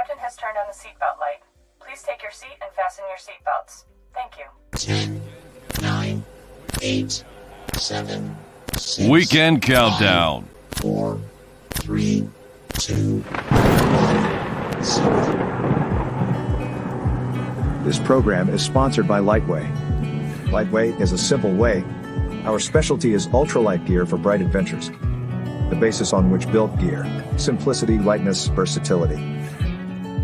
captain has turned on the seatbelt light. Please take your seat and fasten your seatbelts. Thank you. 10, 9, 8, 7, 6, Weekend countdown. 4, 3, 2, 1, 0. This program is sponsored by Lightway. Lightway is a simple way. Our specialty is ultralight gear for bright adventures. The basis on which built gear: simplicity, lightness, versatility.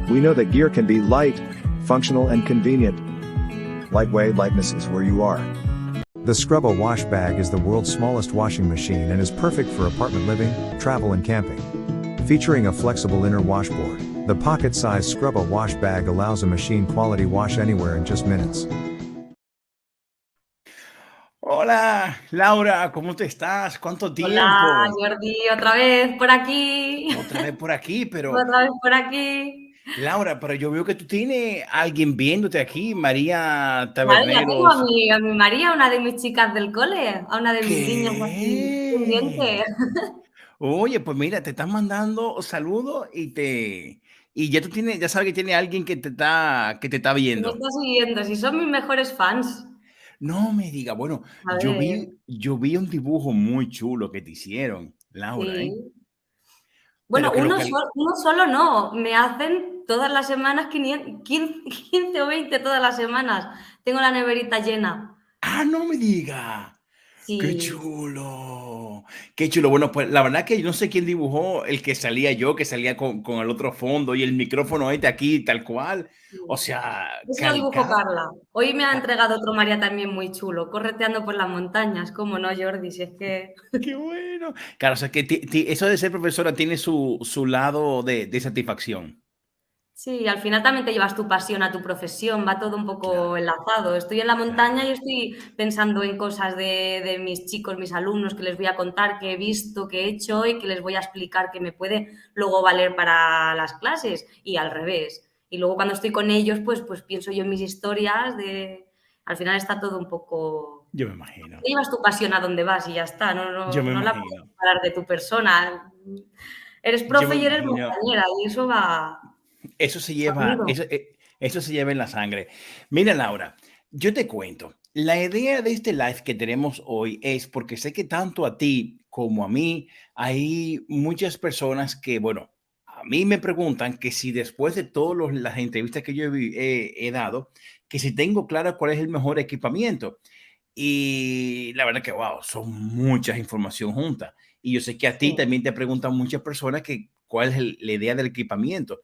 We know that gear can be light, functional, and convenient. Lightway, lightness is where you are. The Scrubba wash bag is the world's smallest washing machine and is perfect for apartment living, travel and camping. Featuring a flexible inner washboard, the pocket-sized Scrubba wash bag allows a machine-quality wash anywhere in just minutes. Hola, Laura, ¿cómo te estás? ¿Cuánto tiempo? Hola, Jordi, otra vez por aquí. Otra vez por aquí, pero Otra vez por aquí. Laura, pero yo veo que tú tienes a alguien viéndote aquí, María Vale, ya tengo Taberneros. a mi María, una de mis chicas del cole, a una de mis niñas aquí pendiente. Oye, pues mira, te están mandando saludos y ya tú tienes, ya sabes que tiene alguien que te está Me viendo. está siguiendo, si son mis mejores fans. No me diga, bueno, A yo ver, vi un dibujo muy chulo que te hicieron, Laura, ¿eh? sí. Pero Bueno, que lo uno, que uno solo no, me hacen todas las semanas 15 o 20 todas las semanas. Tengo la neverita llena. no me diga. ¡Qué Sí. chulo! ¡Qué chulo! Bueno, pues la verdad que yo no sé quién dibujó el que salía yo, que salía con el otro fondo y el micrófono este aquí, tal cual. O sea, Eso lo dibujó calcado. Carla. Hoy me ha entregado otro María también muy chulo, correteando por las montañas. ¿Cómo no, Jordi? Si es que... ¡Qué bueno! Claro, o sea, que eso de ser profesora tiene su lado de satisfacción. Sí, al final también te llevas tu pasión a tu profesión, va todo un poco Claro, enlazado. Estoy en la montaña claro. y estoy pensando en cosas de mis chicos, mis alumnos, que les voy a contar, que he visto, que he hecho y que les voy a explicar que me puede luego valer para las clases y al revés. Y luego cuando estoy con ellos, pues pienso yo en mis historias de... Al final está todo un poco... Yo me imagino. Te llevas tu pasión a donde vas y ya está, Yo me no la puedes imagino. separar de tu persona. Eres Yo me profe y eres imagino. montañera y eso va Eso se lleva, unido. eso se lleva en la sangre. Mira, Laura, yo te cuento. La idea de este live que tenemos hoy es porque sé que tanto a ti como a mí hay muchas personas que, bueno, a mí me preguntan que si después de todas las entrevistas que yo he dado, que si tengo claro cuál es el mejor equipamiento. Y la verdad que, wow, son muchas información juntas. Y yo sé que a ti Sí. también te preguntan muchas personas que cuál es la idea del equipamiento.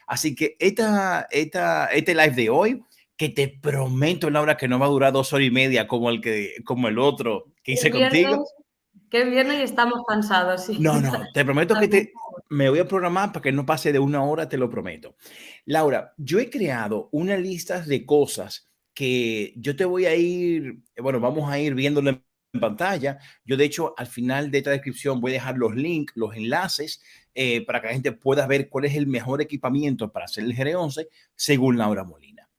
Así que este live de hoy, que te prometo, Laura, que no va a durar 2 horas y media como el otro que Es hice contigo. viernes, que es viernes y estamos cansados, sí. No, no, te prometo que También. me voy a programar para que no pase de 1 hora, te lo prometo. Laura, yo he creado una lista de cosas que yo te voy a ir, bueno, vamos a ir viéndolo en pantalla. Yo, de hecho, al final de esta descripción voy a dejar los links, los enlaces, para que la gente pueda ver cuál es el mejor equipamiento para hacer el GR11 según Laura Molina.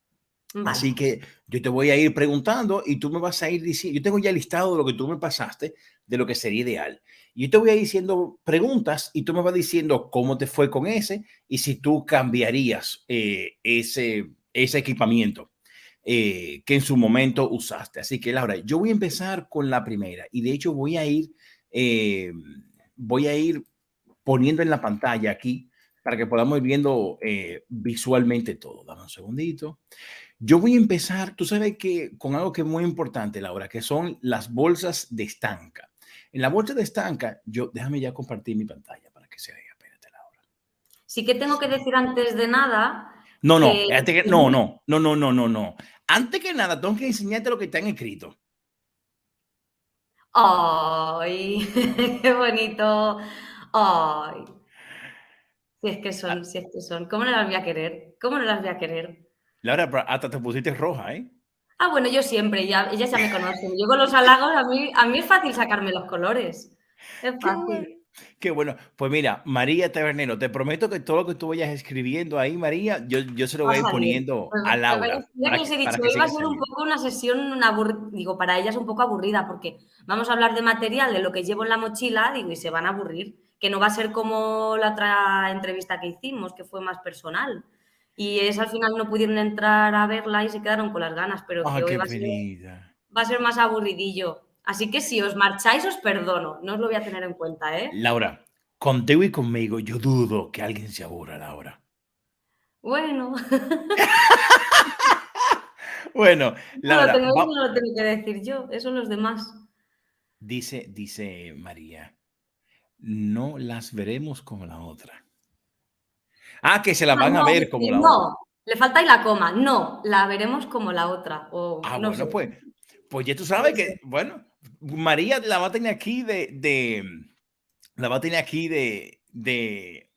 Vale. Así que yo te voy a ir preguntando y tú me vas a ir diciendo, yo tengo ya listado de lo que tú me pasaste, de lo que sería ideal. Y yo te voy a ir diciendo preguntas y tú me vas diciendo cómo te fue con ese y si tú cambiarías ese equipamiento que en su momento usaste. Así que, Laura, yo voy a empezar con la primera y de hecho eh, voy a ir poniendo en la pantalla aquí para que podamos ir viendo visualmente todo. Dame un segundito. Yo voy a empezar, tú sabes que con algo que es muy importante, Laura, que son las bolsas de estanca. En la bolsa de estanca, déjame ya compartir mi pantalla para que se vea. Espérate, Laura. Sí que tengo que decir antes de nada No, no, que... no, no, no, no, no, no, no. Antes que nada, tengo que enseñarte lo que está en escrito. ¡Ay! ¡Qué bonito! ¡Ay! Si es que son, si es que son. ¿Cómo no las voy a querer? ¿Cómo no las voy a querer? Laura, pero hasta te pusiste roja, ¿eh? Ah, bueno, yo siempre, ya, ellas ya me conocen. Yo con los halagos, a mí es fácil sacarme los colores. Es Qué bueno. fácil. Qué bueno. Pues mira, María Tabernero, te prometo que todo lo que tú vayas escribiendo ahí, María, yo se lo Va a voy a ir salir. poniendo Pues, a pues Laura ya que les he dicho, para que hoy va a siga ser un saliendo. poco una sesión, digo, para ellas un poco aburrida, porque vamos a hablar de material, de lo que llevo en la mochila, digo, y se van a aburrir, que no va a ser como la otra entrevista que hicimos, que fue más personal. Y es al final no pudieron entrar a verla y se quedaron con las ganas, pero Ah, que hoy qué penita. va a ser más aburridillo. Así que si os marcháis, os perdono, no os lo voy a tener en cuenta, ¿eh? Laura, contigo y conmigo, yo dudo que alguien se aburra, Laura. Bueno, Bueno, no lo Laura, tengo, eso no lo tengo que decir yo, eso los demás. dice María, no las veremos como la otra. Ah, que se las Ah, van a no, ver como dice, la otra. no, le falta ahí la coma. No, la veremos como la otra. O Ah, no sé, bueno, pues ya tú no sabes sé. que, bueno, María la va a tener aquí la va a tener aquí de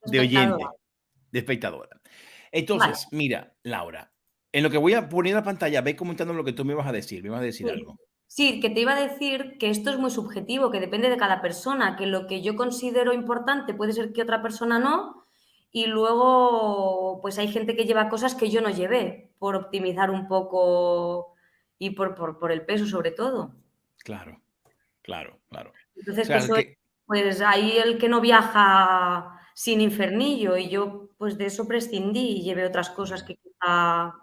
Espectadora. oyente, de espectadora. Vale. Entonces, mira, Laura, en lo que voy a poner en la pantalla, ve comentando lo que tú me vas a decir. Me vas a decir Sí. algo. Sí, que te iba a decir que esto es muy subjetivo, que depende de cada persona, que lo que yo considero importante puede ser que otra persona no, y luego pues hay gente que lleva cosas que yo no llevé, por optimizar un poco y por el peso sobre todo. Claro, claro, claro. O Entonces, que sea, eso es, que, pues ahí el que no viaja sin infernillo y yo pues de eso prescindí y llevé otras cosas que quizá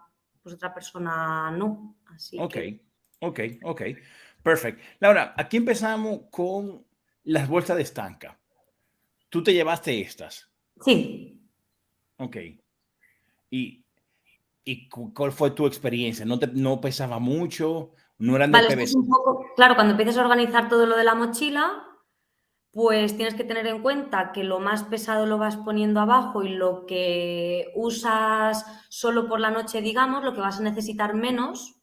pues otra persona no. Así ok, que ok. Perfecto. Laura, aquí empezamos con las bolsas de estanca. Tú te llevaste estas. sí. Ok. ¿Y, cuál fue tu experiencia? ¿No pesaba mucho? ¿No eran de Vale, esto es PVC? un poco, claro, cuando empiezas a organizar todo lo de la mochila, pues tienes que tener en cuenta que lo más pesado lo vas poniendo abajo y lo que usas solo por la noche, digamos, lo que vas a necesitar menos.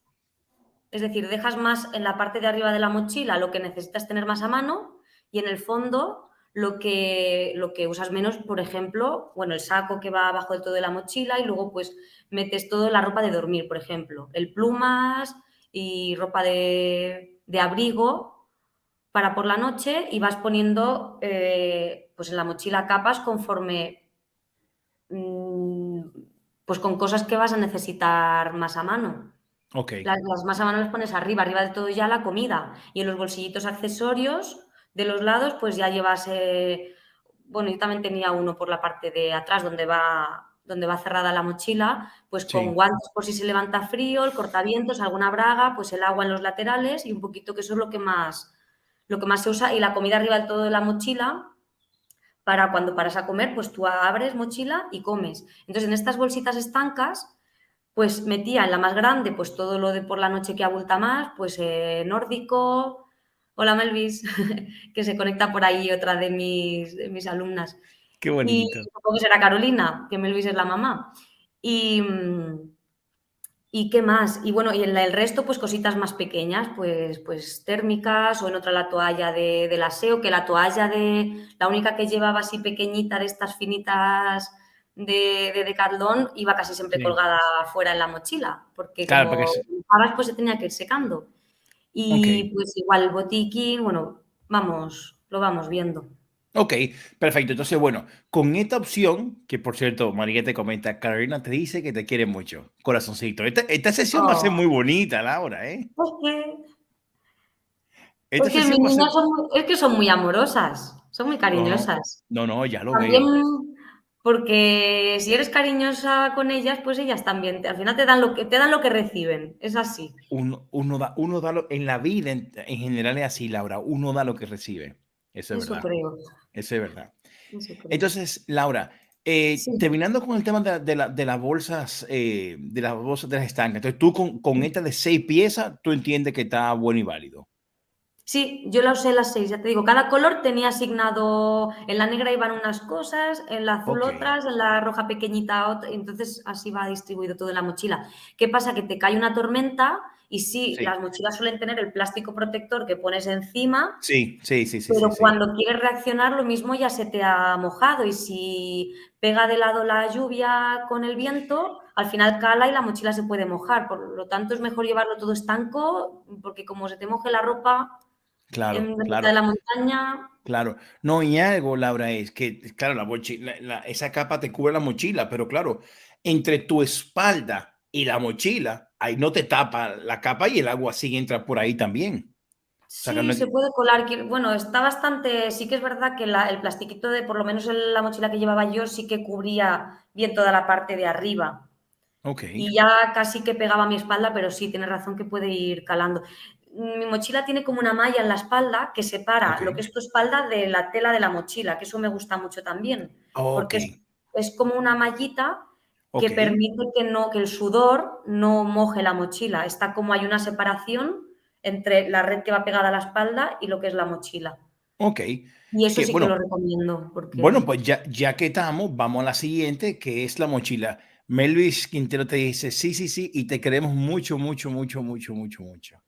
Es decir, dejas más en la parte de arriba de la mochila lo que necesitas tener más a mano y en el fondo lo que usas menos, por ejemplo, bueno, el saco que va abajo del todo de la mochila y luego pues metes todo la ropa de dormir, por ejemplo, el plumas y ropa de abrigo para por la noche y vas poniendo pues en la mochila capas conforme mm, pues con cosas que vas a necesitar más a mano. Ok, Las más a mano las pones arriba, arriba del todo ya la comida. Y en los bolsillitos accesorios de los lados, pues ya llevas, bueno, yo también tenía uno por la parte de atrás donde va cerrada la mochila, pues con sí, guantes por si se levanta frío, el cortavientos, alguna braga, pues el agua en los laterales y un poquito que eso es lo que más se usa. Y la comida arriba del todo de la mochila, para cuando paras a comer, pues tú abres mochila y comes. Entonces, en estas bolsitas estancas pues metía en la más grande, pues todo lo de por la noche que abulta más, pues nórdico, hola Melvis, que se conecta por ahí otra de mis alumnas. qué Y bonito. supongo que será Carolina, que Melvis es la mamá. Y, ¿y qué más? Y bueno, y en el resto, pues cositas más pequeñas, pues térmicas o en otra la toalla del aseo, que la toalla la única que llevaba así pequeñita de estas finitas de Decathlon iba casi siempre Sí. colgada fuera en la mochila, porque Claro, como porque usabas, pues se tenía que ir secando. ok, Y pues igual el botiquín, bueno, lo vamos viendo. ok, perfecto. Entonces, bueno, con esta opción, que por cierto, María te comenta, Carolina te dice que te quiere mucho, corazoncito. Esta sesión va a ser Oh, muy bonita, Laura, ¿eh? es que, Esta es que mis sesión va a ser... niñas son muy amorosas, son muy No, cariñosas. no, no, ya lo También veo. porque si eres cariñosa con ellas, pues ellas también, al final te dan lo que reciben, es así. En la vida en general es así, Laura, uno da lo que recibe. Eso es Eso verdad, creo, eso es verdad. eso creo. Entonces, Laura, Sí, terminando con el tema de las bolsas, de las bolsas de las estancas, entonces tú con esta de 6 piezas, tú entiendes que está bueno y válido. sí, yo la usé las 6, ya te digo, cada color tenía asignado, en la negra iban unas cosas, en la azul Ok, otras, en la roja pequeñita otra, entonces así va distribuido todo en la mochila. ¿Qué pasa? Que te cae una tormenta y sí, sí, las mochilas suelen tener el plástico protector que pones encima. sí. Pero cuando quieres reaccionar, lo mismo ya se te ha mojado y si pega de lado la lluvia con el viento, al final cala y la mochila se puede mojar. Por lo tanto, es mejor llevarlo todo estanco porque como se te moje la ropa, Claro, en la mitad de claro, la montaña. claro. No, y algo, Laura, es que, claro, la mochila, esa capa te cubre la mochila, pero claro, entre tu espalda y la mochila, ahí no te tapa la capa y el agua sí entra por ahí también. O sea, que Sí, no se puede colar. Bueno, está bastante. Sí que es verdad que el plastiquito de, por lo menos en la mochila que llevaba yo, sí que cubría bien toda la parte de arriba. ok, Y ya casi que pegaba a mi espalda, pero sí, tienes razón que puede ir calando. Mi mochila tiene como una malla en la espalda que separa ok, lo que es tu espalda de la tela de la mochila, que eso me gusta mucho también, ok, porque es como una mallita que ok, permite que el sudor no moje la mochila. Está como hay una separación entre la red que va pegada a la espalda y lo que es la mochila. ok. Y eso Que sí que lo bueno, recomiendo, bueno, porque... pues ya que estamos, vamos a la siguiente, que es la mochila. Melvis Quintero te dice, sí, sí, sí, y te queremos mucho, mucho, mucho, mucho, mucho, mucho.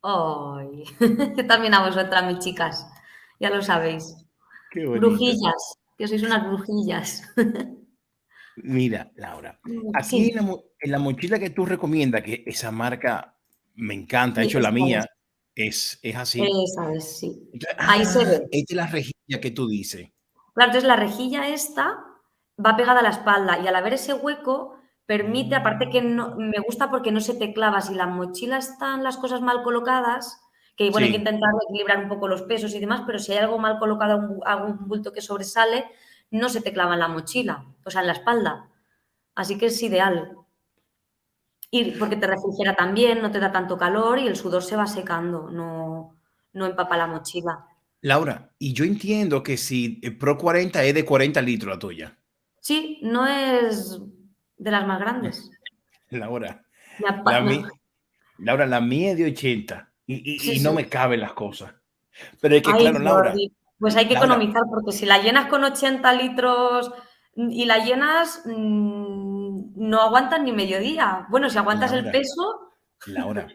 ¡Ay! También a vosotras, mis chicas, ya lo sabéis. Qué bonito. Brujillas, que sois unas brujillas. Mira, Laura, aquí Sí, en la mochila que tú recomiendas, que esa marca me encanta, de sí, hecho la mía es así. esa es, sí. Entonces, Ahí se ve. esta es la rejilla que tú dices. Claro, entonces la rejilla esta va pegada a la espalda y al haber ese hueco permite, aparte que no, Oh, me gusta porque no se te clava. Si la mochila están las cosas mal colocadas, que bueno, hay que sí, intentar equilibrar un poco los pesos y demás, pero si hay algo mal colocado, algún bulto que sobresale, no se te clava en la mochila, o sea, en la espalda. Así que es ideal. Y porque te refrigera también, no te da tanto calor y el sudor se va secando, no empapa la mochila. Laura, y yo entiendo que si Pro 40 es de 40 litros la tuya. Sí, no es de las más grandes. Laura, la, Me mi- Laura, la mía es de 80 Sí, y no sí. me caben las cosas. Pero es que, Ay, claro, Laura, Jordi, pues hay que Laura, economizar porque si la llenas con 80 litros y la llenas, no aguantas ni mediodía. Bueno, si aguantas el Laura, peso Laura,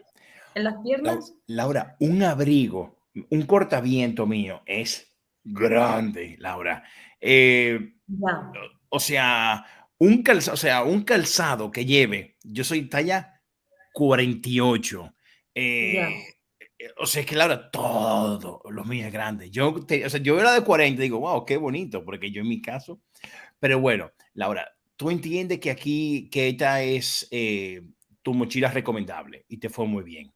en las piernas, Laura, un abrigo, un cortaviento mío es grande, Laura. Eh, ya, o sea, un calzado que lleve, yo soy talla 48. ya. O sea, es que Laura, todo lo mío es grande. O sea, yo era de 40, digo, wow, qué bonito, porque yo en mi caso, pero bueno, Laura, tú entiendes que aquí, que esta es tu mochila recomendable y te fue muy bien.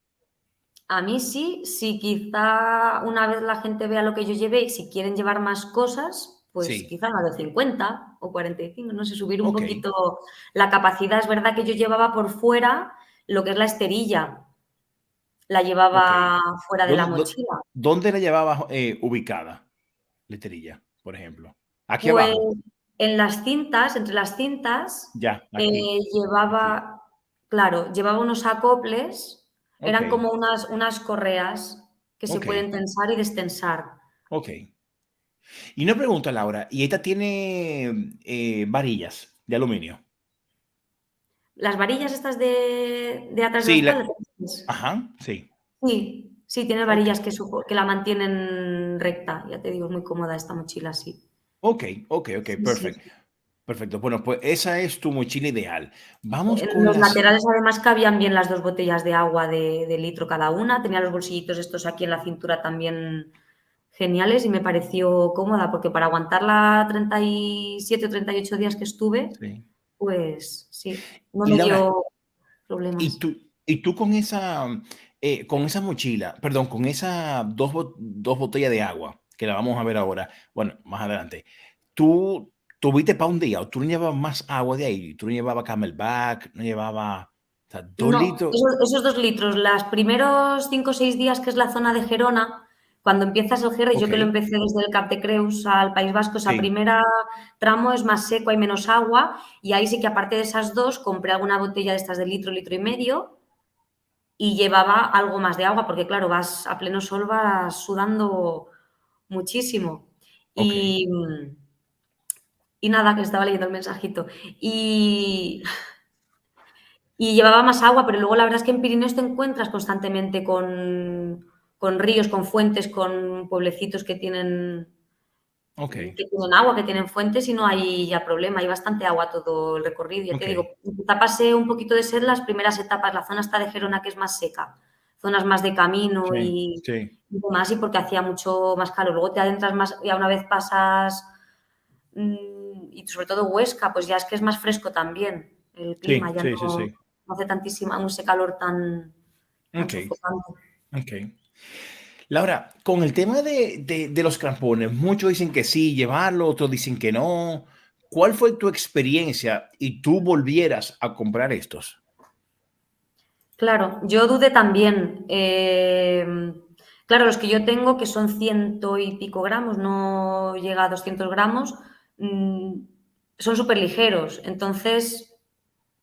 A mí sí, si quizá una vez la gente vea lo que yo llevé y si quieren llevar más cosas, pues Sí, quizá la de 50 o 45, no sé, subir un ok, poquito la capacidad. Es verdad que yo llevaba por fuera lo que es la esterilla, la ok. llevaba fuera de la ¿Dónde, mochila. dónde la llevabas ubicada, leterilla, por ejemplo? Aquí Pues abajo, en las cintas, entre las cintas, ya, aquí, aquí. llevaba, claro, llevaba unos acoples, Ok, eran como unas correas que se ok, pueden tensar y destensar. ok. Y una pregunta, Laura, ¿y esta tiene varillas de aluminio? Las varillas estas de atrás de la Sí, espalda, ¿dices? ajá, sí. Sí, sí, tiene Ok, varillas que la mantienen recta. Ya te digo, es muy cómoda esta mochila, sí. ok, ok, ok, Sí, sí. perfecto. Perfecto. Bueno, pues esa es tu mochila ideal. Vamos En con los las... laterales además cabían bien las 2 botellas de agua de litro cada una. Tenía los bolsillitos estos aquí en la cintura también geniales y me pareció cómoda porque para aguantarla 37 o 38 días que estuve, Sí. pues sí, no Y me Laura, dio ¿y problemas. tú con esa mochila, perdón, con esas dos botellas de agua, que la vamos a ver ahora, bueno, más adelante, tú tuviste para un día o tú no llevabas más agua de ahí, tú no llevabas Camelback, no llevabas, o sea, 2 litros, Esos 2 litros, los primeros 5 o 6 días, que es la zona de Gerona, cuando empiezas el GR, yo ok, que lo empecé desde el Cap de Creus al País Vasco, esa sí, primera tramo es más seco, hay menos agua, y ahí sí que aparte de esas 2, compré alguna botella de estas de litro, litro y medio, y llevaba algo más de agua, porque claro, vas a pleno sol, vas sudando muchísimo. ok, Y nada, que estaba leyendo el mensajito. Y Y llevaba más agua, pero luego la verdad es que en Pirineos te encuentras constantemente con ríos, con fuentes, con pueblecitos ok, que tienen agua, que tienen fuentes y no hay ya problema. Hay bastante agua todo el recorrido. Ya te ok, digo, quizá pasé un poquito de sed las primeras etapas. La zona está de Gerona que es más seca. zonas más de camino Sí, sí. y demás, y porque hacía mucho más calor. Luego te adentras más, ya una vez pasas, y sobre todo Huesca, pues ya es que es más fresco también el clima, Sí, ya sí, sí, no, sí. no hace tantísima, ese calor tan Ok, sofocante. ok. Laura, con el tema de los crampones, muchos dicen que sí, llevarlo, otros dicen que no. ¿Cuál fue tu experiencia y tú volvieras a comprar estos? Claro, yo dudé también. Claro, los que yo tengo, que son ciento y pico gramos, no llega a 200 gramos, mm, son súper ligeros. Entonces,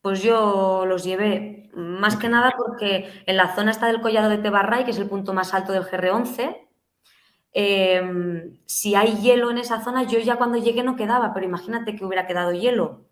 pues yo los llevé, más Ok, que nada porque en la zona está del Collado de Tebarray, que es el punto más alto del GR11, si hay hielo en esa zona, yo ya cuando llegué no quedaba, pero imagínate que hubiera quedado hielo,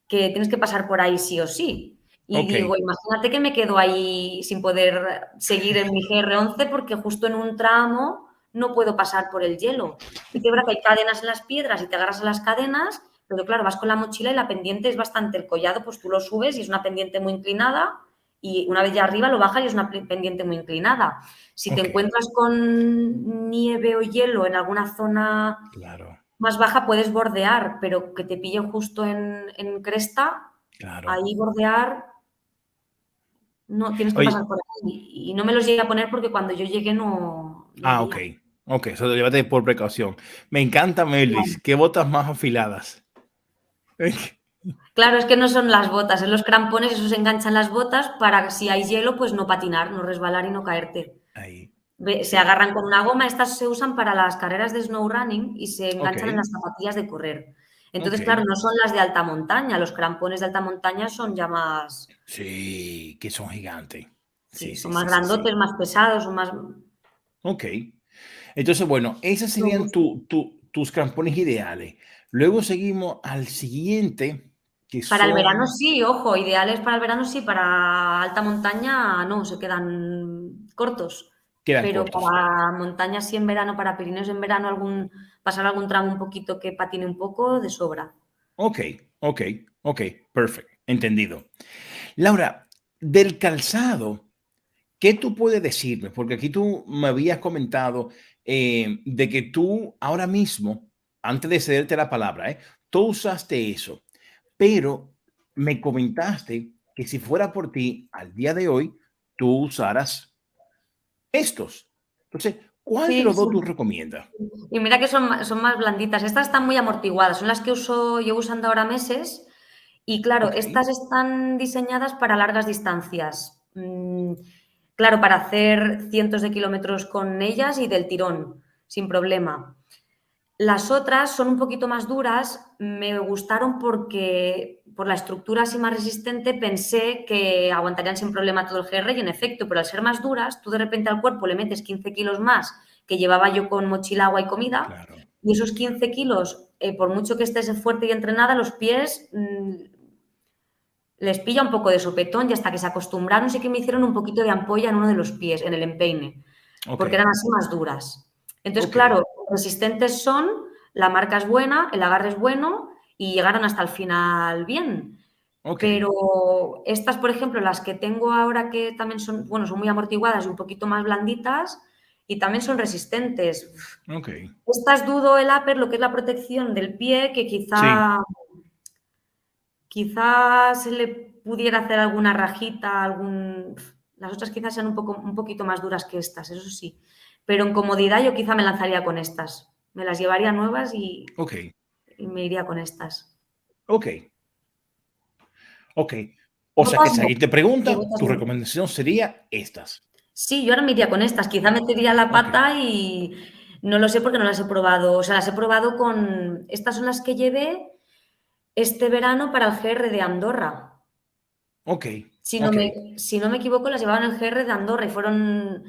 que tienes que pasar por ahí sí o sí. Y ok, digo, imagínate que me quedo ahí sin poder seguir en mi GR11 porque justo en un tramo no puedo pasar por el hielo. Y que es verdad que hay cadenas en las piedras y te agarras a las cadenas, pero claro, vas con la mochila y la pendiente es bastante, el collado pues tú lo subes y es una pendiente muy inclinada y una vez ya arriba lo bajas y es una pendiente muy inclinada. Si te ok, encuentras con nieve o hielo en alguna zona claro, más baja, puedes bordear, pero que te pille justo en cresta, claro. ahí bordear, no, tienes que Oye, pasar por ahí. Y no me los llegué a poner porque cuando yo llegué no ok, había. ok, eso llévate por precaución. Me encanta, Melvis, qué botas más afiladas. Claro, es que no son las botas, en los crampones, esos enganchan las botas para que si hay hielo, pues no patinar, no resbalar y no caerte. Ahí, Se agarran con una goma, estas se usan para las carreras de snow running y se ok, enganchan en las zapatillas de correr. ok. Entonces, claro, no son las de alta montaña, los crampones de alta montaña son ya más, Sí, que son gigantes. Sí, sí, sí, son más sí, sí, grandotes, sí. más pesados, son más... Ok. Entonces, bueno, esas serían tus crampones ideales. Luego seguimos al siguiente, que Para el verano son, sí, ojo, ideales para el verano sí, para alta montaña no, se quedan cortos. quedan Pero cortos. para montaña sí en verano, para Pirineos en verano, pasar algún tramo un poquito que patine un poco, de sobra. Ok, ok, ok, perfecto, entendido. Laura, del calzado, ¿qué tú puedes decirme? Porque aquí tú me habías comentado de que tú ahora mismo, antes de cederte la palabra, tú usaste eso, pero me comentaste que si fuera por ti, al día de hoy, tú usaras estos. Entonces, ¿cuál de Sí, los sí. dos tú recomiendas? Y mira que son más blanditas. Estas están muy amortiguadas, son las que llevo usando ahora meses. Y claro, Ok, estas están diseñadas para largas distancias. Claro, para hacer cientos de kilómetros con ellas y del tirón, sin problema. Las otras son un poquito más duras, me gustaron porque por la estructura así más resistente pensé que aguantarían sin problema todo el GR y en efecto, pero al ser más duras, tú de repente al cuerpo le metes 15 kilos más que llevaba yo con mochila, agua y comida claro. y esos 15 kilos, por mucho que estés fuerte y entrenada, los pies les pilla un poco de sopetón y hasta que se acostumbraron sí que me hicieron un poquito de ampolla en uno de los pies, en el empeine, Ok, porque eran así más duras. Entonces, ok, claro, resistentes son, la marca es buena, el agarre es bueno y llegaron hasta el final bien. ok, Pero estas, por ejemplo, las que tengo ahora que también son, bueno, son muy amortiguadas y un poquito más blanditas y también son resistentes. ok. Estas dudo el upper, lo que es la protección del pie, que Sí, quizás se le pudiera hacer alguna rajita, las otras quizás sean un poquito más duras que estas, eso sí. Pero en comodidad yo quizá me lanzaría con estas. Me las llevaría nuevas ok, y me iría con estas. ok, ok. O sea que Botas si no. alguien te De pregunta, botas tu no. recomendación sería estas. Sí, yo ahora me iría con estas. Quizá metería la Ok, pata y no lo sé porque no las he probado. O sea, las he probado con... Estas son las que llevé este verano para el GR de Andorra. ok, Si no ok, me equivoco, las llevaban en el GR de Andorra y fueron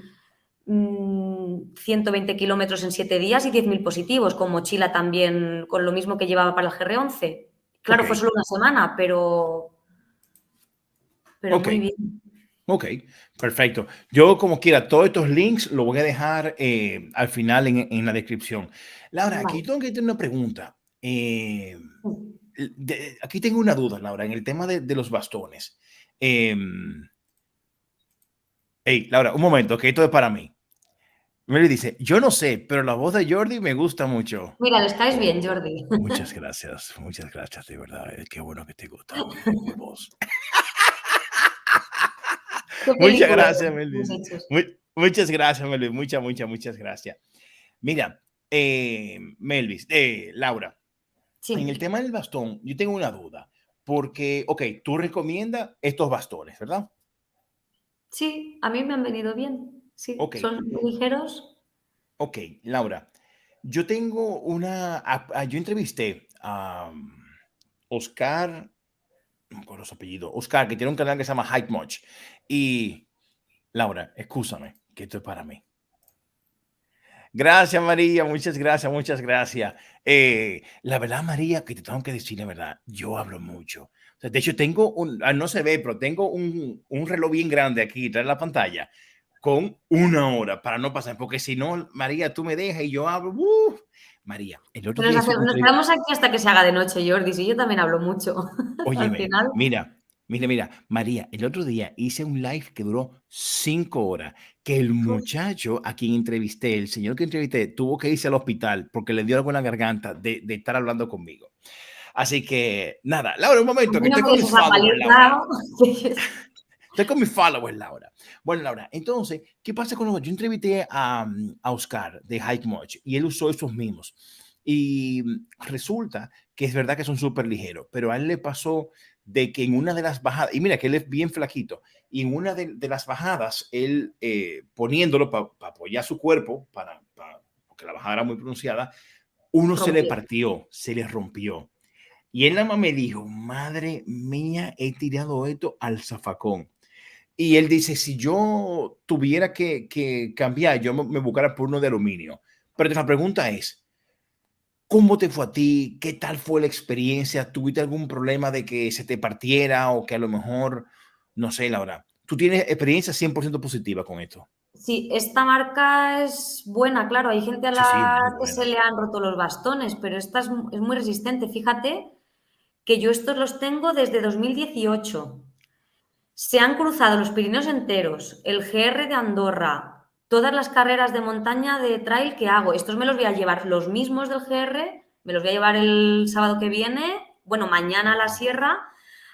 120 kilómetros en 7 días y 10.000 positivos, con mochila también, con lo mismo que llevaba para el GR11. ok, Claro, fue solo una semana, pero ok, muy bien. ok. Perfecto. Yo, como quiera, todos estos links los voy a dejar al final en la descripción. Laura, aquí Vale. tengo que tener una pregunta. Aquí tengo una duda, Laura, en el tema de los bastones. Em, Hey, Laura, un momento, que esto es para mí. Meli dice, yo no sé, pero la voz de Jordi me gusta mucho. Mira, les caes bien, Jordi. Muchas gracias, de verdad. Qué bueno que te gusta mi voz. ¿Qué Muchas película gracias, hemos Melvis. hecho? Muchas gracias, Melvis. Muchas gracias. Mira, Melvis, Laura, en el Sí, tema del bastón, yo tengo una duda. Porque, ok, tú recomiendas estos bastones, ¿verdad? sí, a mí me han venido bien. Sí, Ok, son muy ligeros. ok, Laura. Yo tengo yo entrevisté a Oscar, no me acuerdo su apellido, Oscar, que tiene un canal que se llama Hype Much. Y, Laura, escúchame, que esto es para mí. Gracias, María. Muchas gracias, muchas gracias. La verdad, María, que te tengo que decir la verdad, yo hablo mucho. O sea, de hecho, no se ve, pero tengo un reloj bien grande aquí detrás de la pantalla con 1 hora para no pasar, porque si no, María, tú me dejas y yo hablo. María, el otro día hice una Nos entrevista. quedamos aquí hasta que se haga de noche, Jordi. Sí, yo también hablo mucho. Al Óyeme, final. mira, María, el otro día hice un live que duró 5 horas, que el muchacho a quien entrevisté, el señor que entrevisté, tuvo que irse al hospital porque le dio algo en la garganta de estar hablando conmigo. Así que, nada, Laura, un A momento, que mí no estoy me con des mis esa followers, Laura. paliza. Estoy con mis followers, Laura. Bueno, Laura, entonces, ¿qué pasa con yo entrevisté a Oscar de Hike Much y él usó esos mismos. Y resulta que es verdad que son súper ligeros, pero a él le pasó de que en una de las bajadas, y mira que él es bien flaquito, y en una de las bajadas, él poniéndolo para apoyar su cuerpo, porque la bajada era muy pronunciada, uno se le Rompió. partió, se le rompió. Y él nada más me dijo, madre mía, he tirado esto al zafacón. Y él dice, si yo tuviera que cambiar, yo me buscara por uno de aluminio. Pero la pregunta es, ¿cómo te fue a ti? ¿Qué tal fue la experiencia? ¿Tuviste algún problema de que se te partiera o que a lo mejor, no sé, Laura, tú tienes experiencia 100% positiva con esto? Sí, esta marca es buena, claro. Hay gente a Sí, sí, la muy que se buena. le han roto los bastones, pero esta es muy resistente. Fíjate que yo estos los tengo desde 2018. Se han cruzado los Pirineos enteros, el GR de Andorra, todas las carreras de montaña de trail que hago. Estos me los voy a llevar, los mismos del GR, me los voy a llevar el sábado que viene, bueno, mañana a la sierra,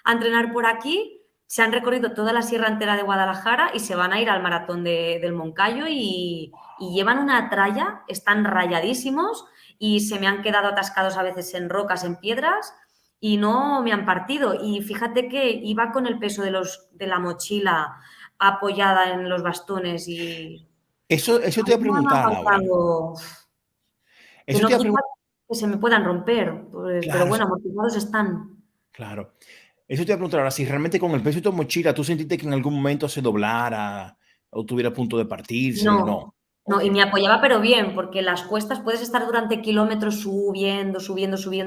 a entrenar por aquí. Se han recorrido toda la sierra entera de Guadalajara y se van a ir al maratón del Moncayo y llevan una tralla, están rayadísimos y se me han quedado atascados a veces en rocas, en piedras y no me han partido. Y fíjate que iba con el peso de la mochila apoyada en los bastones y Eso a te mí voy a no me ha preguntar, Laura. pasado, que Eso no te voy a quita preguntar. que se me puedan romper, pues, pero Claro, bueno, amortiguados están. claro. Eso te voy a preguntar ahora, si realmente con el peso de tu mochila tú sentiste que en algún momento se doblara o tuviera a punto de partirse, no. No, no, Ok, y me apoyaba, pero bien, porque las cuestas puedes estar durante kilómetros subiendo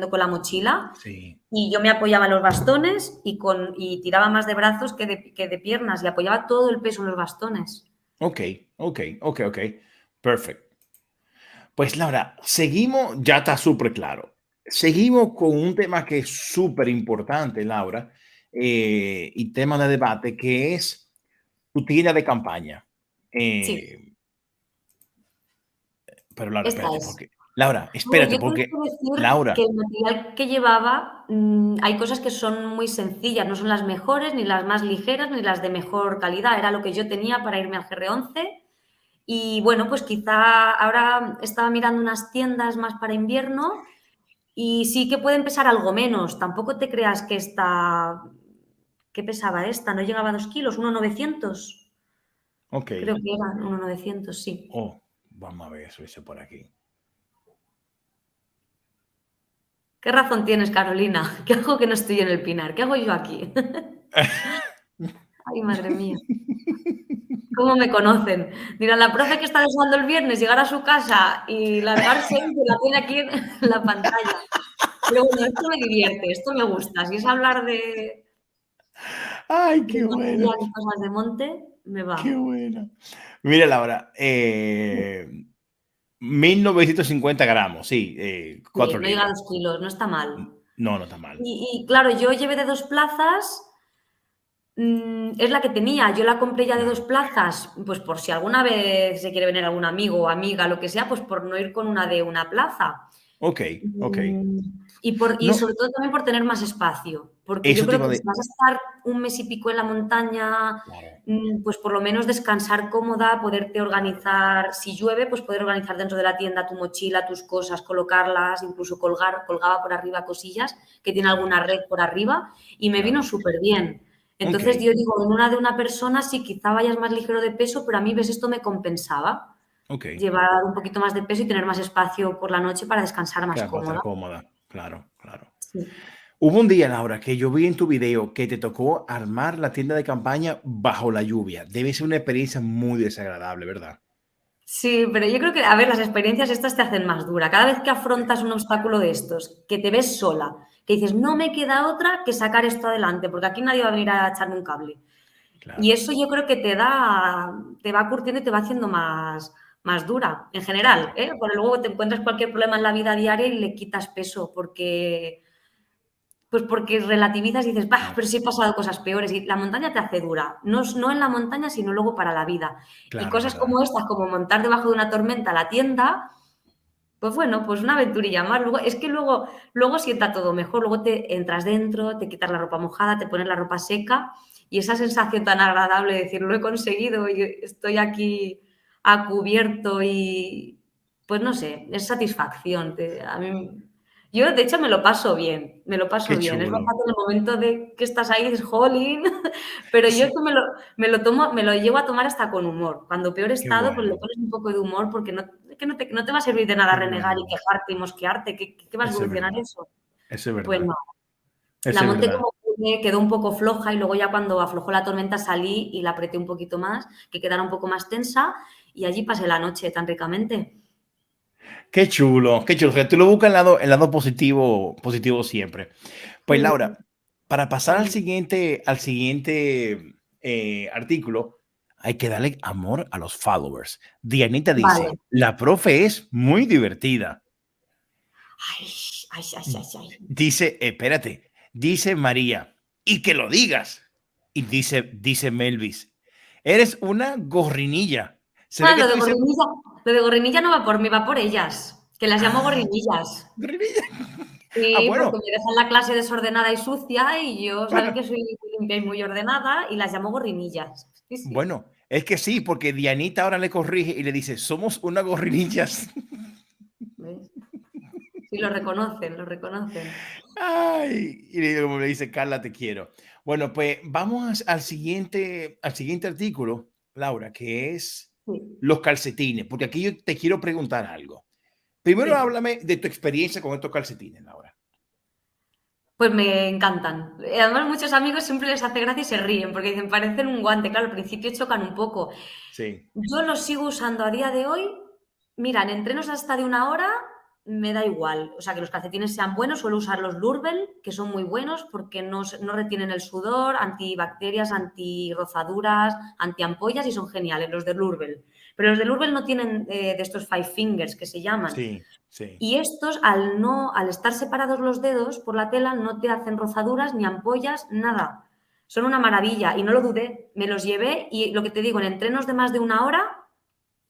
con la mochila. sí. Y yo me apoyaba en los bastones y tiraba más de brazos que de piernas y apoyaba todo el peso en los bastones. Ok. Perfecto. Pues Laura, seguimos, ya está súper claro. Seguimos con un tema que es súper importante, Laura, y tema de debate, que es tu tira de campaña. Sí, Eh, pero Laura, esta espérate, es. porque, Laura, Hombre, espérate, yo tengo porque, que decir que Laura, el material que llevaba, hay cosas que son muy sencillas, no son las mejores, ni las más ligeras, ni las de mejor calidad. Era lo que yo tenía para irme al GR11. Y bueno, pues quizá ahora estaba mirando unas tiendas más para invierno y sí que pueden pesar algo menos. Tampoco te creas que esta, ¿qué pesaba esta? No llegaba a 2 kilos, 1,900. ok. Creo que eran 1,900, sí. Oh, vamos a ver eso, ese por aquí. ¿Qué razón tienes, Carolina? ¿Qué hago que no estoy en el Pinar? ¿Qué hago yo aquí? Ay, madre mía. ¿Cómo me conocen? Dirán, la profe que está desayunando el viernes, llegar a su casa y largarse y se la tiene aquí en la pantalla. Pero bueno, esto me divierte, esto me gusta. Si es hablar Ay, de qué bueno, material y cosas de monte, me qué va. bueno. Mira, Laura, 1950 gramos, sí, Sí, 4 no llega a libras. 2 kilos, no está mal. No, no está mal. Y claro, yo llevé de 2 plazas Es la que tenía. Yo la compré ya de 2 plazas, pues por si alguna vez se quiere venir algún amigo o amiga, lo que sea, pues por no ir con una de una plaza. Ok, ok. Mm, y No, sobre todo también por tener más espacio, porque yo eso te creo iba a que si decir. vas a estar un mes y pico en la montaña, Claro, pues por lo menos descansar cómoda, poderte organizar, si llueve, pues poder organizar dentro de la tienda tu mochila, tus cosas, colocarlas, incluso colgaba por arriba cosillas, que tiene claro, alguna red por arriba, y me vino claro. súper bien. Ok, Entonces yo digo, en una de una persona sí, quizá vayas más ligero de peso, pero a mí, ves, esto me compensaba. ok. Llevar un poquito más de peso y tener más espacio por la noche para descansar más Claro, para estar cómoda. cómoda. Claro, claro. Sí. Hubo un día, Laura, que yo vi en tu video que te tocó armar la tienda de campaña bajo la lluvia. Debe ser una experiencia muy desagradable, ¿verdad? Sí, pero yo creo que, a ver, las experiencias estas te hacen más dura. Cada vez que afrontas un obstáculo de estos, que te ves sola, que dices, no me queda otra que sacar esto adelante, porque aquí nadie va a venir a echarme un cable. Y Claro, eso yo creo que te va curtiendo y te va haciendo más dura, en general, claro. ¿eh? Porque luego te encuentras cualquier problema en la vida diaria y le quitas peso, pues porque relativizas y dices, bah, Claro, pero sí he pasado cosas peores. Y la montaña te hace dura. No en la montaña, sino luego para la vida. Y claro, es cosas verdad. como estas, como montar debajo de una tormenta la tienda, pues bueno, pues una aventurilla más. Luego, es que luego sienta todo mejor. Luego te entras dentro, te quitas la ropa mojada, te pones la ropa seca y esa sensación tan agradable de decir, lo he conseguido y estoy aquí a cubierto y, pues no sé, es satisfacción. A mí, yo, de hecho, me lo paso bien, me lo paso Qué bien. Es verdad chulo. que en el momento de que estás ahí dices, jolín, pero yo Sí, que me lo llevo a tomar hasta con humor. Cuando peor he qué estado, pues le bueno, pones un poco de humor porque no te va a servir de nada qué renegar y bueno. quejarte y mosquearte. ¿Qué va a Eso es solucionar verdad, eso? eso es Pues verdad, no. La eso es monté verdad. como pude, quedó un poco floja y luego ya cuando aflojó la tormenta salí y la apreté un poquito más, que quedara un poco más tensa y allí pasé la noche tan ricamente. Qué chulo, qué chulo. O sea, tú lo buscas el lado positivo, positivo siempre. Pues Mm, Laura, para pasar mm. al siguiente artículo, hay que darle amor a los followers. Dianita Vale. dice, la profe es muy divertida. Ay, ay, ay, ay, ay. Dice, espérate, dice María, y que lo digas. Y dice Melvis, eres una gorrinilla. Se ve Ah, que tú dices, lo de Gorrinilla no va por mí, va por ellas, que las llamo ah, gorrinillas. gorrinilla. Ah, Sí, porque bueno, me dejan la clase desordenada y sucia y yo saben bueno, que soy muy limpia y muy ordenada y las llamo gorrinillas. Sí, sí. bueno, es que sí, porque Dianita ahora le corrige y le dice, somos una gorrinillas. ¿Ves? Sí, lo reconocen, lo reconocen. Ay, y como le dice Carla, te quiero. Bueno, pues vamos al siguiente artículo, Laura, que es Sí, los calcetines, porque aquí yo te quiero preguntar algo. Primero sí. háblame de tu experiencia con estos calcetines, Laura. Pues me encantan. Además, muchos amigos siempre les hace gracia y se ríen porque dicen, parecen un guante. Claro, al principio chocan un poco. Sí, Yo los sigo usando a día de hoy. Mira, en entrenos hasta de 1 hora me da igual. O sea, que los calcetines sean buenos, suelo usar los Lurbel, que son muy buenos porque no retienen el sudor, antibacterias, antirrozaduras, antiampollas y son geniales los de Lurbel. Pero los de Lurbel no tienen de estos five fingers que se llaman. sí, sí, Y estos, al estar separados los dedos por la tela, no te hacen rozaduras ni ampollas, nada. Son una maravilla y no lo dudé. Me los llevé y lo que te digo, en entrenos de más de 1 hora,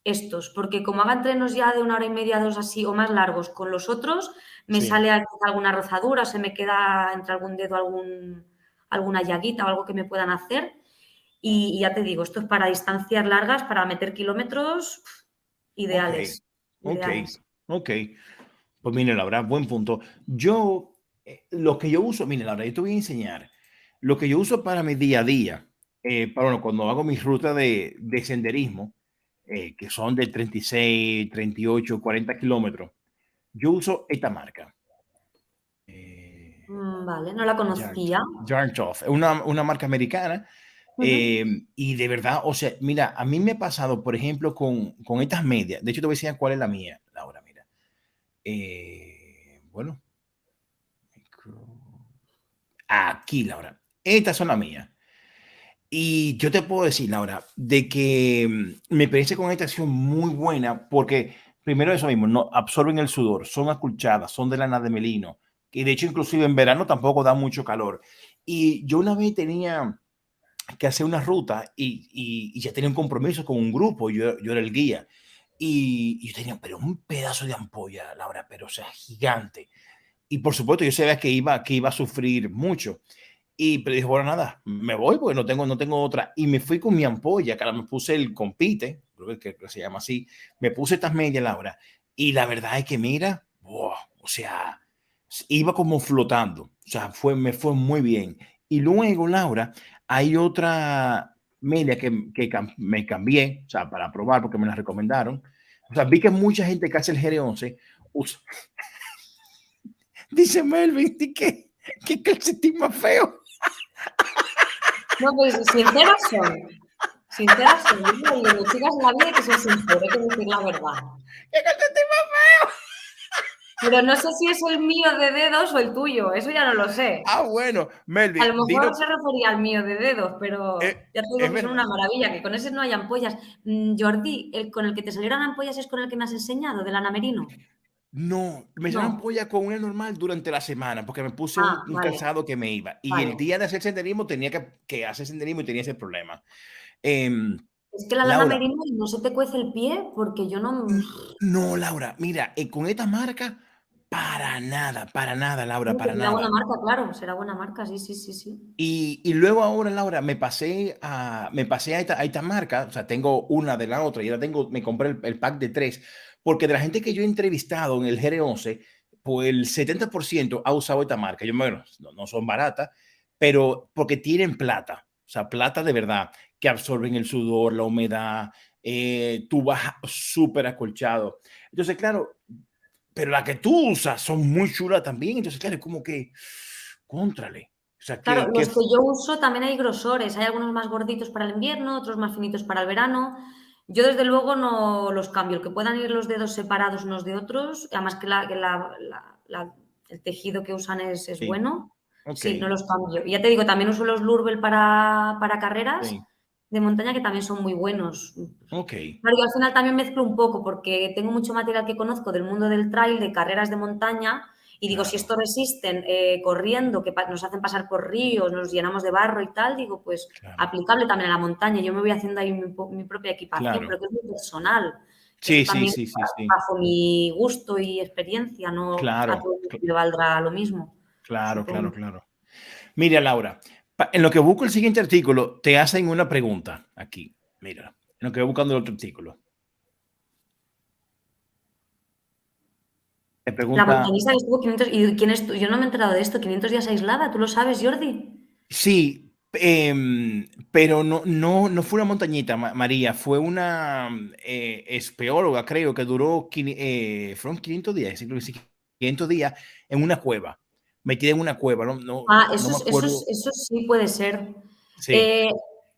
estos, porque como haga entrenos ya de 1 hora y media, 2 así o más largos con los otros, me sí. sale alguna rozadura, o se me queda entre algún dedo alguna llaguita o algo que me puedan hacer. Y ya te digo, esto es para distancias largas, para meter kilómetros Ok, ideales, ok, ideales. ok. Pues mire, Laura, buen punto. Yo, lo que yo uso, mire, Laura, yo te voy a enseñar. Lo que yo uso para mi día a día, bueno, cuando hago mis rutas de senderismo, que son de 36, 38, 40 kilómetros, yo uso esta marca. Vale, no la conocía. Yarn Tough. Es una marca americana. Ujú. Y de verdad, o sea, mira, a mí me ha pasado, por ejemplo, con estas medias. De hecho, te voy a enseñar cuál es la mía, Laura, mira. Bueno, aquí, Laura. Estas son las mías. Y yo te puedo decir, Laura, de que mi experiencia con esta ha sido muy buena porque, primero, eso mismo, no absorben el sudor, son acolchadas, son de lana de melino, que de hecho, inclusive en verano tampoco da mucho calor. Y yo una vez tenía que hacer una ruta y ya tenía un compromiso con un grupo, yo era el guía. Y yo tenía, pero un pedazo de ampolla, Laura, pero o sea, gigante. Y por supuesto, yo sabía que iba a sufrir mucho. Y pero dije, bueno, nada, me voy porque no tengo otra. Y me fui con mi ampolla, que ahora me puse el compite, creo que se llama así. Me puse estas medias, Laura. Y la verdad es que mira, wow, o sea, iba como flotando. O sea, me fue muy bien. Y luego, Laura, hay otra media me cambié, o sea, para probar porque me la recomendaron. O sea, vi que mucha gente que hace el GR11 usa, dice Melvin, ¿qué calcetín más feo? No, pues sinceras son. Sinceras son. Y las chicas en la vida hay que ser sinceras, hay que decir la verdad. ¿Qué calcetín más feo? Pero no sé si es el mío de dedos o el tuyo, eso ya no lo sé. Ah, bueno, Melvin, A lo mejor dilo, se refería al mío de dedos, pero ya te digo es que son verdad. una maravilla, que con ese no hay ampollas. Jordi, ¿el con el que te salieron ampollas es con el que me has enseñado, del anamerino? No, me salió No. ampolla con una normal durante la semana porque me puse Ah, un vale, calzado que me iba. Y el vale. día de hacer senderismo tenía que hacer senderismo y tenía ese problema. Es que la lana Laura, merino no se te cuece el pie porque yo no. no, Laura, mira, con esta marca, para nada, Laura, Que para será buena nada. marca, claro, será buena marca, sí, sí, sí, sí. Y luego ahora, Laura, me pasé a esta marca, o sea, tengo una de la otra y ahora me compré el pack de tres, porque de la gente que yo he entrevistado en el GR11, pues el 70% ha usado esta marca. Yo, bueno, no son baratas, pero porque tienen plata, o sea, plata de verdad, que absorben el sudor, la humedad, tú vas súper acolchado. Entonces, claro, pero la que tú usas son muy chulas también, entonces, claro, es como que, contrale. O sea, Claro, los que yo uso también hay grosores, hay algunos más gorditos para el invierno, otros más finitos para el verano. Yo desde luego no los cambio, el que puedan ir los dedos separados unos de otros, además que el tejido que usan es sí, bueno, ok, sí, no los cambio. Y ya te digo, también uso los Lurvel para carreras sí, de montaña que también son muy buenos. ok, Claro, yo al final también mezclo un poco porque tengo mucho material que conozco del mundo del trail, de carreras de montaña, y digo, si claro, estos resisten corriendo, que nos hacen pasar por ríos, nos llenamos de barro y tal, digo, pues claro, aplicable también a la montaña. Yo me voy haciendo ahí mi propia equipación, claro. pero que es muy personal. Eso Sí, sí, también sí, sí, sí, bajo mi gusto y experiencia, no a claro, todo el mundo le valdrá lo mismo, claro, claro, supongo. claro. Mira, Laura, en lo que busco el siguiente artículo, te hacen una pregunta aquí. Mira, en lo que voy buscando el otro artículo. Te La pregunta, montañista que estuvo 500, ¿y quién es? Yo no me he enterado de esto, 500 días aislada, ¿tú lo sabes, Jordi? sí, pero no fue una montañita, María, fue una espeóloga, creo, que duró, fueron 500 días, sí, creo que sí, 500 días en una cueva, metida en una cueva, Ah, no me acuerdo. eso sí puede ser. Sí. Eh,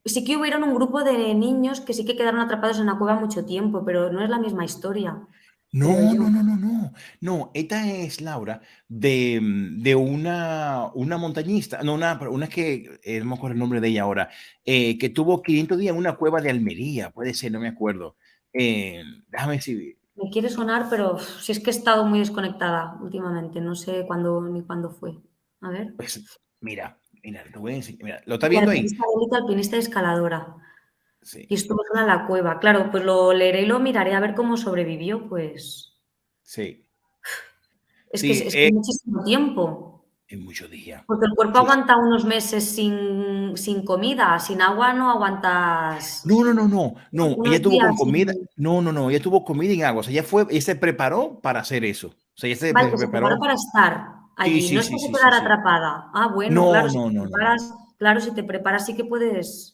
sí que hubieron un grupo de niños que sí que quedaron atrapados en la cueva mucho tiempo, pero no es la misma historia, creo No, no, yo. no, no, no. No, esta es Laura de una montañista, no, una que, no me acuerdo el nombre de ella ahora, que tuvo 500 días en una cueva de Almería, puede ser, no me acuerdo. Déjame decir, Me quiere sonar, pero si es que he estado muy desconectada últimamente, no sé cuándo ni cuándo fue. A ver. pues, mira, te voy a enseñar, mira, ¿lo está viendo ahí? Alpinista de élite, alpinista y escaladora. Sí, Y estuvo sola en la cueva. Claro, pues lo leeré y lo miraré a ver cómo sobrevivió, pues. sí, Es sí, que es muchísimo tiempo. en muchos días. Porque el cuerpo Sí, aguanta unos meses sin comida, sin agua no aguantas no, ella unos tuvo días con comida, sin. no, ella tuvo comida y agua, o sea, ella se preparó para hacer eso, o sea, ella Vale, se que se preparó preparó. para estar Sí, allí. No sí, es que sí, se sí, sí, quedara sí. atrapada. Ah, bueno, claro, No, si te no, no, no, no. preparas, claro, si te preparas sí que puedes.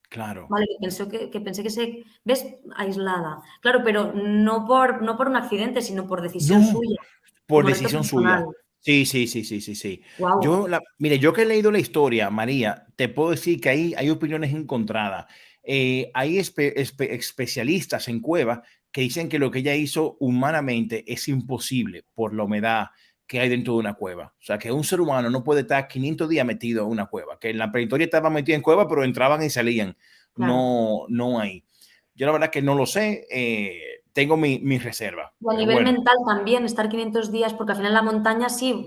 Claro. Vale, que pensé que se. ¿Ves? Aislada. Claro, pero no por un accidente, sino por decisión No, suya, por como reto decisión personal. suya. Sí, sí, sí, sí, sí, sí. Wow. Mire, yo que he leído la historia, María, te puedo decir que hay opiniones encontradas. Hay especialistas en cueva que dicen que lo que ella hizo humanamente es imposible por la humedad que hay dentro de una cueva. O sea, que un ser humano no puede estar 500 días metido en una cueva, que en la prehistoria estaba metido en cueva, pero entraban y salían. Claro. No hay. Yo la verdad que no lo sé, tengo mi reserva, Y a pero nivel bueno, mental también, estar 500 días, porque al final la montaña sí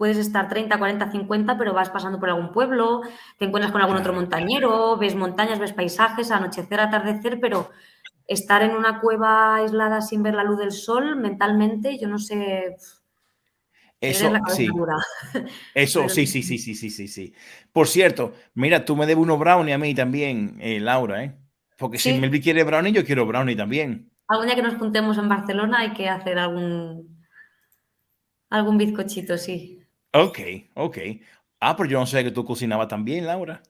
puedes estar 30, 40, 50, pero vas pasando por algún pueblo, te encuentras con algún otro Claro. montañero, ves montañas, ves paisajes, anochecer, atardecer, pero estar en una cueva aislada sin ver la luz del sol, mentalmente, yo no sé, te tienes la Eso cabeza sí, dura. eso Pero sí, sí, sí, sí, sí, sí, sí. Por cierto, mira, tú me debes unos brownie a mí también, Laura, ¿eh? Porque si sí, Melvi quiere brownie, yo quiero brownie también. algún día que nos juntemos en Barcelona hay que hacer algún bizcochito, sí. Ok, ok. Ah, pero yo no sé que tú cocinabas también, Laura.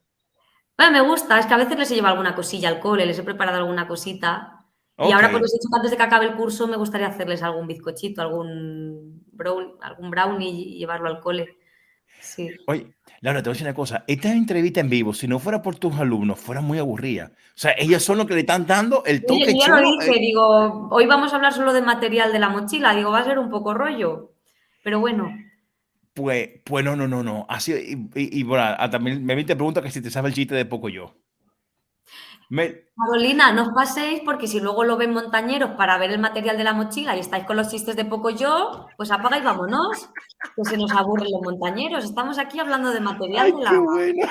Bueno, me gusta, es que a veces les he llevado alguna cosilla al cole, les he preparado alguna cosita. Y Ok. ahora, pues les he dicho que antes de que acabe el curso me gustaría hacerles algún bizcochito, algún brownie y llevarlo al cole. Sí. Oye, Laura, te voy a decir una cosa. Esta entrevista en vivo, si no fuera por tus alumnos, fuera muy aburrida. O sea, ellas son los que le están dando el Yo, toque yo ya lo chulo. dije, digo, hoy vamos a hablar solo de material de la mochila, digo, va a ser un poco rollo. Pero bueno, Pues no, no, no, no. Así, bueno, también me te pregunta que si te sabe el chiste de poco yo. Me, Carolina, no os paséis porque si luego lo ven montañeros para ver el material de la mochila y estáis con los chistes de poco yo, pues apaga y vámonos, que se nos aburren los montañeros. Estamos aquí hablando de material ay, de qué bueno.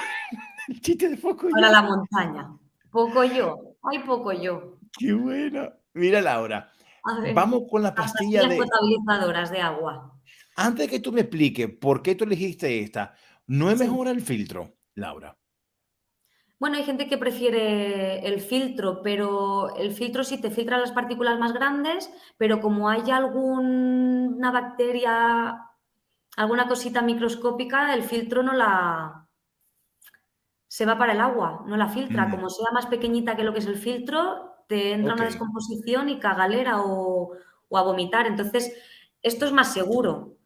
El chiste de poco para yo. la montaña. Poco yo, ay, poco yo. Qué bueno. Mira, Laura, A ver, vamos con la las pastilla pastillas de. potabilizadoras de agua. Antes que tú me expliques por qué tú elegiste esta, ¿no es Sí. mejor el filtro, Laura? Bueno, hay gente que prefiere el filtro, pero el filtro sí te filtra las partículas más grandes, pero como hay alguna bacteria, alguna cosita microscópica, el filtro no la se va para el agua, no la filtra. Mm, Como sea más pequeñita que lo que es el filtro, te entra ok. una descomposición y cagalera o a vomitar. Entonces, esto es más seguro.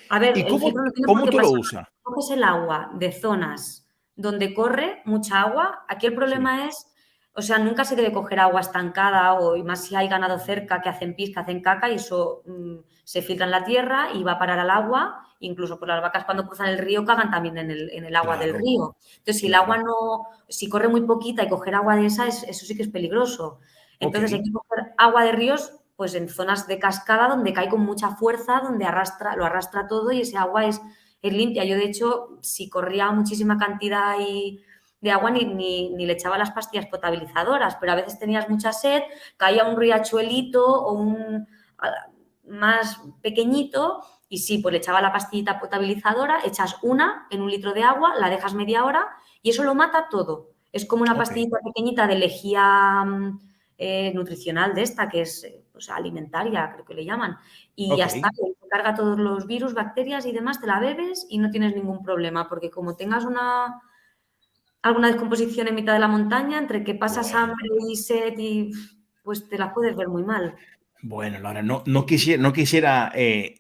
A ver, ¿Y el cómo, filtro no tiene por cómo qué tú lo pasar usas? nada. Coges el agua de zonas donde corre mucha agua. Aquí el Sí. problema es, o sea, nunca se debe coger agua estancada o y más si hay ganado cerca que hacen pis, que hacen caca y eso se filtra en la tierra y va a parar al agua. Incluso pues las vacas cuando cruzan el río cagan también en el agua del Claro, río. Entonces, si el agua claro. no, si corre muy poquita y coger agua de esa, eso sí que es peligroso. Ok, Entonces hay que coger agua de ríos pues en zonas de cascada donde cae con mucha fuerza, donde lo arrastra todo y ese agua es limpia. Yo, de hecho, si corría muchísima cantidad de agua, ni le echaba las pastillas potabilizadoras, pero a veces tenías mucha sed, caía un riachuelito o un más pequeñito y sí, pues le echaba la pastillita potabilizadora, echas una en un litro de agua, la dejas media hora y eso lo mata todo. Es como una ok, pastillita pequeñita de lejía nutricional de esta, que es pues, alimentaria, creo que le llaman. Y ya ok. está, te carga todos los virus, bacterias y demás, te la bebes y no tienes ningún problema, porque como tengas alguna descomposición en mitad de la montaña, entre que pasas Bueno, hambre y sed, y pues te la puedes ver muy mal. bueno, Laura, no quisiera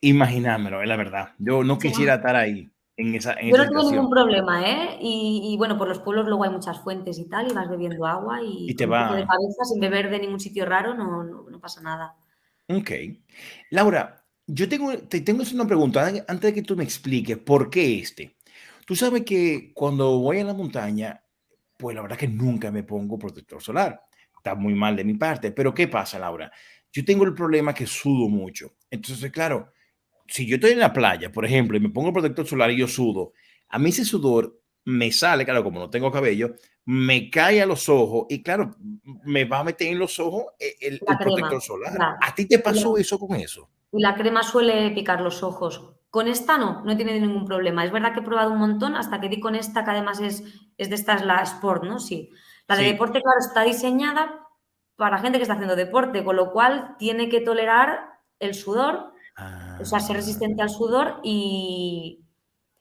imaginármelo, es la verdad. Yo no quisiera estar ahí en Yo esa no tuve situación. ningún problema, ¿eh? Y bueno, por los pueblos luego hay muchas fuentes y tal, y vas bebiendo agua y Y te con un poco de va. cabeza, sin beber de ningún sitio raro, no pasa nada. Ok. Laura, te tengo una pregunta antes de que tú me expliques por qué este. Tú sabes que cuando voy a la montaña, pues la verdad que nunca me pongo protector solar. Está muy mal de mi parte. Pero ¿qué pasa, Laura? Yo tengo el problema que sudo mucho. Entonces, claro, si yo estoy en la playa, por ejemplo, y me pongo protector solar y yo sudo, a mí ese sudor me sale, claro, como no tengo cabello, me cae a los ojos y claro, me va a meter en los ojos La el crema, protector solar. ya. ¿A ti te Y la pasó eso con eso? y la crema suele picar los ojos. Con esta no tiene ningún problema. Es verdad que he probado un montón hasta que di con esta, que además es de estas, la Sport, ¿no? Sí. La de Sí. deporte, claro, está diseñada para gente que está haciendo deporte, con lo cual tiene que tolerar el sudor, o sea, ser Ah, resistente al sudor y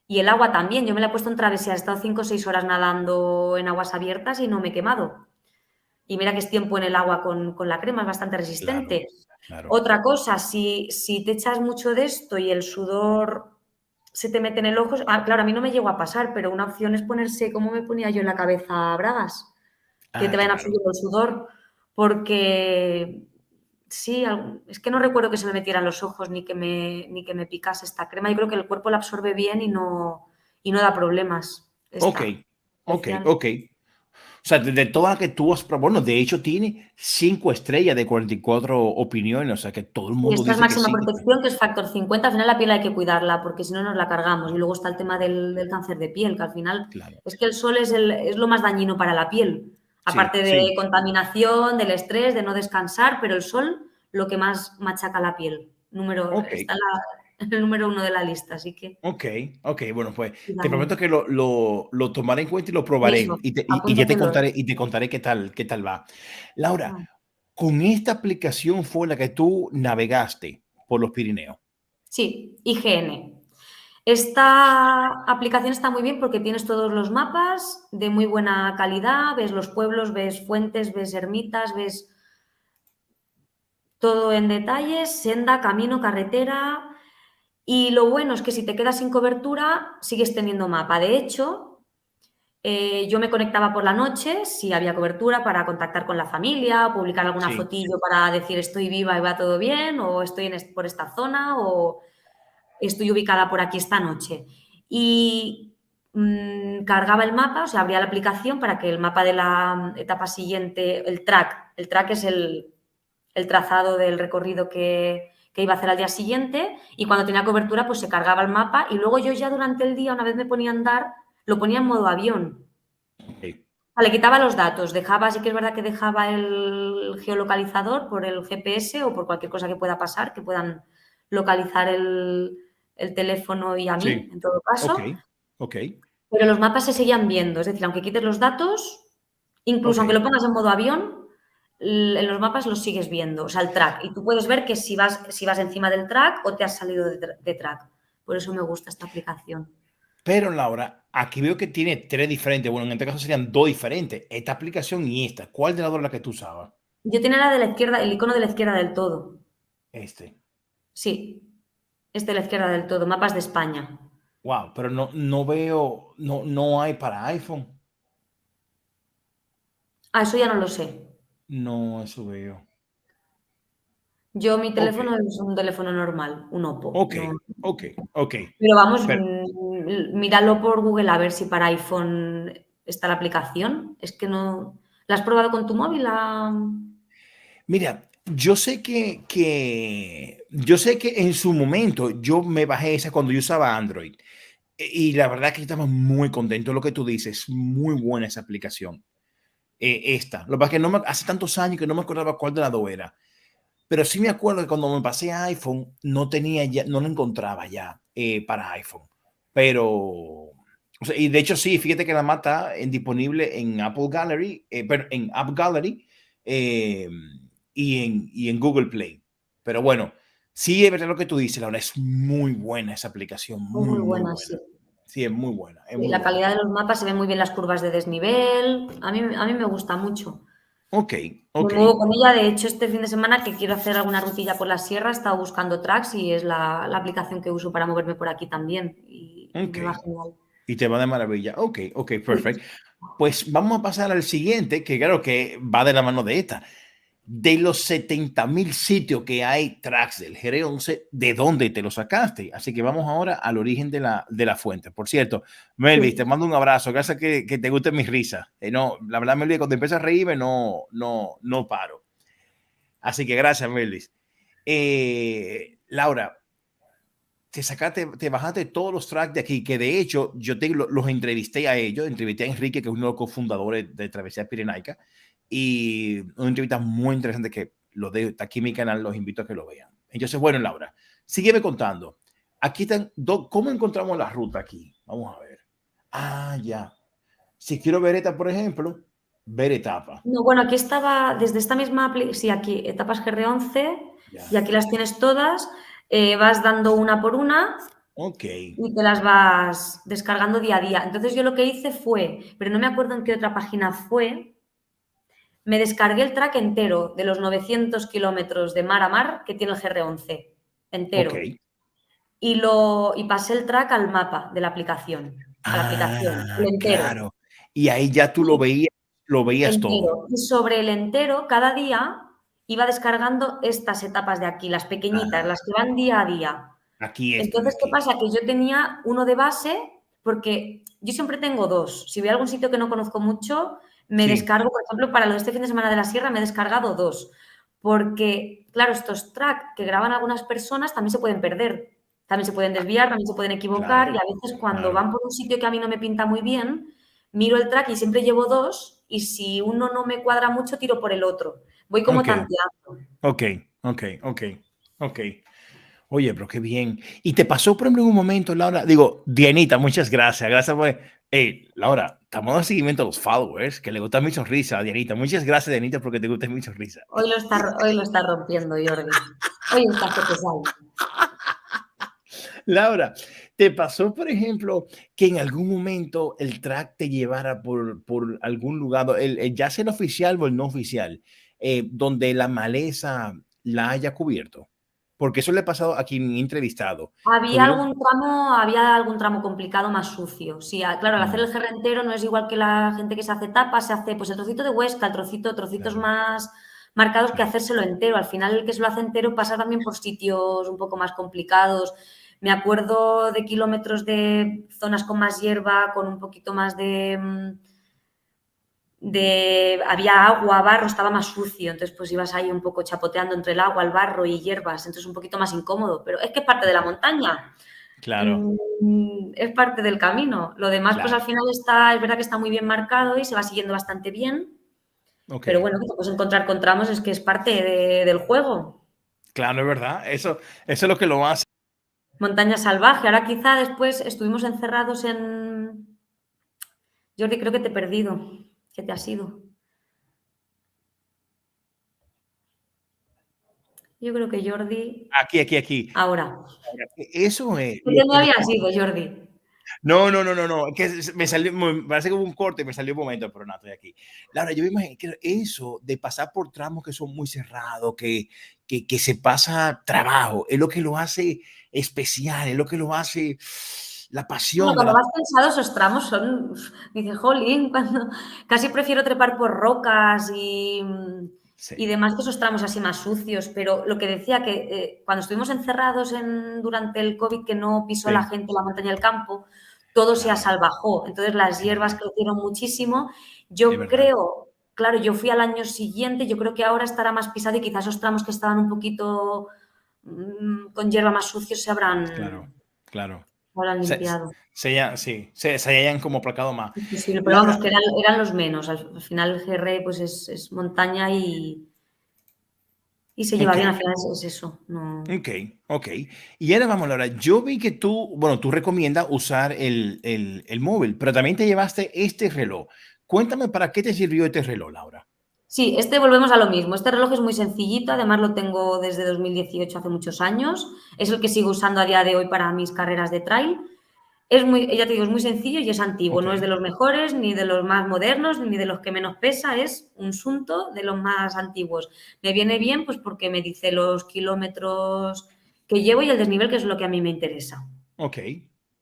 el agua también. Yo me la he puesto en travesía, he estado 5 o 6 horas nadando en aguas abiertas y no me he quemado. Y mira que es tiempo en el agua con la crema, es bastante claro, resistente. claro. Otra cosa, si te echas mucho de esto y el sudor se te mete en el ojo, claro, a mí no me llegó a pasar, pero una opción es ponerse, como me ponía yo en la cabeza, bragas, que te Ah, vayan claro. absorbiendo el sudor, porque sí, es que no recuerdo que se me metieran los ojos ni que me picase esta crema. Yo creo que el cuerpo la absorbe bien y no da problemas Ok, esta ok, especial. ok. sea, de todas las que tú has probado, bueno, de hecho tiene 5 estrellas de 44 opiniones, o sea, que todo el Y mundo esta es dice que máxima sí. protección, que es factor 50. Al final la piel hay que cuidarla porque si no nos la cargamos. Y luego está el tema del cáncer de piel, que al final Claro. es que el sol es lo más dañino para la piel. Sí, Aparte de sí. contaminación, del estrés, de no descansar, pero el sol lo que más machaca la piel. Ok, Está en el número 1 de la lista, así que ok, ok. Bueno, pues te cuidado. prometo que lo tomaré en cuenta y lo Eso, probaré. Y ya apúntatelo. te contaré qué tal va. Laura, Ah, con esta aplicación fue la que tú navegaste por los Pirineos. sí, IGN. Esta aplicación está muy bien porque tienes todos los mapas de muy buena calidad, ves los pueblos, ves fuentes, ves ermitas, ves todo en detalles, senda, camino, carretera. Y lo bueno es que si te quedas sin cobertura, sigues teniendo mapa. De hecho, yo me conectaba por la noche, si había cobertura, para contactar con la familia, o publicar alguna Sí, fotillo para decir estoy viva y va todo bien, o estoy por esta zona, o estoy ubicada por aquí esta noche. Y cargaba el mapa, o sea, abría la aplicación para que el mapa de la etapa siguiente, el track es el trazado del recorrido que iba a hacer al día siguiente, y cuando tenía cobertura pues se cargaba el mapa y luego yo ya durante el día, una vez me ponía a andar, lo ponía en modo avión. ok, O sea, le quitaba los datos, dejaba, sí que es verdad que dejaba el geolocalizador por el GPS o por cualquier cosa que pueda pasar, que puedan localizar el teléfono y a mí, sí, en todo ok, caso, ok, pero los mapas se seguían viendo, es decir, aunque quites los datos, incluso ok. aunque lo pongas en modo avión, en los mapas los sigues viendo, o sea, el track, y tú puedes ver que si vas encima del track o te has salido de track. Por eso me gusta esta aplicación. Pero Laura, aquí veo que tiene 3 diferentes. Bueno, en este caso serían 2 diferentes. Esta aplicación y esta. ¿Cuál de las dos es la que tú usabas? Yo tenía la de la izquierda, el icono de la izquierda del todo. Este. Sí, este de la izquierda del todo, mapas de España. Wow, pero no veo, no hay para iPhone. Ah, eso ya no lo sé. No, eso veo. Yo, mi Ok, teléfono es un teléfono normal, un Oppo. ok, No. ok, ok. Pero vamos, Pero, míralo por Google a ver si para iPhone está la aplicación. Es que no. ¿La has probado con tu móvil? mira, yo sé que en su momento yo me bajé esa cuando yo usaba Android. Y la verdad que estaba muy contento de lo que tú dices. Muy buena esa aplicación. Esta. Lo que pasa es que hace tantos años que no me acordaba cuál de las dos era. Pero sí me acuerdo que cuando me pasé a iPhone no tenía ya, no lo encontraba ya para iPhone. Pero, o sea, y de hecho sí, fíjate que la mata disponible en Apple Gallery, pero en App Gallery eh, y en Google Play. Pero bueno, sí es verdad lo que tú dices, Laura, es muy buena esa aplicación, Es muy muy buena, sí. buena. Sí, es muy buena, es Y muy la buena. calidad de los mapas, se ven muy bien las curvas de desnivel. A mí me gusta mucho. Ok, Me ok. muevo con ella. De hecho, este fin de semana que quiero hacer alguna rutilla por la sierra, he estado buscando tracks y es la aplicación que uso para moverme por aquí también. Y Ok. me va genial. Y te va de maravilla. Ok, ok, Sí. perfecto. Pues vamos a pasar al siguiente, que claro que va de la mano de esta. De los 70,000 sitios que hay tracks del GR11, ¿de dónde te lo sacaste? Así que vamos ahora al origen de la fuente. Por cierto, Melvis, te Sí. mando un abrazo. Gracias que te guste mi risa. No, la verdad, Melvis, cuando empieza a reírme, no paro. Así que gracias, Melvis. Laura, te bajaste todos los tracks de aquí, que de hecho yo los entrevisté a ellos, entrevisté a Enrique, que es uno de los cofundadores de Travesía Pirenaica, y una entrevista muy interesante que está aquí en mi canal, los invito a que lo vean. Entonces, bueno, Laura, sígueme contando. Aquí están, ¿cómo encontramos la ruta aquí? Vamos a ver. Ah, ya. Si quiero ver esta, por ejemplo, ver etapa. No, bueno, aquí estaba, desde esta misma sí, aquí, etapas GR11, Ya. y aquí las tienes todas. Vas dando una por una Ok. y te las vas descargando día a día. Entonces yo lo que hice fue, pero no me acuerdo en qué otra página fue, me descargué el track entero de los 900 kilómetros de mar a mar que tiene el GR11, Ok. entero. Y pasé el track al mapa de la aplicación, a la aplicación, el Ah, entero. claro. Y ahí ya tú lo veías todo. Entero. Y sobre el entero, cada día iba descargando estas etapas de aquí, las pequeñitas, Ah, las que van día a día. aquí esta de Entonces, ¿qué aquí. pasa? Que yo tenía uno de base, porque yo siempre tengo dos. Si voy a algún sitio que no conozco mucho, Me Sí, descargo, por ejemplo, para lo de este fin de semana de la sierra me he descargado 2, porque, claro, estos tracks que graban algunas personas también se pueden perder, también se pueden desviar, también se pueden equivocar claro, y a veces cuando claro. van por un sitio que a mí no me pinta muy bien, miro el track y siempre llevo 2 y si uno no me cuadra mucho, tiro por el otro. Voy como Ok, tanteando. ok, ok, ok, ok. Oye, pero qué bien. ¿Y te pasó, por ejemplo, en un momento, Laura? Digo, Dianita, muchas gracias. Gracias por... Hey, Laura, estamos dando seguimiento a los followers, que le gusta mi sonrisa, Dianita. Muchas gracias, Dianita, porque te gusta mi sonrisa. Hoy lo está rompiendo, Jordi. Hoy estás que te sale. Laura, ¿te pasó, por ejemplo, que en algún momento el track te llevara por algún lugar, ya sea el oficial o el no oficial, donde la maleza la haya cubierto? Porque eso le ha pasado a quien he entrevistado. Tuvieron... Había algún tramo complicado más sucio. Sí, claro, al hacer Mm, el GR entero no es igual que la gente que se hace tapas, se hace pues el trocito de Huesca, trocitos claro, más marcados que claro. hacérselo entero. Al final el que se lo hace entero pasa también por sitios un poco más complicados. Me acuerdo de kilómetros de zonas con más hierba, con un poquito más había agua, barro, estaba más sucio, entonces pues ibas ahí un poco chapoteando entre el agua, el barro y hierbas, entonces un poquito más incómodo, pero es que es parte de la montaña, Claro, es parte del camino. Lo demás pues al claro. final es verdad que está muy bien marcado y se va siguiendo bastante bien, Ok. pero bueno, que te puedes encontrar con tramos es que es parte del juego. Claro, es verdad. Eso es lo que lo hace. Montaña salvaje, ahora quizá después estuvimos encerrados en... Jordi, creo que te he perdido, que te has ido. Yo creo que Jordi... Aquí. Ahora. Eso es ¿Qué te me habías ido, Jordi? No. Que me salió, parece que hubo un corte, me salió un momento, pero nada, estoy aquí. Laura, yo me imagino que eso de pasar por tramos que son muy cerrados, que se pasa trabajo, es lo que lo hace especial, es lo que lo hace la Bueno, pasión de cuando la... vas pensado, esos tramos son, dices, jolín, casi prefiero trepar por rocas y Sí, demás que esos tramos así más sucios, pero lo que decía que cuando estuvimos encerrados durante el COVID que no pisó la sí, gente la montaña y el campo, todo se claro, asalvajó, entonces las es hierbas verdad, crecieron muchísimo. es Yo verdad, creo, claro, yo fui al año siguiente, yo creo que ahora estará más pisado y quizás esos tramos que estaban un poquito con hierba más sucios claro, claro. se habrán Se, limpiado. sí, se hayan como aplacado más. Es posible, pero vamos, Laura, que eran los menos. Al final el GR pues es montaña y se lleva ok. bien, al final es eso. No. Ok, ok. Y ahora vamos, Laura. Yo vi que tú recomiendas usar el móvil, pero también te llevaste este reloj. Cuéntame para qué te sirvió este reloj, Laura. Sí, volvemos a lo mismo. Este reloj es muy sencillito, además lo tengo desde 2018, hace muchos años. Es el que sigo usando a día de hoy para mis carreras de trail. Es muy, ya te digo, es muy sencillo y es antiguo. Ok, No es de los mejores, ni de los más modernos, ni de los que menos pesa. Es un Sunto de los más antiguos. Me viene bien, pues porque me dice los kilómetros que llevo y el desnivel, que es lo que a mí me interesa. ok, ok,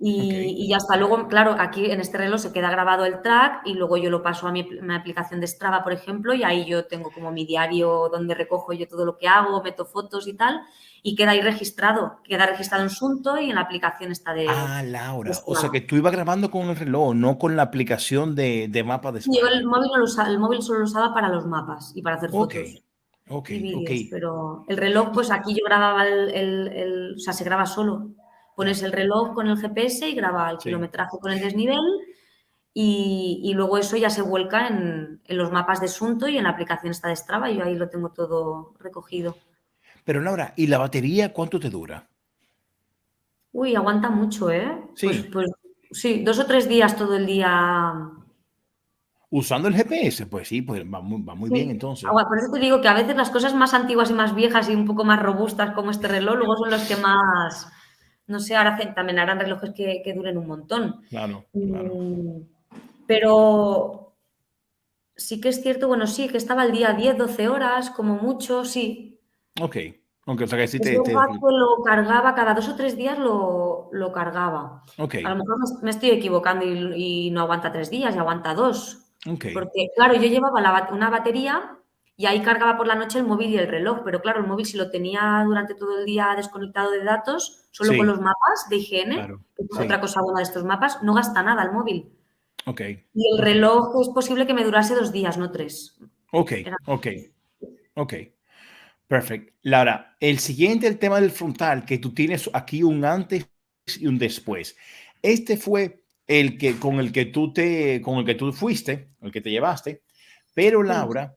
Y ya está. Luego, claro, aquí en este reloj se queda grabado el track y luego yo lo paso a mi aplicación de Strava, por ejemplo, y ahí yo tengo como mi diario donde recojo yo todo lo que hago, meto fotos y tal, y queda ahí registrado. Queda registrado en Sunto y en la aplicación está de Laura. O sea que Strava. tú ibas grabando con el reloj, no con la aplicación de mapa de Yo Strava. el móvil solo lo usaba para los mapas y para hacer Ok, fotos ok, y ok. vídeos, pero el reloj, pues aquí yo grababa o sea, se graba solo. Pones Ya, el reloj con el GPS y graba el sí. kilometraje con el desnivel y luego eso ya se vuelca en los mapas de Sunto y en la aplicación esta de Strava y yo ahí lo tengo todo recogido. Pero Laura, ¿y la batería cuánto te dura? Uy, aguanta mucho, ¿eh? Sí, Pues sí, 2 o 3 días todo el día. usando el GPS, pues sí, pues va muy bien Sí, entonces. por eso te digo que a veces las cosas más antiguas y más viejas y un poco más robustas como este reloj, luego son los que más, no sé, ahora también harán relojes que duren un montón. Claro, claro. Mm, Pero sí que es cierto, bueno, sí, que estaba al día 10, 12 horas, como mucho, sí. Ok, o sea que sí Es verdad que lo cargaba, cada 2 o 3 días lo cargaba. ok, A lo mejor me estoy equivocando y no aguanta 3 días, y aguanta 2. ok, Porque, claro, yo llevaba una batería y ahí cargaba por la noche el móvil y el reloj, pero claro, el móvil si lo tenía durante todo el día desconectado de datos, solo con los sí, mapas de higiene, claro, que es otra sí, cosa buena de estos mapas, no gasta nada el móvil. Ok, Y el ok, reloj es posible que me durase 2 días, no 3. ok, Era ok, ok. Perfecto. Laura, el tema del frontal, que tú tienes aquí un antes y un después. Este fue el que con el que tú fuiste, el que te llevaste, pero sí. Laura,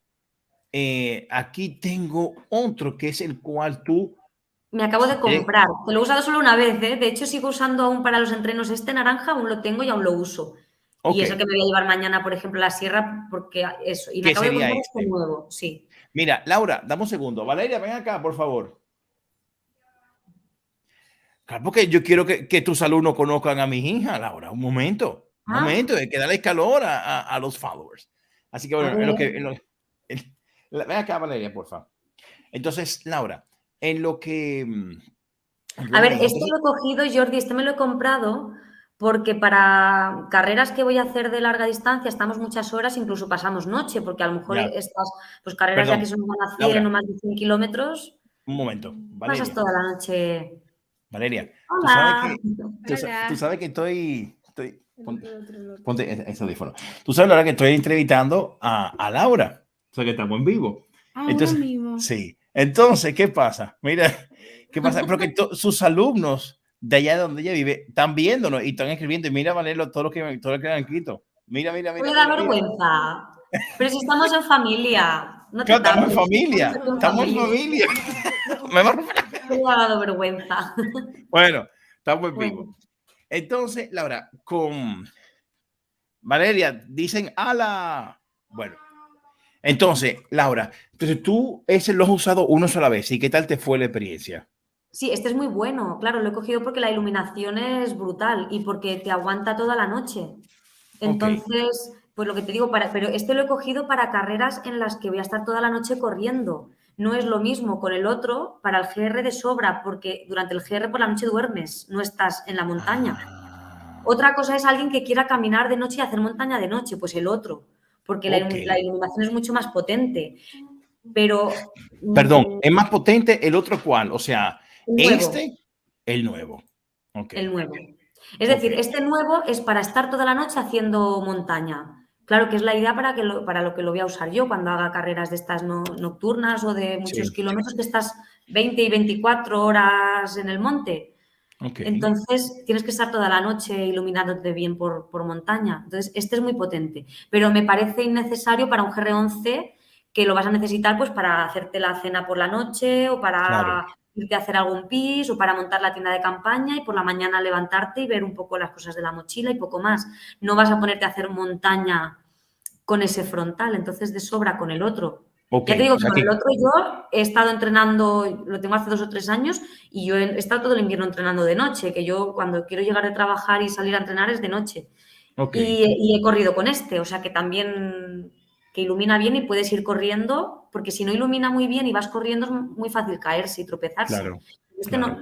aquí tengo otro que es el cual tú, Me acabo si de quieres, comprar, que lo he usado solo una vez, ¿eh? De hecho, sigo usando aún para los entrenos este naranja, aún lo tengo y aún lo uso. Y ok, es el que me voy a llevar mañana, por ejemplo, a la sierra, porque eso. Y me ¿qué acabo de sería comprar este este? nuevo, sí. Mira, Laura, dame un segundo. Valeria, ven acá, por favor. Claro, porque yo quiero que tus alumnos conozcan a mi hija, Laura. Un Ah, momento, hay que darle calor a los followers. Así que a bueno, ver. ven acá, Valeria, por favor. Entonces, Laura, en lo que A yo me ver, dijo, este entonces, lo he cogido, Jordi, este me lo he comprado porque para carreras que voy a hacer de larga distancia estamos muchas horas, incluso pasamos noche, porque a lo mejor ya, estas pues, carreras ya perdón, que son más a 100 o Laura, más de 100 kilómetros, un momento, pasas Valeria, toda la noche. Valeria, Hola. tú Hola. sabes que ponte ese audífono. Tú sabes, Laura, que estoy entrevistando a Laura, o sea que estamos en vivo. Ahora Entonces, mismo. sí. Entonces, ¿qué pasa? Mira, ¿qué pasa? Porque sus alumnos de allá donde ella vive están viéndonos y están escribiendo. Y mira, Valeria, todo lo que han escrito. Mira, mira, Me mira, da mira, mira. vergüenza. Pero si estamos en familia, no te Claro, estamos en tapes. familia. Estamos en Estamos en familia. familia. Me va- Me ha dado vergüenza. Bueno, estamos en vivo. Bueno, Entonces, Laura, con Valeria dicen ala. Bueno, entonces, Laura, entonces tú ese lo has usado una sola vez. ¿Y qué tal te fue la experiencia? sí, este es muy bueno. Claro, lo he cogido porque la iluminación es brutal y porque te aguanta toda la noche. Ok. Entonces, pues lo que te digo, pero este lo he cogido para carreras en las que voy a estar toda la noche corriendo. No es lo mismo con el otro para el GR de sobra, porque durante el GR por la noche duermes, no estás en la montaña. Ah, Otra cosa es alguien que quiera caminar de noche y hacer montaña de noche, pues el otro, porque ok. la iluminación es mucho más potente. Pero Perdón, ¿es más potente el otro cuál? O sea, el nuevo, este, el nuevo. Ok, el nuevo. Es ok, decir, este nuevo es para estar toda la noche haciendo montaña. Claro que es la idea para lo que lo voy a usar yo cuando haga carreras de estas nocturnas o de muchos sí, kilómetros, que estás 20 y 24 horas en el monte. ok, Entonces, tienes que estar toda la noche iluminándote bien por montaña. Entonces, este es muy potente, pero me parece innecesario para un GR11 que lo vas a necesitar pues para hacerte la cena por la noche o claro, para irte a hacer algún pis o para montar la tienda de campaña y por la mañana levantarte y ver un poco las cosas de la mochila y poco más. No vas a ponerte a hacer montaña con ese frontal, entonces de sobra con el otro. ok. Ya te digo O que sea con el que, otro yo he estado entrenando, lo tengo hace 2 o 3 años, y yo he estado todo el invierno entrenando de noche, que yo cuando quiero llegar de trabajar y salir a entrenar es de noche. ok, Y he corrido con este, o sea que también que ilumina bien y puedes ir corriendo, porque si no ilumina muy bien y vas corriendo es muy fácil caerse y tropezarse. claro, Este claro.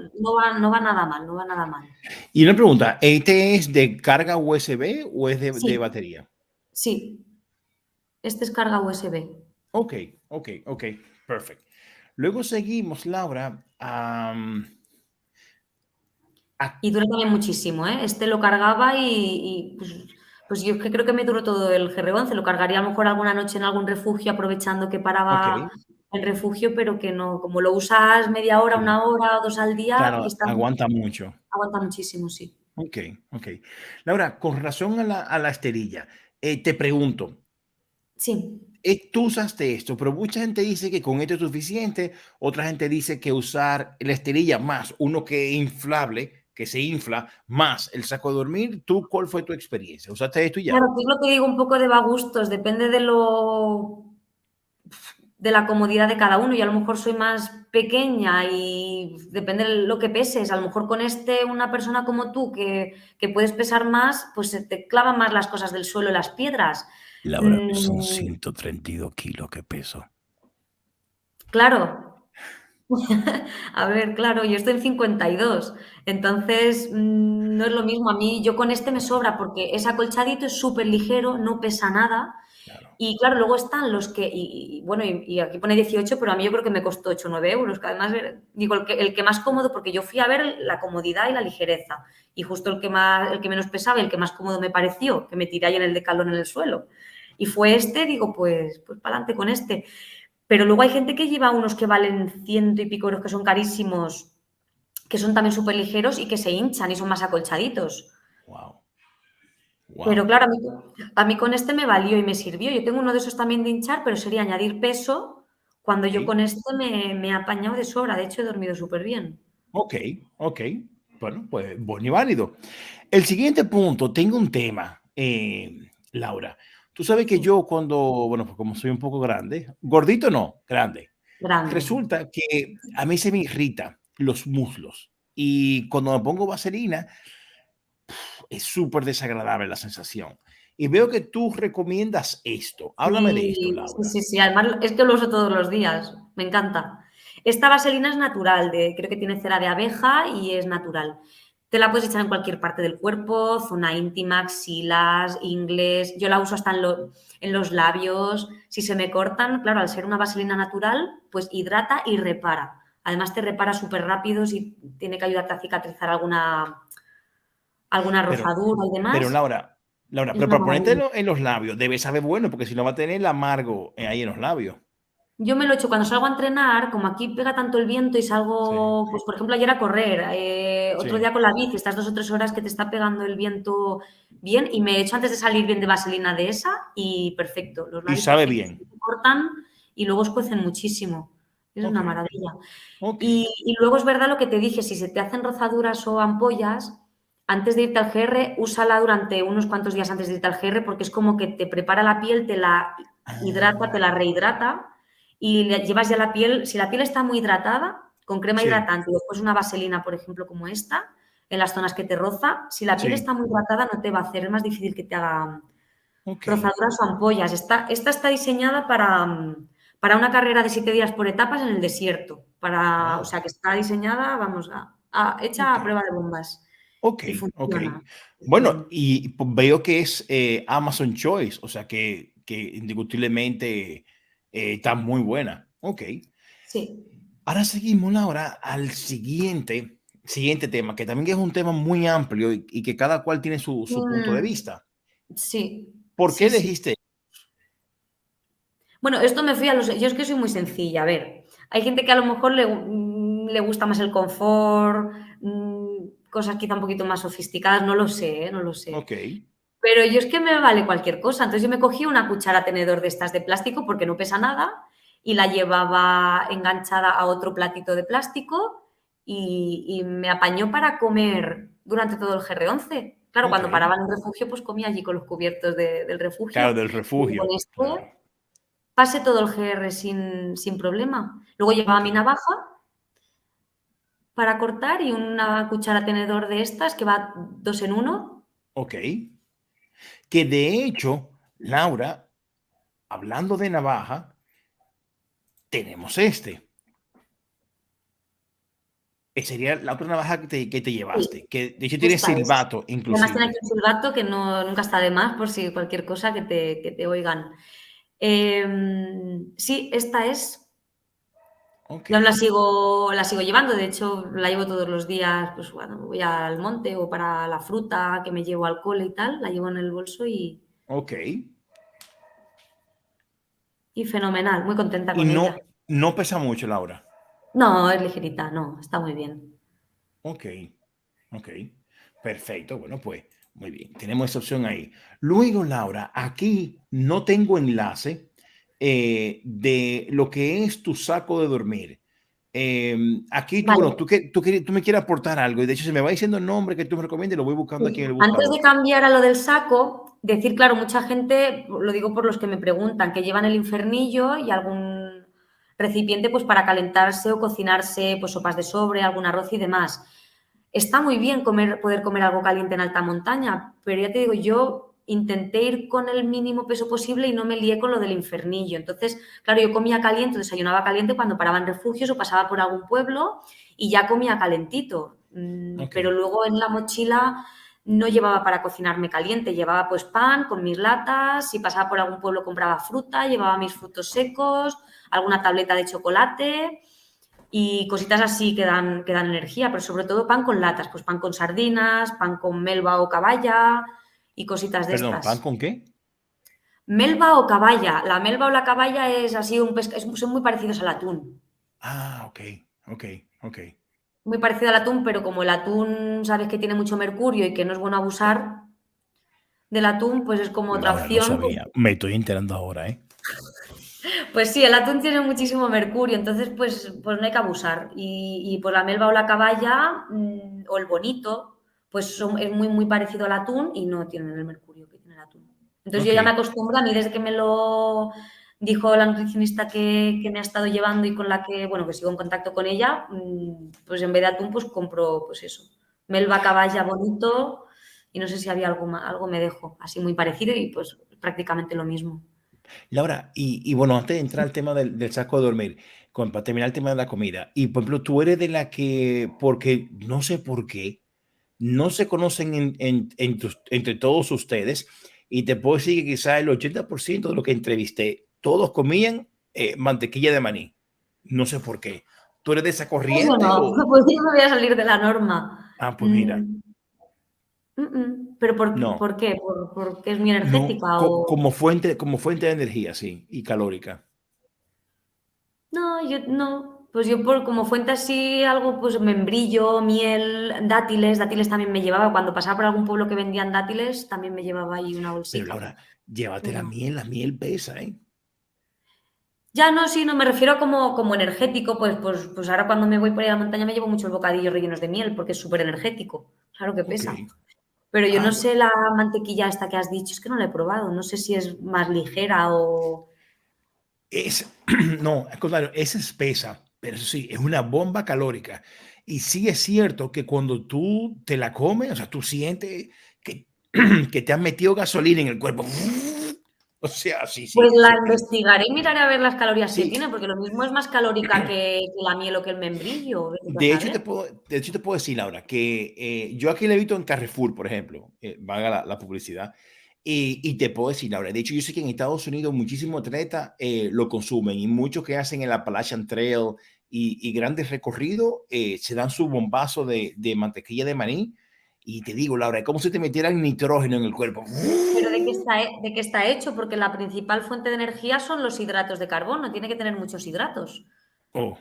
no va nada mal, no va nada mal. Y una pregunta, ¿este es de carga USB o es de Sí, batería? sí, este es carga USB. Ok, ok, ok, perfecto. Luego seguimos, Laura. A- Y dura también muchísimo, ¿eh? Este lo cargaba pues yo creo que me duró todo el GR11. Lo cargaría a lo mejor alguna noche en algún refugio, aprovechando que ok, paraba en refugio, pero que no, como lo usas media hora, sí, 1 hora o 2 al día, claro, aguanta mucho. aguanta muchísimo, sí. Ok, ok. Laura, con razón a la esterilla, te pregunto, Sí. tú usaste esto, pero mucha gente dice que con esto es suficiente, otra gente dice que usar la esterilla más uno que es inflable, que se infla, más el saco de dormir, ¿tú cuál fue tu experiencia? ¿Usaste esto y ya? Claro, pues lo que digo, un poco de va gustos, depende de la comodidad de cada uno. Yo a lo mejor soy más pequeña y depende de lo que peses. A lo mejor con una persona como tú que puedes pesar más, pues se te clavan más las cosas del suelo y las piedras. Laura, son Mm, 132 kilos que peso. claro. A ver, claro, yo estoy en 52, entonces no es lo mismo. A mí, yo con este me sobra porque es acolchadito, es súper ligero, no pesa nada. Claro. Y claro, luego están los que, bueno, y aquí pone 18, pero a mí yo creo que me costó 8 o 9 euros, que además, digo, el que más cómodo, porque yo fui a ver la comodidad y la ligereza, y justo el que menos pesaba y el que más cómodo me pareció, que me tiré ahí en el Decathlon en el suelo. Y fue este, digo, pues para adelante con este. Pero luego hay gente que lleva unos que valen 100 y pico euros, que son carísimos, que son también súper ligeros y que se hinchan y son más acolchaditos. Wow. Pero Wow. claro, a mí con este me valió y me sirvió. Yo tengo uno de esos también de hinchar, pero sería añadir peso cuando yo Ok. con este me he apañado de sobra. De hecho, he dormido súper bien. Ok. Ok. Bueno, pues bueno y válido. El siguiente punto, tengo un tema, Laura. Tú sabes que Sí, yo cuando, bueno, pues como soy un poco grande, gordito no, grande, grande. resulta que a mí se me irrita los muslos y cuando me pongo vaselina es súper desagradable la sensación. Y veo que tú recomiendas esto. Háblame de esto, Sí, sí, Laura. sí, sí. Además, es que lo uso todos los días. Me encanta. Esta vaselina es natural, creo que tiene cera de abeja y es natural. Te la puedes echar en cualquier parte del cuerpo, zona íntima, axilas, ingles. Yo la uso hasta en los labios. Si se me cortan, claro, al ser una vaselina natural, pues hidrata y repara. Además, te repara súper rápido si tiene que ayudarte a cicatrizar alguna Pero, rozadura y pero demás. Laura, Es pero una para maravilla. ponértelo en los labios, debe saber bueno, porque si no va a tener el amargo ahí en los labios. Yo me lo echo cuando salgo a entrenar, como aquí pega tanto el viento y Sí, salgo, pues por ejemplo ayer a correr, otro sí. día con la bici, estas 2 o 3 horas que te está pegando el viento bien y me echo antes de salir bien de vaselina de esa y perfecto, los Y labios sabe perfectos, bien. se cortan y luego escuecen muchísimo. Es Ok, una maravilla. ok. Y luego es verdad lo que te dije, si se te hacen rozaduras o ampollas, antes de irte al GR, úsala durante unos cuantos días antes de irte al GR porque es como que te prepara la piel, te la hidrata, te la Ah, rehidrata y le llevas ya la piel, si la piel está muy hidratada, con crema sí, hidratante y después una vaselina, por ejemplo, como esta, en las zonas que te roza, si la piel sí. está muy hidratada no te va a hacer, es más difícil que te haga Ok, rozaduras o ampollas. Esta está diseñada para una carrera de 7 días por etapas en el desierto, o wow. sea que está diseñada, vamos, hecha Ok, a prueba de bombas ok, y ok. funciona. Bueno, y pues veo que es Amazon Choice, o sea que indiscutiblemente está muy buena. Ok. Sí. Ahora seguimos, Laura, al siguiente tema, que también es un tema muy amplio y que cada cual tiene su punto de Mm, vista. sí, ¿Por qué sí, sí. elegiste? Bueno, esto me fui a los... Yo es que soy muy sencilla, a ver, hay gente que a lo mejor le gusta más el confort, cosas quizá un poquito más sofisticadas, no lo sé, no lo sé. Ok, Pero yo es que me vale cualquier cosa. Entonces yo me cogí una cuchara tenedor de estas de plástico porque no pesa nada y la llevaba enganchada a otro platito de plástico y me apañó para comer durante todo el GR11. Claro, ok. cuando paraba en un refugio, pues comía allí con los cubiertos del Claro, refugio. del Y con refugio. Claro. este pasé todo el GR sin problema. Luego llevaba Ok, mi navaja para cortar y una cuchara tenedor de estas que va 2 en uno. ok. Que de hecho, Laura, hablando de navaja, tenemos este. Que sería la otra navaja que te llevaste, Sí, que de hecho tiene esta es. silbato Además tiene aquí inclusive. un silbato que nunca está de más por si cualquier cosa que te oigan. Sí, esta es. Ok, Yo aún la sigo llevando, de hecho la llevo todos los días, pues cuando voy al monte o para la fruta que me llevo al cole y tal, la llevo en el bolso ok. y fenomenal, muy contenta Y con ella. no pesa mucho, Laura. No, es ligerita, no, está muy bien. Ok, ok. Perfecto. Bueno, pues muy bien. Tenemos esa opción ahí. Luego, Laura, aquí no tengo enlace de lo que es tu saco de dormir. Aquí tú, bueno, Vale. tú me quieres aportar algo y de hecho se me va diciendo el nombre que tú me recomiendas y lo voy buscando aquí en Sí. el Antes de buscador. cambiar a lo del saco, decir, claro, mucha gente, lo digo por los que me preguntan, que llevan el infernillo y algún recipiente pues para calentarse o cocinarse pues sopas de sobre, algún arroz y demás. Está muy bien poder comer algo caliente en alta montaña, pero ya te digo, yo intenté ir con el mínimo peso posible y no me lié con lo del infernillo. Entonces, claro, yo comía caliente, desayunaba caliente cuando paraba en refugios o pasaba por algún pueblo y ya comía calentito. Ok, Pero luego en la mochila no llevaba para cocinarme caliente, llevaba pues pan con mis latas, si pasaba por algún pueblo compraba fruta, llevaba mis frutos secos, alguna tableta de chocolate y cositas así que dan energía, pero sobre todo pan con latas, pues pan con sardinas, pan con melva o caballa y cositas de Perdón, ¿pan estas. con qué? Melva o caballa. La melva o la caballa es así son muy parecidos al atún. Ah, ok, ok, ok. Muy parecido al atún, pero como el atún sabes que tiene mucho mercurio y que no es bueno abusar del atún, pues es como otra Laura, no opción. sabía. Me estoy enterando ahora, ¿eh? Pues sí, el atún tiene muchísimo mercurio, entonces pues no hay que abusar. Y pues la melva o la caballa o el bonito, pues es muy parecido al atún y no tienen el mercurio que tiene el atún. Entonces yo Ok. ya me acostumbro, a mí desde que me lo dijo la nutricionista que me ha estado llevando y con la que, bueno, que sigo en contacto con ella, pues en vez de atún pues compro pues eso, melva, caballa, bonito y no sé si había algo me dejo, así muy parecido y pues prácticamente lo mismo. Laura, y bueno, antes de entrar al tema del saco de dormir, para terminar el tema de la comida, y por ejemplo, tú eres de la que, porque no sé por qué, no se conocen entre todos ustedes, y te puedo decir que quizá el 80% de lo que entrevisté, todos comían mantequilla de maní. No sé por qué. ¿Tú eres de esa Pues yo corriente no, o...? pues yo me voy a salir de la norma. Ah, pues mira, ¿Pero no, por qué? ¿Porque es muy no, energética o...? como fuente de energía, sí, y calórica. No, yo no. Pues yo como fuente así algo, pues membrillo, miel, dátiles también me llevaba. Cuando pasaba por algún pueblo que vendían dátiles, también me llevaba ahí una Pero bolsica. Laura, llévate Pero la miel pesa, ¿eh? ya no, sí, no, me refiero como energético, pues ahora cuando me voy por ahí a la montaña me llevo muchos bocadillos rellenos de miel porque es súper energético. Claro que Ok. pesa. Pero yo Ah, no bueno. sé la mantequilla esta que has dicho, es que no la he probado, no sé si es más ligera o... Es, no, al contrario, es espesa, pero eso sí, es una bomba calórica. Y sí es cierto que cuando tú te la comes, o sea, tú sientes que, que te han metido gasolina en el cuerpo. O sea, sí, Pues sí, la eso es. investigaré y miraré a ver las calorías que Sí, tiene, porque lo mismo es más calórica que la miel o que el membrillo, vete tú a de hecho saber. de hecho te puedo decir, Laura, que yo aquí le he visto en Carrefour, por ejemplo, valga la publicidad, y te puedo decir, Laura, de hecho yo sé que en Estados Unidos muchísimos atletas lo consumen y muchos que hacen el Appalachian Trail y grandes recorridos se dan su bombazo de mantequilla de maní y te digo, Laura, es como si te metieran nitrógeno en el cuerpo. Pero ¿de qué está hecho? Porque la principal fuente de energía son los hidratos de carbono, tiene que tener muchos hidratos. Oh,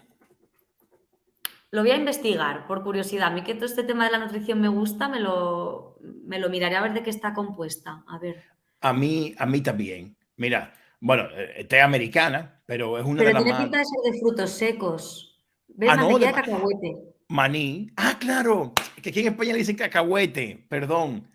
Lo voy a investigar por curiosidad. A mí que todo este tema de la nutrición me gusta, me lo miraré a ver de qué está compuesta. A ver. a mí también. Mira, bueno, esta es americana, pero es una de Pero las tiene más... pinta de ser de frutos secos. ¿Ves? Ah, no, Mantequilla de cacahuete. maní. Ah, claro, que aquí en España le dicen cacahuete, perdón.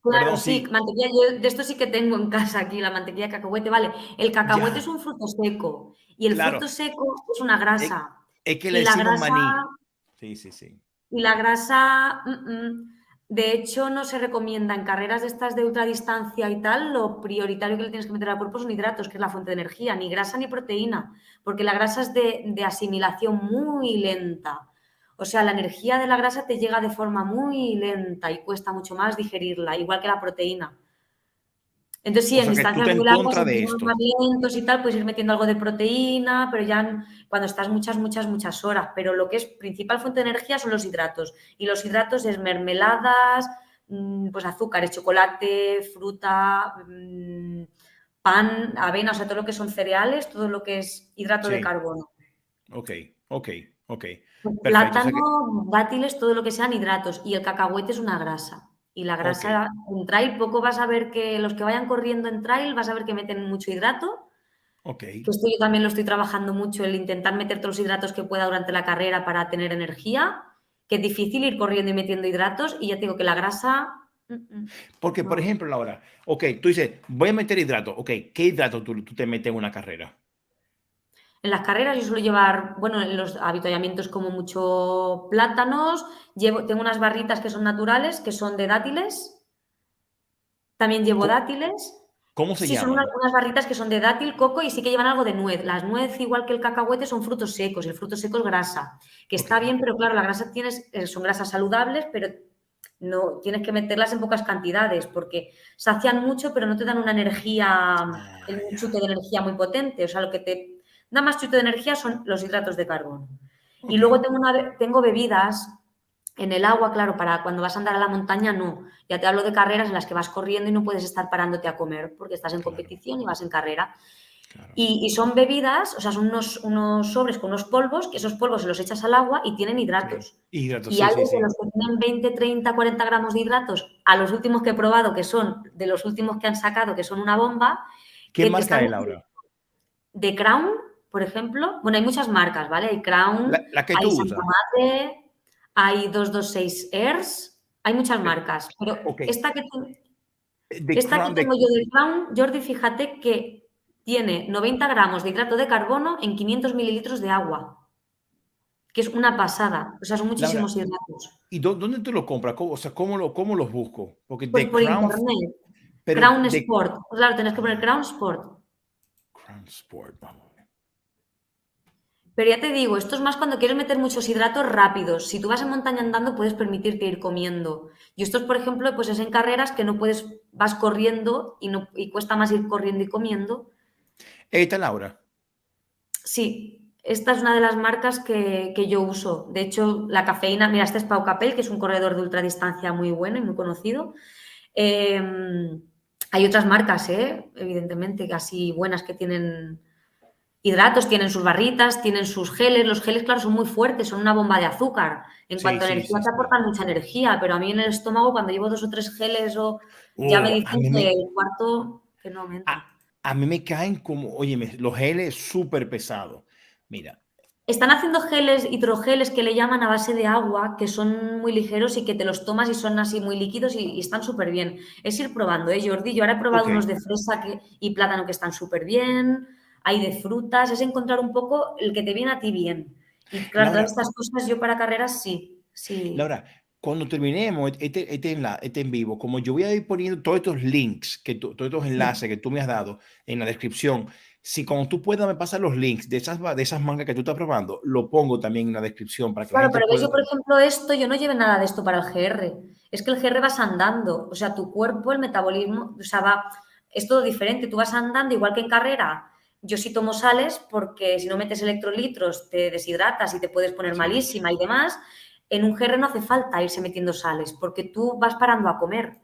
Claro, Perdón, sí, sí, mantequilla, yo de esto sí que tengo en casa aquí, la mantequilla de cacahuete, vale. El cacahuete es ya, un fruto seco y el claro. fruto seco es una Es, grasa. es que le Y la decimos grasa, maní. Sí, sí, sí. y la grasa, de hecho, no se recomienda en carreras de estas de ultradistancia y tal, lo prioritario que le tienes que meter al cuerpo son hidratos, que es la fuente de energía, ni grasa ni proteína, porque la grasa es de asimilación muy lenta. O sea, la energía de la grasa te llega de forma muy lenta y cuesta mucho más digerirla, igual que la proteína. Entonces, sí, O en sea que tú distancias estás en muy largas, contra en de ritmos más esto. lentos y tal, puedes ir metiendo algo de proteína, pero ya cuando estás muchas horas. Pero lo que es principal fuente de energía son los hidratos. Y los hidratos es mermeladas, pues azúcares, chocolate, fruta, pan, avena, o sea, todo lo que son cereales, todo lo que es hidrato de Sí, carbono. ok, ok, ok. Perfecto. O sea que, Plátano, dátiles, todo lo que sean hidratos. Y el cacahuete es una grasa. Y la ok, grasa en trail, poco vas a ver que los que vayan corriendo en trail, vas a ver que meten mucho hidrato. ok. Que esto yo también lo estoy trabajando mucho, el intentar meter todos los hidratos que pueda durante la carrera para tener energía. Que es difícil ir corriendo y metiendo hidratos. Y ya te digo que la grasa. Porque, por No. ejemplo, Laura, ok, tú dices, voy a meter hidrato. Ok, ¿qué hidrato tú te metes en una carrera? En las carreras yo suelo llevar, bueno, en los avituallamientos como mucho plátanos. Tengo unas barritas que son naturales, que son de dátiles. También llevo ¿Cómo, dátiles. cómo se Sí, son unas, llaman? unas barritas que son de dátil, coco y sí que llevan algo de nuez. Las nuez, igual que el cacahuete, son frutos secos. El fruto seco es grasa, que Ok, está bien, pero claro, la grasa son grasas saludables, pero No, tienes que meterlas en pocas cantidades porque sacian mucho, pero no te dan una energía, un chute de energía muy potente. O sea, lo que te da más chute de energía son los hidratos de carbono. Y Ok. luego tengo bebidas en el agua, claro, para cuando vas a andar a la montaña, no. Ya te hablo de carreras en las que vas corriendo y no puedes estar parándote a comer porque estás en Claro, competición y vas en carrera. claro. Y son bebidas, o sea, son unos sobres con unos polvos, que esos polvos se los echas al agua y tienen hidratos. Hidratos, Y sí, hay sí, de sí. los que tienen 20, 30, 40 gramos de hidratos, a los últimos que he probado, que son de los últimos que han sacado, que son una bomba, ¿Qué que te marca están es, Laura? de Crown, por ejemplo. Bueno, hay muchas marcas, ¿vale? Hay Crown, La que hay tú Santa usas. Madre, hay 226 Airs, hay muchas marcas. Pero Ok. De esta que Crown, tengo yo de Crown, Jordi, fíjate que tiene 90 gramos de hidrato de carbono en 500 mililitros de agua, que es una pasada. O sea, son Laura, muchísimos hidratos. ¿y dónde tú lo compras? O sea, cómo los busco? Porque Pues de por Crown, internet. pero Crown de Sport. Claro, tenés que poner ah, Crown Sport. Crown Sport, vamos a ver. Pero ya te digo, esto es más cuando quieres meter muchos hidratos rápidos. Si tú vas en montaña andando, puedes permitirte ir comiendo. Y esto es, por ejemplo, pues es en carreras que no puedes, vas corriendo y cuesta más ir corriendo y comiendo. Esta Laura. Sí, esta es una de las marcas que yo uso. De hecho, la cafeína, mira, este es Pau Capel, que es un corredor de ultradistancia muy bueno y muy conocido. Eh, Hay otras marcas, evidentemente, así buenas que tienen hidratos, tienen sus barritas, tienen sus geles. Los geles, claro, son muy fuertes, son una bomba de azúcar. En Sí, cuanto a sí, energía, sí, te sí. aportan mucha energía, pero a mí en el estómago, cuando llevo 2 o 3 geles, ya me A dicen mí que me, el cuarto que no me entra. a mí me caen como, óyeme, los geles súper pesados. Mira, Están haciendo geles, hidrogeles que le llaman a base de agua, que son muy ligeros y que te los tomas y son así muy líquidos y están súper bien. Es ir probando, Jordi. Yo ahora he probado ok, unos de fresa y plátano que están súper bien. Hay de frutas. Es encontrar un poco el que te viene a ti bien. Y claro, todas Laura, estas cosas yo para carreras sí, sí. Laura, cuando terminemos este en vivo, como yo voy a ir poniendo todos estos links, todos estos Sí. enlaces que tú me has dado en la descripción, si cuando tú puedas me pasas los links de esas mangas que tú estás probando, lo pongo también en la descripción para que la Claro, gente pero ves, pueda yo por también. ejemplo esto, yo no llevé nada de esto para el GR. Es que el GR vas andando, o sea, tu cuerpo, el metabolismo, o sea, es todo diferente. Tú vas andando igual que en carrera. Yo sí tomo sales porque si no metes electrolitos te deshidratas y te puedes poner Sí. malísima y demás. En un GR no hace falta irse metiendo sales porque tú vas parando a comer.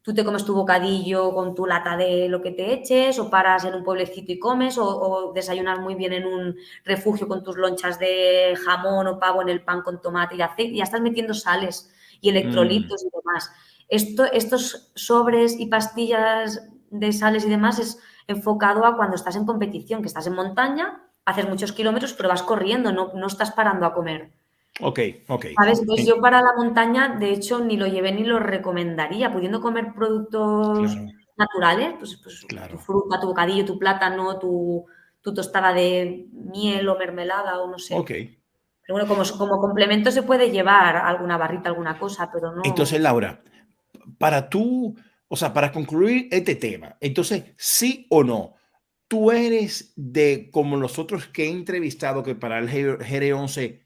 Tú te comes tu bocadillo con tu lata de lo que te eches, o paras en un pueblecito y comes, o desayunas muy bien en un refugio con tus lonchas de jamón o pavo en el pan con tomate y aceite, y ya estás metiendo sales y Mm, electrolitos y demás. Estos sobres y pastillas de sales y demás es enfocado a cuando estás en competición, que estás en montaña, haces muchos kilómetros, pero vas corriendo, no estás parando a comer. ok, ok. ¿Sabes? Entonces En- yo para la montaña, de hecho, ni lo llevé ni lo recomendaría. Pudiendo comer productos claro, naturales, pues tu claro. fruta, tu bocadillo, tu plátano, tu tostada de miel o mermelada o no sé. Ok. Pero bueno, como complemento se puede llevar alguna barrita, alguna cosa, pero Entonces, no. Laura, para tú, o sea, para concluir este tema, entonces, sí o no, tú eres de como los otros que he entrevistado que para el GR11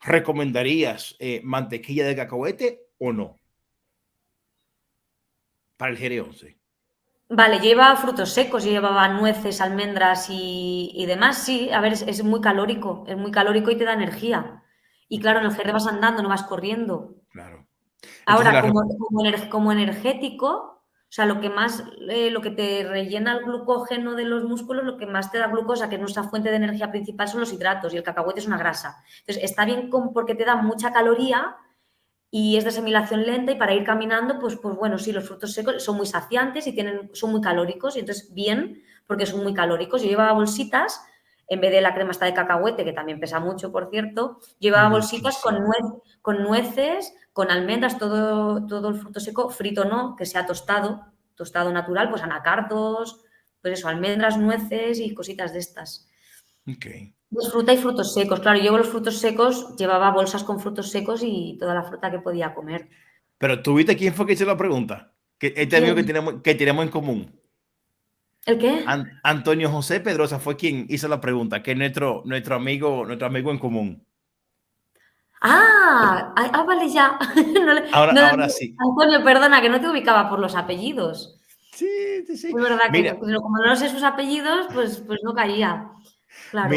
recomendarías mantequilla de cacahuete o no para el GR11. Vale, lleva frutos secos, llevaba nueces, almendras y demás, sí. A ver, es muy calórico y te da energía. Y Ok, claro, en el GR vas andando, no vas corriendo. claro. Entonces, Ahora, como energético, o sea, lo que te rellena el glucógeno de los músculos, lo que más te da glucosa, que es nuestra fuente de energía principal, son los hidratos y el cacahuete es una grasa. Entonces, está bien porque te da mucha caloría y es de asimilación lenta y para ir caminando, pues bueno, sí, los frutos secos son muy saciantes y son muy calóricos y entonces bien, porque son muy calóricos. Yo llevaba bolsitas, en vez de la crema esta de cacahuete, que también pesa mucho, por cierto, llevaba bolsitas muchísimo. con nueces, con almendras, todo el fruto seco, frito no, que sea tostado natural, pues anacardos, pues eso, almendras, nueces y cositas de estas. Ok. Pues fruta y frutos secos, claro, yo los frutos secos, llevaba bolsas con frutos secos y toda la fruta que podía comer. Pero tú viste quién fue que hizo la pregunta. Que este amigo ¿Quién? que tenemos en común. ¿El qué? Antonio José Pedrosa fue quien hizo la pregunta, que es nuestro amigo en común. Vale, ya. Ahora sí. Antonio, perdona, que no te ubicaba por los apellidos. Sí, sí, sí. Es verdad que Mira, como no sé sus apellidos, pues no caía. Claro.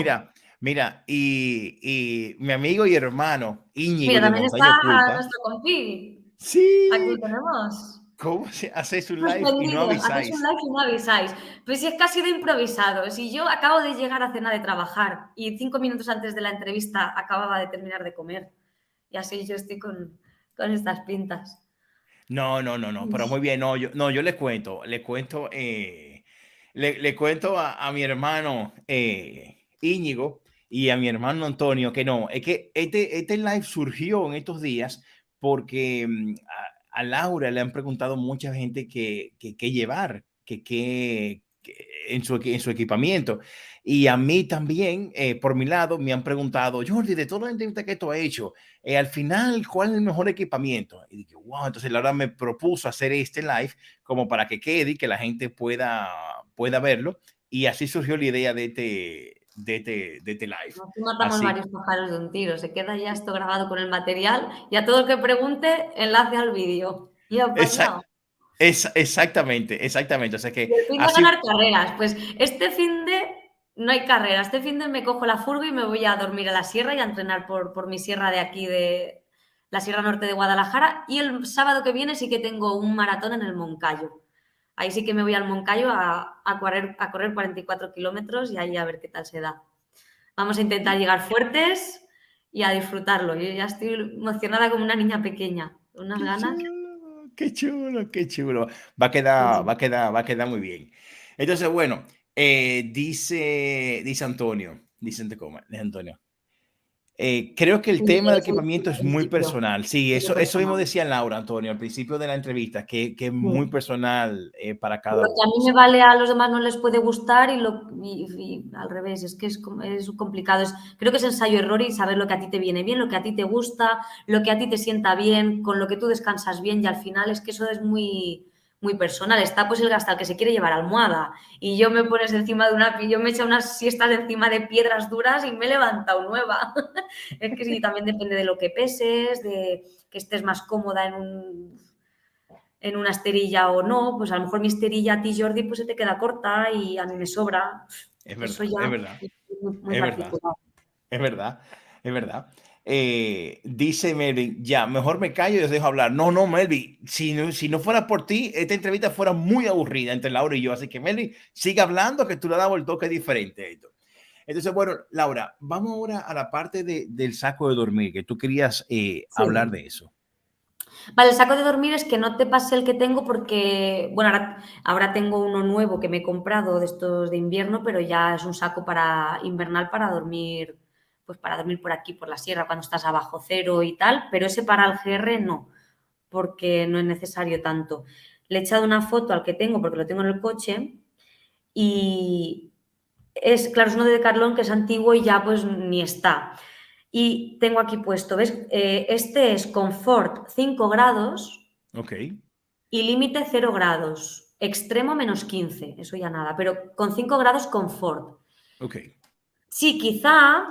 mira, y mi amigo y hermano Íñigo Mira, de también está Montaña Oculta. nuestro compi. Aquí lo Sí, tenemos. ¿cómo se hacéis un live y no Suspendidos. Hacéis un avisáis? live y no avisáis. Pues si es que ha sido improvisado. Si yo acabo de llegar a cena de trabajar y 5 minutos antes de la entrevista acababa de terminar de comer. Y así yo estoy con estas pintas. No, pero muy bien, yo le cuento a mi hermano Íñigo y a mi hermano Antonio que no, es que este live surgió en estos días porque a Laura le han preguntado mucha gente qué llevar, que en su equipamiento. Y a mí también, por mi lado, me han preguntado, Jordi, de todas las entrevistas que tú has hecho, al final, ¿cuál es el mejor equipamiento? Y dije, wow, entonces Laura me propuso hacer este live como para que quede y que la gente pueda verlo. Y así surgió la idea de este live. Aquí matamos Así, varios pájaros de un tiro. Se queda ya esto grabado con el material y a todo el que pregunte, enlace al vídeo. Y esa- apañado. exactamente. O sea Y que el fin de así, ganar carreras. Pues este fin de no hay carrera. Este fin de me cojo la furgo y me voy a dormir a la sierra y a entrenar por mi sierra de aquí, de la Sierra Norte de Guadalajara. Y el sábado que viene sí que tengo un maratón en el Moncayo. Ahí sí que me voy al Moncayo a correr 44 kilómetros y ahí a ver qué tal se da. Vamos a intentar llegar fuertes y a disfrutarlo. Yo ya estoy emocionada como una niña pequeña. Unas qué ganas. chulo, qué chulo, qué chulo. Sí, sí. Va a quedar muy bien. Entonces, bueno, dice Antonio, dice Antonio. Creo que el Sí, tema del eso equipamiento al es muy principio. personal. Sí, Muy eso mismo personal. decía Laura, Antonio, al principio de la entrevista, que es muy Sí. personal para cada Lo que a uno. mí me vale a los demás no les puede gustar y al revés, es que es complicado. Creo que es ensayo-error y saber lo que a ti te viene bien, lo que a ti te gusta, lo que a ti te sienta bien, con lo que tú descansas bien y al final es que eso es muy personal. Está pues el hasta que se quiere llevar almohada y yo me pones encima de yo me he echado unas siestas encima de piedras duras y me he levantado nueva. Es que sí, también depende de lo que peses, de que estés más cómoda en una esterilla o no, pues a lo mejor mi esterilla a ti, Jordi, pues se te queda corta y a mí me sobra. Es Eso verdad, es ya verdad, es muy es verdad, particular. es verdad, es verdad. Dice Melvin, ya, mejor me callo y les dejo hablar. No, Melvin, si no fuera por ti, esta entrevista fuera muy aburrida entre Laura y yo. Así que, Melvin, sigue hablando que tú le has dado el toque diferente. Entonces, bueno, Laura, vamos ahora a la parte del saco de dormir, que tú querías hablar Sí. de eso. Vale, el saco de dormir es que no te pase el que tengo porque, bueno, ahora tengo uno nuevo que me he comprado de estos de invierno, pero ya es un saco para invernal para dormir, pues para dormir por aquí, por la sierra, cuando estás abajo cero y tal, pero ese para el GR no, porque no es necesario tanto. Le he echado una foto al que tengo porque lo tengo en el coche y claro, es uno de Decathlon que es antiguo y ya pues ni está. Y tengo aquí puesto, ¿ves? Este es confort 5 grados Ok, y límite 0 grados. Extremo -15, eso ya nada, pero con 5 grados confort. ok. Sí, quizá,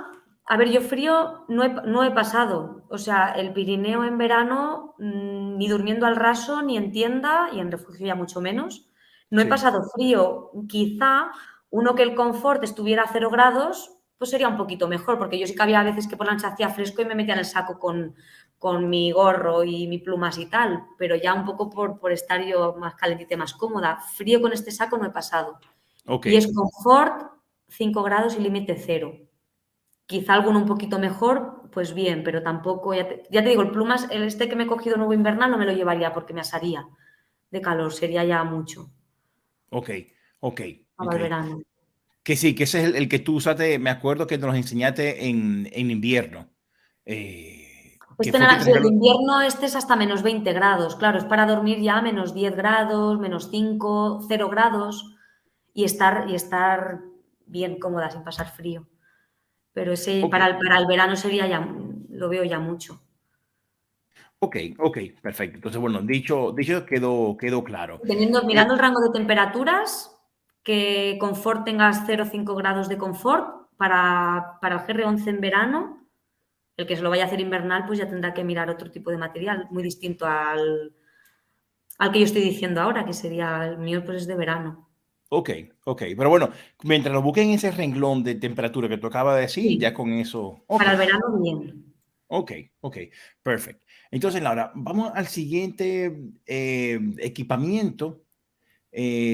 a ver, yo frío no he pasado. O sea, el Pirineo en verano, ni durmiendo al raso, ni en tienda, y en refugio ya mucho menos. No he Sí, pasado frío. Quizá uno que el confort estuviera a 0 grados, pues sería un poquito mejor, porque yo sí que había veces que por la noche hacía fresco y me metía en el saco con mi gorro y mi plumas y tal, pero ya un poco por estar yo más calentita y más cómoda. Frío con este saco no he pasado. ok, Y es confort 5 grados y límite 0. Quizá alguno un poquito mejor, pues bien, pero tampoco, ya te digo, el plumas, el este que me he cogido nuevo invernal no me lo llevaría porque me asaría de calor, sería ya mucho ok, ok, para ok. el verano. Que sí, que ese es el que tú usaste, me acuerdo que nos enseñaste en invierno. Que Este, fue que te sí, el de regalaron. invierno este es hasta -20 grados, claro, es para dormir ya -10 grados, -5, 0 grados y estar bien cómoda sin pasar frío. Pero ese Ok, para el verano sería ya, lo veo ya mucho. ok, perfecto. Entonces, bueno, dicho quedó claro. Mirando el rango de temperaturas, que confort tengas 0,5 grados de confort para el GR11 en verano, El que se lo vaya a hacer invernal, pues ya tendrá que mirar otro tipo de material, muy distinto al que yo estoy diciendo ahora, que sería el mío, pues es de verano. Ok, ok. Pero bueno, mientras lo busquen en ese renglón de temperatura que tú acabas de decir, ya Sí, con eso. Ok, para el verano bien. ok, ok. Perfecto. Entonces, Laura, vamos al siguiente equipamiento.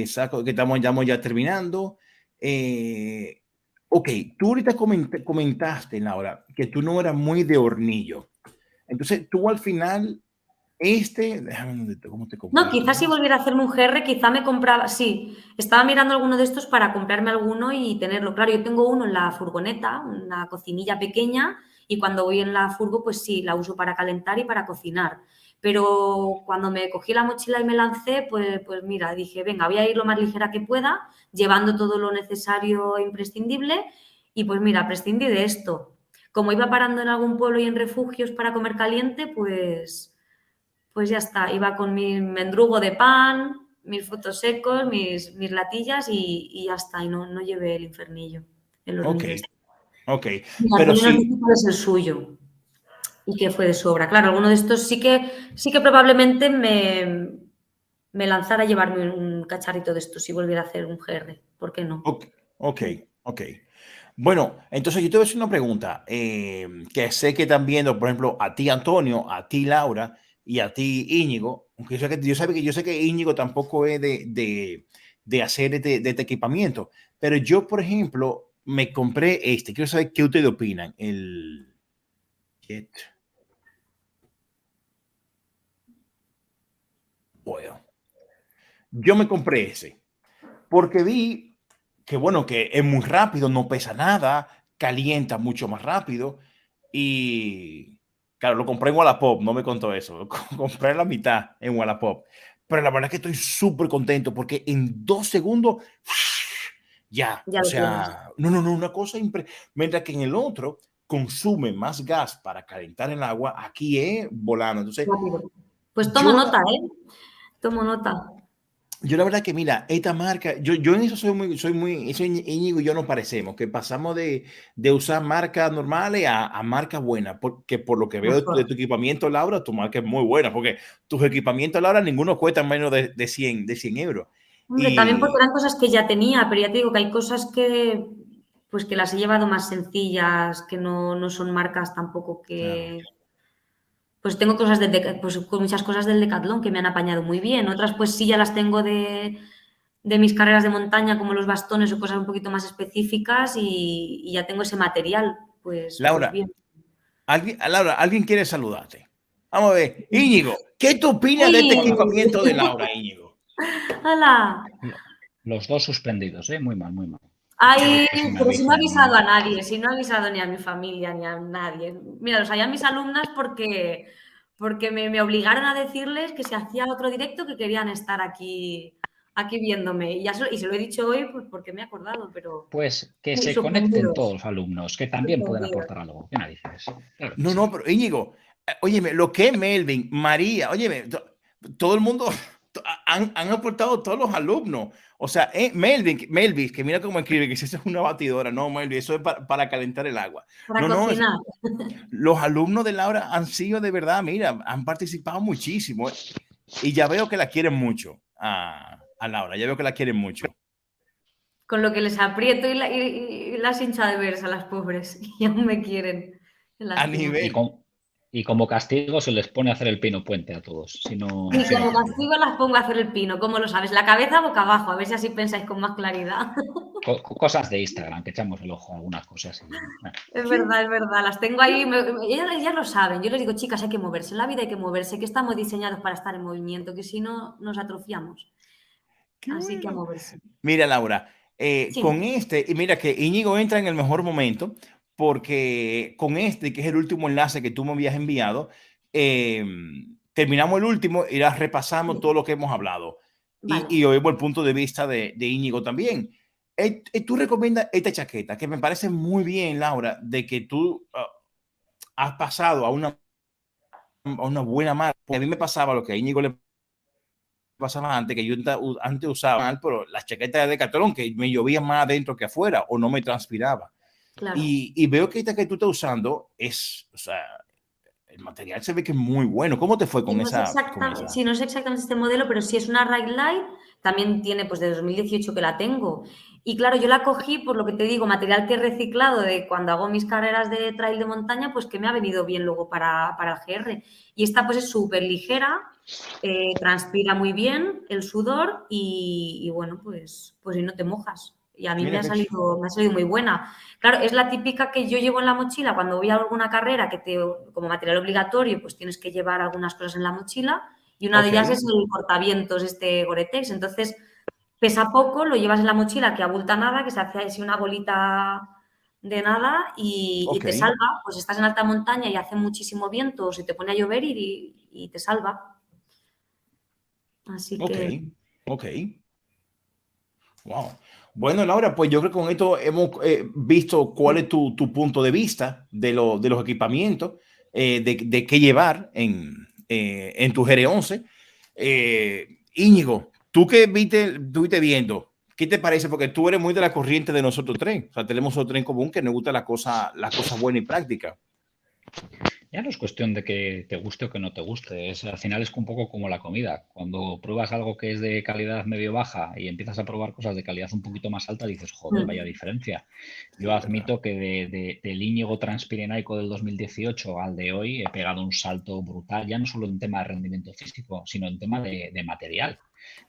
Saco que estamos ya terminando. Eh, ok, tú ahorita comentaste, Laura, que tú no eras muy de hornillo. Entonces, tú al final, déjame ver cómo te No, comparto quizás si esto. volviera a hacerme un GR, quizá me compraba, sí, estaba mirando alguno de estos para comprarme alguno y tenerlo. Claro, yo tengo uno en la furgoneta, una cocinilla pequeña, y cuando voy en la furgo, pues sí, la uso para calentar y para cocinar. Pero cuando me cogí la mochila y me lancé, pues mira, dije, venga, voy a ir lo más ligera que pueda, llevando todo lo necesario e imprescindible, y pues mira, prescindí de esto. Como iba parando en algún pueblo y en refugios para comer caliente, pues ya está, iba con mi mendrugo de pan, mis frutos secos, mis latillas y ya está, y no llevé el infernillo, el Ok, hornillo este. ok. Y Pero Antonio nos sí, dice cuál es el suyo y que fue de sobra. Claro, alguno de estos sí que probablemente me lanzara a llevarme un cacharrito de estos si volviera a hacer un GR. ¿Por qué no? ok, ok, ok. Bueno, entonces yo te voy a hacer una pregunta que sé que están viendo, por ejemplo, a ti, Antonio, a ti, Laura, y a ti, Íñigo, aunque yo sé que Íñigo tampoco es de hacer de este equipamiento, pero yo, por ejemplo, me compré este. Quiero saber qué ustedes opinan. Jet Oil. Yo me compré ese porque vi que, bueno, que es muy rápido, no pesa nada, calienta mucho más rápido y, claro, lo compré en Wallapop, no me contó eso, lo compré la mitad en Wallapop, pero la verdad es que estoy súper contento porque en 2 segundos ya, Ya o lo tienes. sea, no, una cosa mientras que en el otro consume más gas para calentar el agua, aquí es volando. Entonces, Rápido. Pues tomo yo nota, la, ¿eh? Tomo nota. yo la verdad que mira, esta marca, yo en eso eso Íñigo y yo nos parecemos, que pasamos de usar marcas normales a marcas buenas, porque por lo que veo de Mejor. tu equipamiento, Laura, tu marca es muy buena, porque tus equipamientos, Laura, ninguno cuesta menos de 100 euros. Hombre, también porque Y eran cosas que ya tenía, pero ya te digo que hay cosas que pues que las he llevado más sencillas, que no son marcas tampoco claro, que. Pues tengo cosas pues con muchas cosas del Decathlon que me han apañado muy bien. Otras, pues sí, ya las tengo de mis carreras de montaña, como los bastones o cosas un poquito más específicas, y ya tengo ese material. Pues Laura, bien. alguien quiere saludarte. Vamos a ver, Íñigo, ¿qué tú opinas de este ¡Uy! equipamiento de Laura, Íñigo? ¡Hala! Los dos suspendidos, ¿eh? Muy mal, muy mal. Yo Ay, que si me pero si no he avisado avisen. a nadie, si no he avisado ni a mi familia ni a nadie. Mira, los sabían mis alumnas porque me obligaron a decirles que si hacía otro directo que querían estar aquí viéndome. Y se lo he dicho hoy pues porque me he acordado, pero Pues que muy se conecten todos sorprendidos, los alumnos, que también pueden sorprendidos. aportar algo. ¿Qué narices? Claro que No, sí. pero Íñigo, óyeme, lo que es Melvin, María, óyeme, todo el mundo han aportado todos los alumnos. O sea, Melvin, que mira cómo escribe, que si eso es una batidora, no, Melvin, eso es para calentar el agua. Para No, cocinar. los alumnos de Laura han sido de verdad, mira, han participado muchísimo. Y ya veo que la quieren mucho a Laura, ya veo que la quieren mucho. Con lo que les aprieto y las hincha de veres a las pobres. Y aún me quieren. Qué A lástima. Y, nivel, con- y como castigo se les pone a hacer el pino puente a todos, Y si no como cambia. castigo las pongo a hacer el pino, ¿cómo lo sabes? La cabeza boca abajo, a ver si así pensáis con más claridad. Cosas de Instagram, que echamos el ojo a algunas cosas. Bueno, Es verdad, las tengo ahí. Ellas lo saben. Yo les digo, chicas, hay que moverse. En la vida hay que moverse, que estamos diseñados para estar en movimiento, que si no nos atrofiamos. qué Así que a bueno. moverse. Mira, Laura, Sí, con y mira que Íñigo entra en el mejor momento, porque con este, que es el último enlace que tú me habías enviado, eh, terminamos el último y ya repasamos todo sí. lo que hemos hablado. Vale. Y oímos el punto de vista de Íñigo también. Tú recomiendas esta chaqueta, que me parece muy bien, Laura, de que tú has pasado a una buena marca. A mí me pasaba lo que a Íñigo le pasaba antes, que yo antes usaba mal, pero las chaquetas de Decathlon que me llovía más adentro que afuera o no me transpiraba. Claro. Y veo que esta que tú estás usando es, o sea, el material se ve que es muy bueno. ¿Cómo te fue Sí, con no es esa, con esa? sí, no es exactamente este modelo, pero sí es una Ride Light. También tiene pues de 2018 que la tengo. Y claro, yo la cogí por lo que te digo, material que he reciclado de cuando hago mis carreras de trail de montaña, pues que me ha venido bien luego para el GR. Y esta pues es súper ligera, transpira muy bien el sudor y bueno, pues y no te mojas. Y a mí Mira me ha qué salido muy buena. Claro, es la típica que yo llevo en la mochila cuando voy a alguna carrera como material obligatorio, pues tienes que llevar algunas cosas en la mochila y una de Ok, ellas es el cortavientos, este Gore-Tex. Entonces, pesa poco, lo llevas en la mochila que abulta nada, que se hace así una bolita de nada y ok, te salva. Pues estás en alta montaña y hace muchísimo viento o se te pone a llover y te salva. Así ok, que ok. Wow. Bueno, Laura, pues yo creo que con esto hemos visto cuál es tu punto de vista de los equipamientos, de qué llevar en tu GR11. Íñigo, tú que estuviste viendo, ¿qué te parece? Porque tú eres muy de la corriente de nosotros tres. O sea, tenemos otro en común que nos gusta las cosas buenas y prácticas. Ya no es cuestión de que te guste o que no te guste, al final es un poco como la comida. Cuando pruebas algo que es de calidad medio baja y empiezas a probar cosas de calidad un poquito más alta, dices, joder, vaya diferencia. Yo Sí, verdad. admito que del Íñigo Transpirenaico del 2018 al de hoy he pegado un salto brutal, ya no solo en tema de rendimiento físico, sino en tema de material.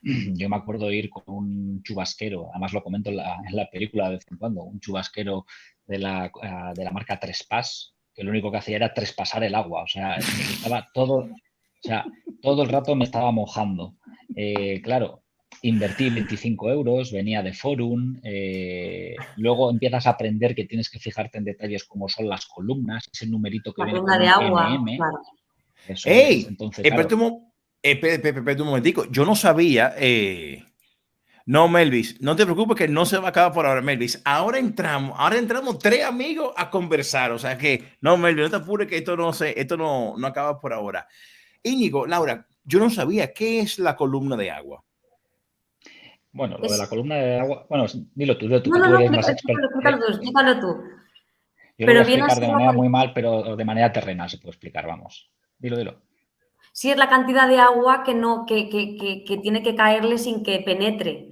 Yo me acuerdo ir con un chubasquero, además lo comento en la película de vez en cuando, un chubasquero de la marca Trespass, que lo único que hacía era trespasar el agua, o sea, estaba todo el rato me estaba mojando. Claro, invertí 25 euros, venía de Forum, luego empiezas a aprender que tienes que fijarte en detalles como son las columnas, ese numerito que la viene columna con de un agua, MM, claro. eso es. ¡Ey! Entonces, Espérate claro, espérate un momentico. Yo no sabía. No, Melvis, no te preocupes que no se va a acabar por ahora, Melvis. Ahora entramos tres amigos a conversar. O sea que, no, Melvis, no te apures que esto no acaba por ahora. Íñigo, Laura, yo no sabía qué es la columna de agua. bueno, lo de la Es, columna de agua, bueno, dilo tú, no, que no, tú no, eres más experto. explícalo tú. Yo lo voy a Pero viene a explicar de ser la manera muy mal, pero de manera terrenal se puede explicar, vamos. Dilo. sí es la cantidad de agua que, no, que tiene que caerle sin que penetre.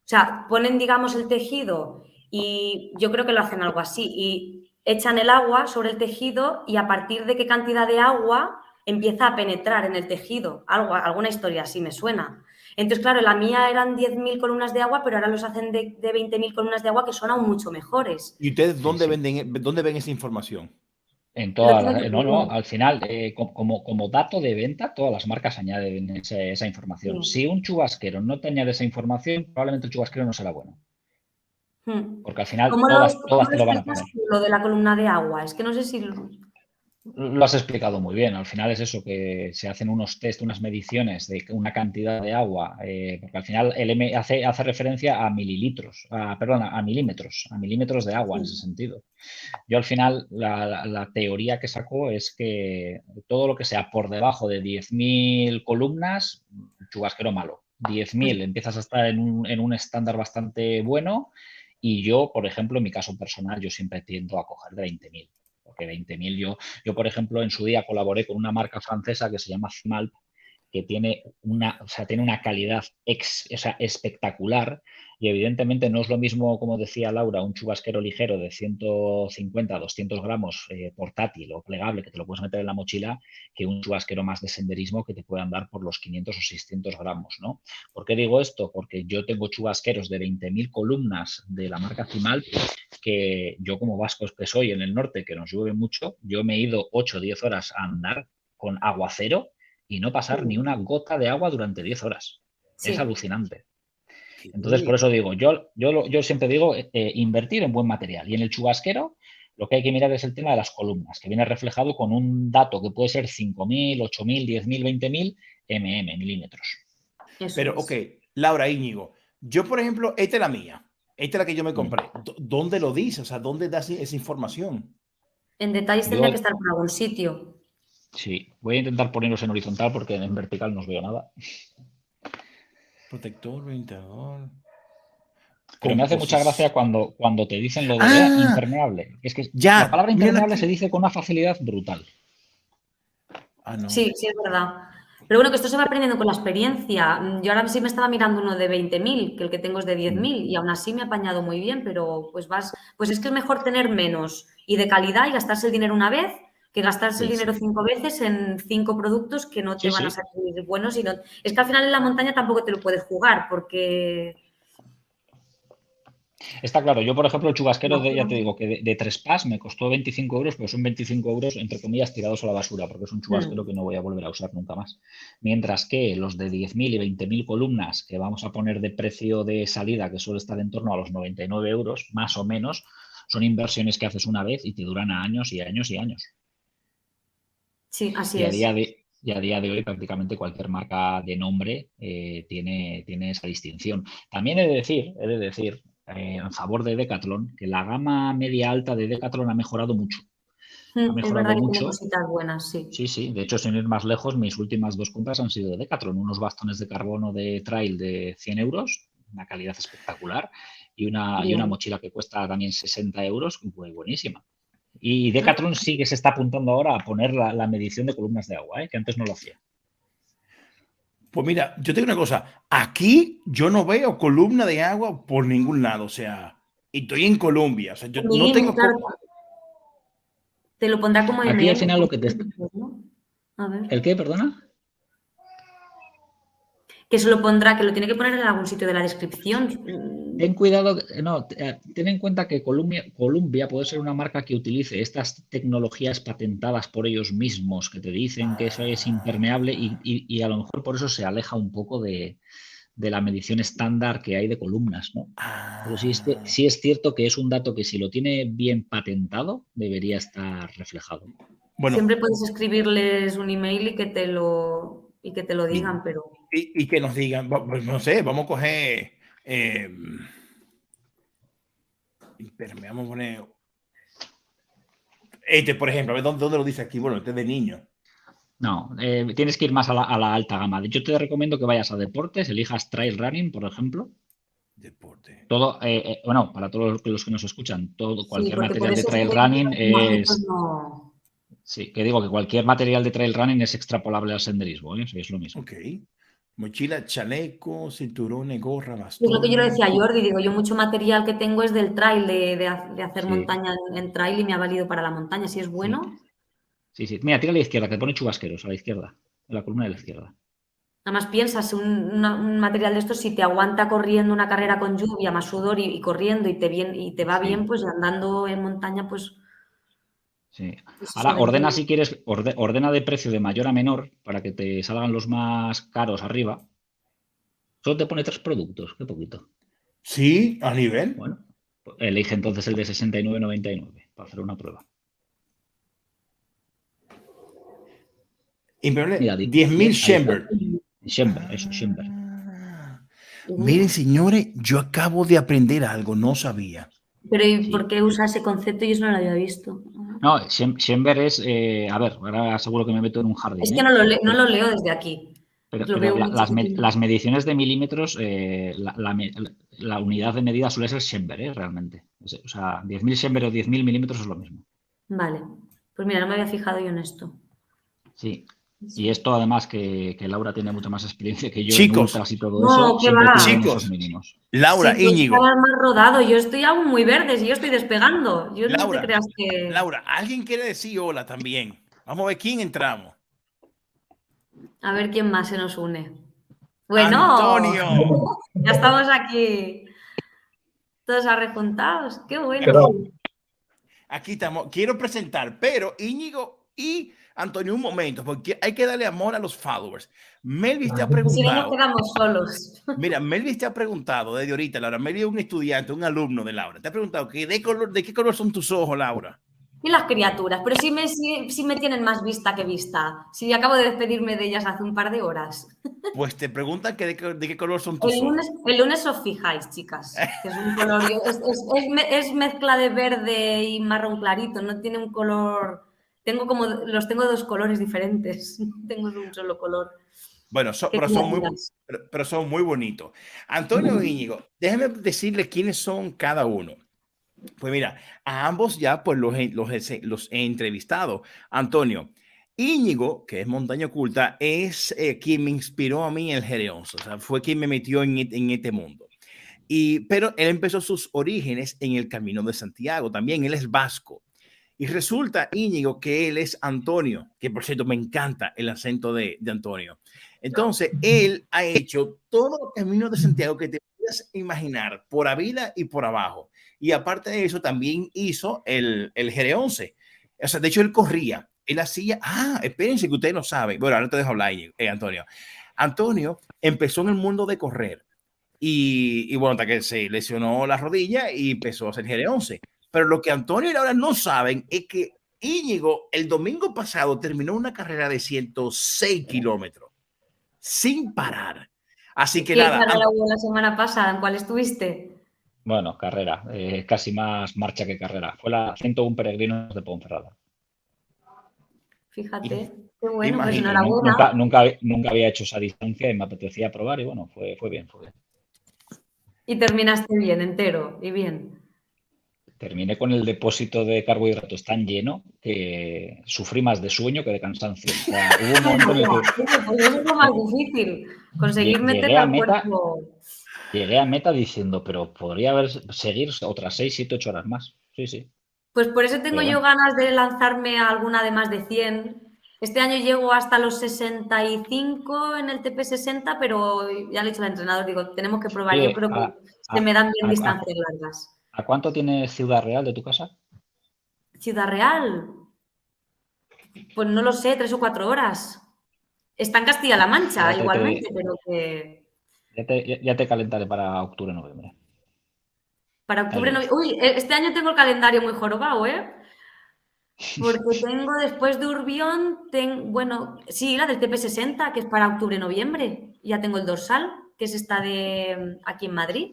O sea, ponen, digamos, el tejido y yo creo que lo hacen algo así. Y echan el agua sobre el tejido y a partir de qué cantidad de agua empieza a penetrar en el tejido. Alguna historia así me suena. Entonces, claro, la mía eran 10.000 columnas de agua, pero ahora los hacen de 20.000 columnas de agua que son aún mucho mejores. ¿Y ustedes Sí, sí. dónde ven esa información? En Lo todas tiene que no, poner. al final, como dato de venta, todas las marcas añaden esa información. Sí. Si un chubasquero no te añade esa información, probablemente el chubasquero no será bueno. Hmm. Porque al final todas ¿Cómo lo te lo van a explicas poner. tú, lo de la columna de agua? Es que no sé si... Lo has explicado muy bien. Al final es eso, que se hacen unos test, unas mediciones de una cantidad de agua, porque al final el M hace referencia a mililitros, a milímetros de agua en ese Sí. sentido. Yo al final la teoría que saco es que todo lo que sea por debajo de 10.000 columnas, chubasquero malo. 10.000 empiezas a estar en un estándar bastante bueno y yo, por ejemplo, en mi caso personal, yo siempre tiendo a coger de 20.000. Porque 20.000 yo, por ejemplo, en su día colaboré con una marca francesa que se llama Zimalp, que tiene una calidad espectacular y evidentemente no es lo mismo, como decía Laura, un chubasquero ligero de 150, 200 gramos portátil o plegable que te lo puedes meter en la mochila que un chubasquero más de senderismo que te puede andar por los 500 o 600 gramos, ¿no? ¿Por qué digo esto? Porque yo tengo chubasqueros de 20.000 columnas de la marca Zimalp que yo como vascos que soy en el norte, que nos llueve mucho, yo me he ido 8 o 10 horas a andar con aguacero y no pasar ni una gota de agua durante 10 horas. Es Sí. alucinante. Entonces, por eso digo, yo siempre digo invertir en buen material. Y en el chubasquero, lo que hay que mirar es el tema de las columnas, que viene reflejado con un dato que puede ser 5.000, 8.000, 10.000, 20.000 milímetros. Eso Pero, ok, es. Laura, Íñigo, yo, por ejemplo, esta es la mía. Esta es la que yo me Mm. compré. ¿Dónde lo dice? O sea, ¿dónde das esa información? En detalles tendría que Yo, estar por algún sitio. sí, voy a intentar ponerlos en horizontal porque en vertical no os veo nada. Protector, orientador. Pero me hace mucha gracia cuando te dicen lo de impermeable. Es que Ya, la palabra mira impermeable aquí. se dice con una facilidad brutal. No. Sí, sí, es verdad. Pero bueno, que esto se va aprendiendo con la experiencia. Yo ahora sí me estaba mirando uno de 20.000, que el que tengo es de 10.000, y aún así me he apañado muy bien, pero pues es que es mejor tener menos y de calidad y gastarse el dinero una vez que gastarse el Sí, dinero sí. 5 veces en 5 productos que no te Sí, van a sí. salir buenos. Es que al final en la montaña tampoco te lo puedes jugar porque... Está claro, yo por ejemplo el chubasquero ya te No. digo que de 3 pas me costó 25 euros, pero son 25 euros entre comillas tirados a la basura, porque es un chubasquero que no voy a volver a usar nunca más. Mientras que los de 10.000 y 20.000 columnas que vamos a poner de precio de salida, que suele estar en torno a los 99 euros, más o menos, son inversiones que haces una vez y te duran a años y años y años. Sí, así Y a es. día de hoy prácticamente cualquier marca de nombre tiene esa distinción. También he de decir en favor de Decathlon, que la gama media alta de Decathlon ha mejorado mucho. Ha Es verdad mejorado que tiene mucho. cositas buenas, sí. Sí, sí. De hecho, sin ir más lejos, mis últimas 2 compras han sido de Decathlon. Unos bastones de carbono de trail de 100 euros, una calidad espectacular, y una Bien. mochila que cuesta también 60 euros, muy buenísima. Y Decathlon sí que se está apuntando ahora a poner la medición de columnas de agua, que antes no lo hacía. Pues mira, yo te digo una cosa. Aquí yo no veo columna de agua por ningún lado. O sea, y estoy en Colombia. O sea, yo no tengo... Claro, te lo pondrá como Aquí al email. final lo que te... ¿No? A ver. ¿El qué, perdona? Que se lo pondrá, que lo tiene que poner en algún sitio de la descripción. Ten cuidado, no, ten en cuenta que Columbia puede ser una marca que utilice estas tecnologías patentadas por ellos mismos, que te dicen que eso es impermeable y a lo mejor por eso se aleja un poco de la medición estándar que hay de columnas, ¿no? Pero sí es cierto que es un dato que si lo tiene bien patentado, debería estar reflejado. Bueno, Siempre puedes escribirles un email y que te lo digan, pero... y que nos digan, pues no sé, vamos a coger... vamos a poner... por ejemplo, a ver dónde lo dice aquí. Bueno, este es de niño. No, tienes que ir más a la alta gama. Yo te recomiendo que vayas a deportes, elijas trail running, por ejemplo. Deporte. Todo, bueno, para todos los que nos escuchan, Sí, cualquier porque por material de eso es trail que running los mágicos es... no... Sí, que digo que cualquier material de trail running es extrapolable al senderismo, ¿eh? Sí, es lo mismo. Ok. Mochila, chaleco, cinturones, gorra, Es bastón. lo que yo le decía a Jordi, digo, yo mucho material que tengo es del trail, de hacer Sí. montaña en trail y me ha valido para la montaña. Si es bueno... Sí, sí. Mira, tira a la izquierda, que pone chubasqueros, a la izquierda, en la columna de la izquierda. Además piensas, un material de estos, si te aguanta corriendo una carrera con lluvia, más sudor y corriendo y te va bien, pues andando en montaña, pues... Sí. pues eso Ahora, dentro ordena de... si quieres, ordena de precio de mayor a menor para que te salgan los más caros arriba. Solo te pone 3 productos, qué poquito. Sí, a nivel. Bueno, pues elige entonces el de 69,99 para hacer una prueba. Mira, 10.000 Chamber. Chamber, eso, Chamber. Miren, señores, yo acabo de aprender algo, no sabía. Pero ¿y por qué usa ese concepto? Yo eso no lo había visto. No, Chamber es, a ver, ahora seguro que me meto en un jardín. Es que no lo leo desde aquí. Pero Lo veo muy chiquitín. las mediciones de milímetros, la unidad de medida suele ser Chamber, realmente. O sea, 10.000 Chamber o 10.000 milímetros es lo mismo. Vale. Pues mira, no me había fijado yo en esto. Sí. Y esto además que Laura tiene mucha más experiencia que yo Chicos, en ultras y todo no, eso, ¿qué siempre va? piden Chicos, esos mínimos. Laura, Si tú Íñigo, estabas más rodado, yo estoy aún muy verde, si yo estoy despegando. Yo no te Laura, creas que... Laura, alguien quiere decir hola también. Vamos a ver quién entramos. A ver quién más se nos une. Bueno, Antonio. ya estamos aquí. Todos arrejuntados. Qué bueno. Pero, Aquí estamos. Quiero presentar, pero Íñigo y Antonio, un momento, porque hay que darle amor a los followers. Melvis te ha Si no nos preguntado. quedamos solos. Mira, Melvis te ha preguntado desde ahorita, Laura. Melvis es un estudiante, un alumno de Laura. Te ha preguntado ¿de qué color son tus ojos, Laura? Y las criaturas, pero sí me tienen más vista que vista. Sí, acabo de despedirme de ellas hace un par de horas. Pues te preguntan de qué color son tus ojos. El lunes os fijáis, chicas, que es un color, es mezcla de verde y marrón clarito, no tiene un color, los tengo 2 colores diferentes, no tengo un solo color. Bueno, ¿Qué criaturas? pero son muy bonitos. Antonio e Íñigo, déjenme decirles quiénes son cada uno. Pues mira, a ambos ya pues los he entrevistado. Antonio, Íñigo, que es Montaña Oculta, es quien me inspiró a mí en el Gereonso, o sea, fue quien me metió en este mundo. Pero él empezó sus orígenes en el Camino de Santiago, también él es vasco. Y resulta, Íñigo, que él es Antonio, que por cierto me encanta el acento de Antonio. Entonces, él ha hecho todo el Camino de Santiago que te puedas imaginar, por arriba y por abajo. Y aparte de eso, también hizo el GR11. O sea, de hecho, él corría. Él hacía... espérense que ustedes no saben. Bueno, ahora te dejo hablar, Antonio. Antonio empezó en el mundo de correr. Y bueno, hasta que se lesionó la rodilla y empezó a hacer GR11. Pero lo que Antonio y Laura no saben es que Íñigo el domingo pasado terminó una carrera de 106 kilómetros sin parar. Así que ¿Qué nada. carrera hubo la semana pasada? ¿En cuál estuviste? Bueno, carrera, casi más marcha que carrera. Fue la 101 Peregrinos de Ponferrada. Fíjate, qué bueno, pues Imagínate, enhorabuena. Nunca había hecho esa distancia y me apetecía probar y bueno, fue bien, fue bien. Y terminaste bien, entero y bien. Terminé con el depósito de carbohidratos tan lleno que sufrí más de sueño que de cansancio. O sea, hubo un momento en el que Pues eso es lo más difícil, conseguir meter llegué a al meta, cuerpo. diciendo, pero podría seguir otras 6, 7, 8 horas más. Sí, sí. Pues por eso tengo Pero yo bueno, ganas de lanzarme a alguna de más de 100. Este año llego hasta los 65 en el TP60, pero ya le he dicho al entrenador, digo, tenemos que probar. Yo oye, creo que se me dan bien distancias largas. ¿a cuánto tiene Ciudad Real de tu casa? Ciudad Real, pues no lo sé, 3 o 4 horas. Está en Castilla-La Mancha, igualmente, pero que Ya te calentaré para octubre, noviembre. para octubre Ahí no. ves. Uy, este año tengo el calendario muy jorobado, ¿eh? Porque tengo después de Urbión, bueno, sí, la del TP60, que es para octubre-noviembre. Ya tengo el dorsal, que es esta de aquí en Madrid.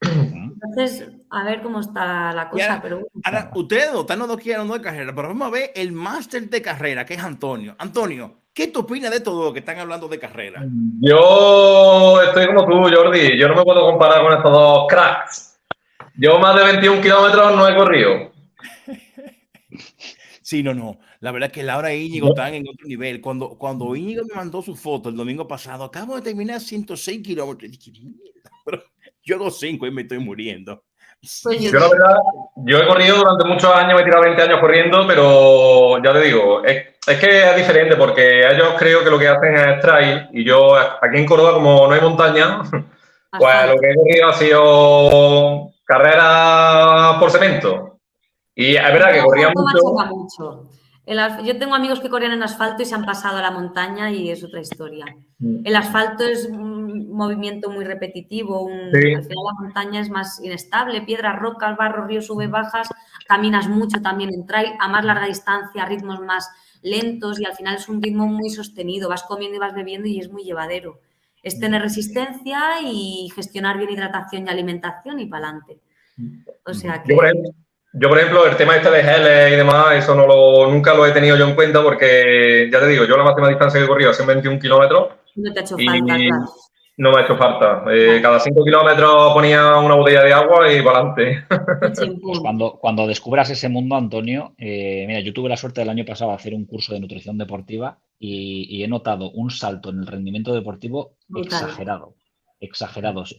Entonces, a ver cómo está la cosa, pero bueno. Ahora, ustedes dos están dos quieren de carrera, pero vamos a ver el máster de carrera, que es Antonio. Antonio, ¿qué tú opinas de todo lo que están hablando de carrera? Yo estoy como tú, Jordi. Yo no me puedo comparar con estos dos cracks. Yo más de 21 kilómetros no he corrido. Sí, no. La verdad es que Laura y Íñigo están en otro nivel. Cuando Íñigo me mandó su foto el domingo pasado, acabo de terminar 106 kilómetros. Dije, mierda, pero yo hago 5 y me estoy muriendo. Pues Yo la verdad, yo he corrido durante muchos años, me he tirado 20 años corriendo, pero ya te digo, es que es diferente porque ellos creo que lo que hacen es trail y yo aquí en Córdoba como no hay montaña, pues lo que he corrido ha sido carreras por cemento. Y es verdad que corría mucho. Yo tengo amigos que corrían en asfalto y se han pasado a la montaña y es otra historia. El asfalto es un movimiento muy repetitivo. Sí. Al final la montaña es más inestable, piedras, rocas, barro, ríos, sube, bajas. Caminas mucho también en trail, a más larga distancia, ritmos más lentos y al final es un ritmo muy sostenido. Vas comiendo y vas bebiendo y es muy llevadero. Es tener resistencia y gestionar bien hidratación y alimentación y para adelante. O sea que... Yo, por ejemplo, el tema este de geles y demás, eso nunca lo he tenido yo en cuenta porque, ya te digo, yo la máxima distancia que he corrido son 21 kilómetros. No te ha hecho falta, claro. No me ha hecho falta. Cada 5 kilómetros ponía una botella de agua y para adelante. Pues cuando descubras ese mundo, Antonio, mira, yo tuve la suerte del año pasado de hacer un curso de nutrición deportiva y he notado un salto en el rendimiento deportivo brutal. Exagerados.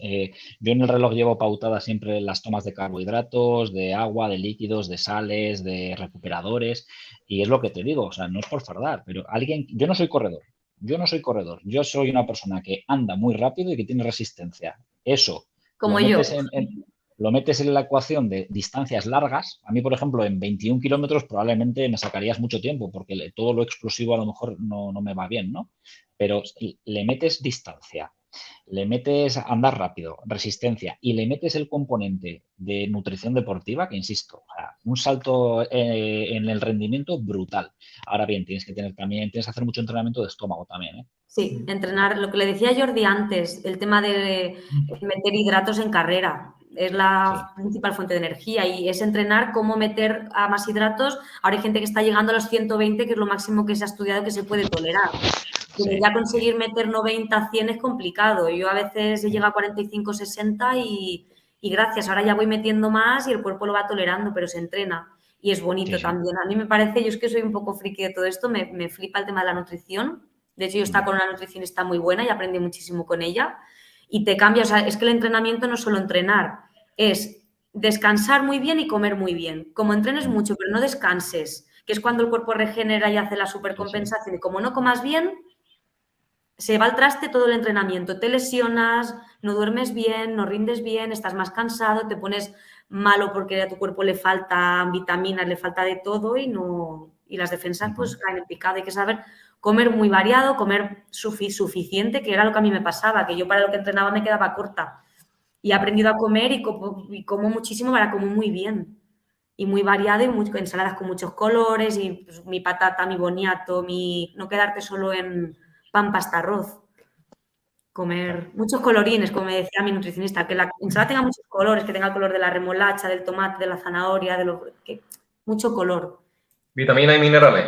Yo en el reloj llevo pautada siempre las tomas de carbohidratos, de agua, de líquidos, de sales, de recuperadores y es lo que te digo, o sea, no es por fardar, pero yo no soy corredor, yo soy una persona que anda muy rápido y que tiene resistencia. Eso, como yo. Lo metes en la ecuación de distancias largas. A mí, por ejemplo, en 21 kilómetros probablemente me sacarías mucho tiempo porque todo lo explosivo a lo mejor no me va bien, ¿no? Pero le metes distancia, le metes andar rápido, resistencia y le metes el componente de nutrición deportiva, que insisto, un salto en el rendimiento brutal. Ahora bien, tienes que hacer mucho entrenamiento de estómago también, ¿eh? Sí, entrenar, lo que le decía Jordi antes, el tema de meter hidratos en carrera. Es la principal fuente de energía y es entrenar cómo meter a más hidratos. Ahora hay gente que está llegando a los 120, que es lo máximo que se ha estudiado que se puede tolerar. Pero Sí, ya conseguir meter 90, 100 es complicado. Yo a veces he llegado a 45, 60 y gracias, ahora ya voy metiendo más y el cuerpo lo va tolerando, pero se entrena. Y es bonito sí, sí. también. A mí me parece, yo es que soy un poco friki de todo esto, me flipa el tema de la nutrición. De hecho, yo estaba con una nutricionista muy buena y aprendí muchísimo con ella. Y te cambia, o sea, es que el entrenamiento no es solo entrenar, es descansar muy bien y comer muy bien. Como entrenes mucho, pero no descanses, que es cuando el cuerpo regenera y hace la supercompensación. Y como no comas bien, se va al traste todo el entrenamiento. Te lesionas, no duermes bien, no rindes bien, estás más cansado, te pones malo porque a tu cuerpo le faltan vitaminas, le falta de todo y las defensas pues caen en picado. Hay que saber comer muy variado, comer suficiente, que era lo que a mí me pasaba, que yo para lo que entrenaba me quedaba corta. Y he aprendido a comer y como muchísimo, para como muy bien. Y muy variado y ensaladas con muchos colores y pues, mi patata, mi boniato, no quedarte solo en pan, pasta, arroz. Comer muchos colorines, como me decía mi nutricionista, que la ensalada tenga muchos colores, que tenga el color de la remolacha, del tomate, de la zanahoria, mucho color. Vitaminas y minerales.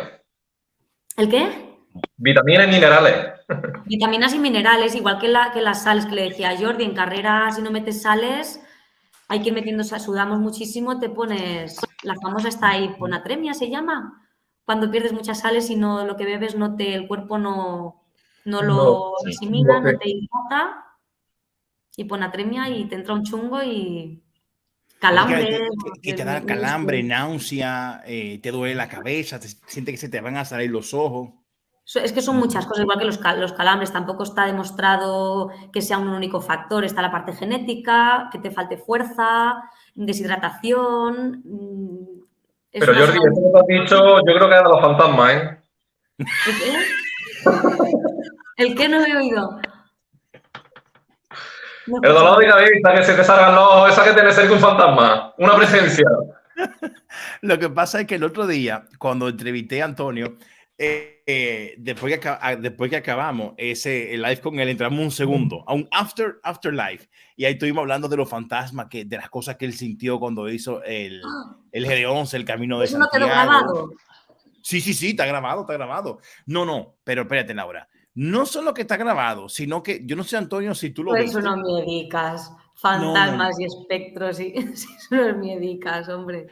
¿El qué? Vitaminas y minerales. Vitaminas y minerales, igual que las sales que le decía a Jordi, en carrera si no metes sales, hay que ir metiendo, sudamos muchísimo, te pones, la famosa está hiponatremia se llama, cuando pierdes muchas sales y no lo que bebes el cuerpo no lo No, asimila, no no sé. te hidrata, hiponatremia y te entra un chungo y calambres. Que te da calambre, náusea, te duele la cabeza, te sientes que se te van a salir los ojos. Es que son muchas cosas, igual que los calambres, tampoco está demostrado que sea un único factor. Está la parte genética, que te falte fuerza, deshidratación. Es Pero una Jordi, suma. esto que te has dicho, yo creo que es de los fantasmas, ¿eh? ¿El qué? ¿El qué no he oído? No he El dolor de escuchado. cabeza, que se te salgan los ojos, esa que tiene cerca un fantasma. Una presencia. Lo que pasa es que el otro día, cuando entrevisté a Antonio, después que acabamos el live con él, entramos un segundo a un after live y ahí estuvimos hablando de los fantasmas, de las cosas que él sintió cuando hizo el GD11, el Camino de ¿Eso no quedó Santiago. grabado? Sí, está grabado, está grabado. No, pero espérate, Laura. No solo que está grabado, sino que yo no sé, Antonio, si tú lo Eso viste. no miedicas. No. Fantasmas y espectros y eso no es miedicas, hombre.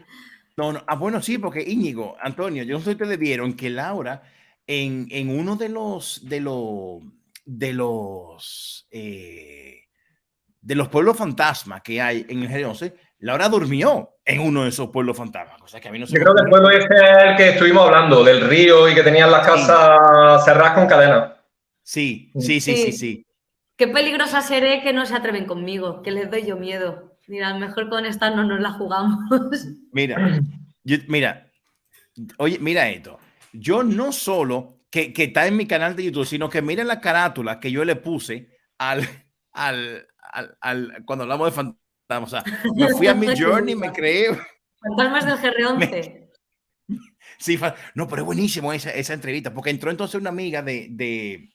No. Bueno, sí, porque Íñigo, Antonio, yo no sé si ustedes vieron que Laura en uno de los pueblos fantasmas que hay en el G11, Laura durmió en uno de esos pueblos fantasmas, cosa que a mí no se Yo me creo que el ocurre. pueblo ese es el que estuvimos hablando, del río y que tenían las casas cerradas con cadenas. Sí. Qué peligrosa seré que no se atreven conmigo, que les doy yo miedo. Mira, mejor con esta no nos la jugamos. Mira, oye, mira esto. Yo no solo que está en mi canal de YouTube, sino que miren la carátula que yo le puse cuando hablamos de fantasmas. O sea, me fui a Midjourney, me creé. Fantasmas del GR11. Sí, no, pero es buenísimo esa entrevista, porque entró entonces una amiga de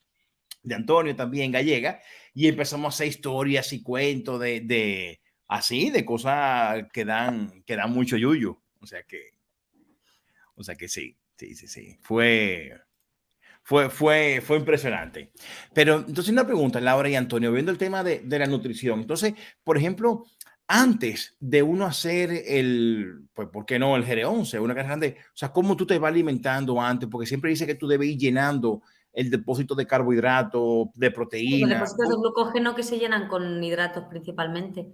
Antonio también, gallega, y empezamos a hacer historias y cuentos de cosas que dan mucho yuyu. O sea que sí. Fue impresionante. Pero entonces una pregunta, Laura y Antonio, viendo el tema de la nutrición. Entonces, por ejemplo, antes de uno hacer pues, ¿por qué no? El GR11, una carrera grande, o sea, ¿cómo tú te vas alimentando antes? Porque siempre dice que tú debes ir llenando el depósito de carbohidratos, de Los proteína. depósitos de glucógeno que se llenan con hidratos principalmente.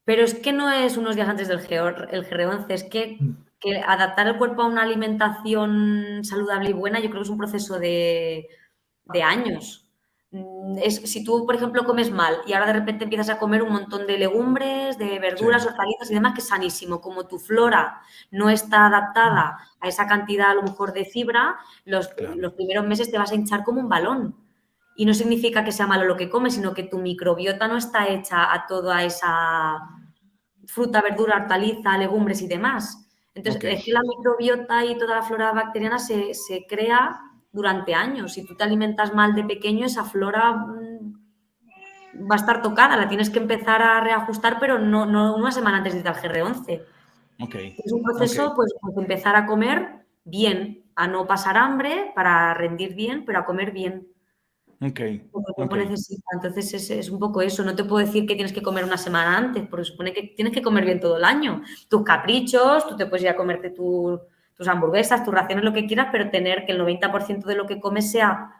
Pero es que no es unos días antes del el GR11, es que adaptar el cuerpo a una alimentación saludable y buena, yo creo que es un proceso de años. Si tú, por ejemplo, comes mal y ahora de repente empiezas a comer un montón de legumbres, de verduras, Sí. hortalizas y demás, que es sanísimo. Como tu flora no está adaptada a esa cantidad, a lo mejor, de fibra, los primeros meses te vas a hinchar como un balón. Y no significa que sea malo lo que comes, sino que tu microbiota no está hecha a toda esa fruta, verdura, hortaliza, legumbres y demás. Entonces, es que la microbiota y toda la flora bacteriana se crea durante años. Si tú te alimentas mal de pequeño, esa flora va a estar tocada. La tienes que empezar a reajustar, pero no una semana antes de ir al GR11. Es un proceso, pues empezar a comer bien, a no pasar hambre para rendir bien, pero a comer bien. Ok, el cuerpo ok. necesita. Entonces es un poco eso. No te puedo decir que tienes que comer una semana antes, porque supone que tienes que comer bien todo el año. Tus caprichos, tú te puedes ir a comerte tus hamburguesas, tus raciones, lo que quieras, pero tener que el 90% de lo que comes sea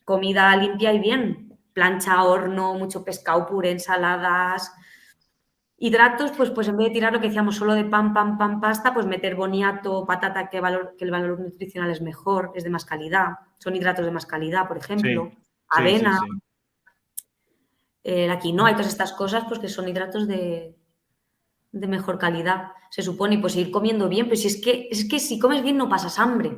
comida limpia y bien. Plancha, horno, mucho pescado, puré, ensaladas. Hidratos, pues en vez de tirar lo que decíamos solo de pan, pasta, pues meter boniato, patata, que el valor nutricional es mejor, es de más calidad. Son hidratos de más calidad, por ejemplo. Sí, sí, Avena, sí. la quinoa y todas estas cosas, pues que son hidratos de mejor calidad, se supone. Y pues ir comiendo bien, pues es que si comes bien no pasas hambre.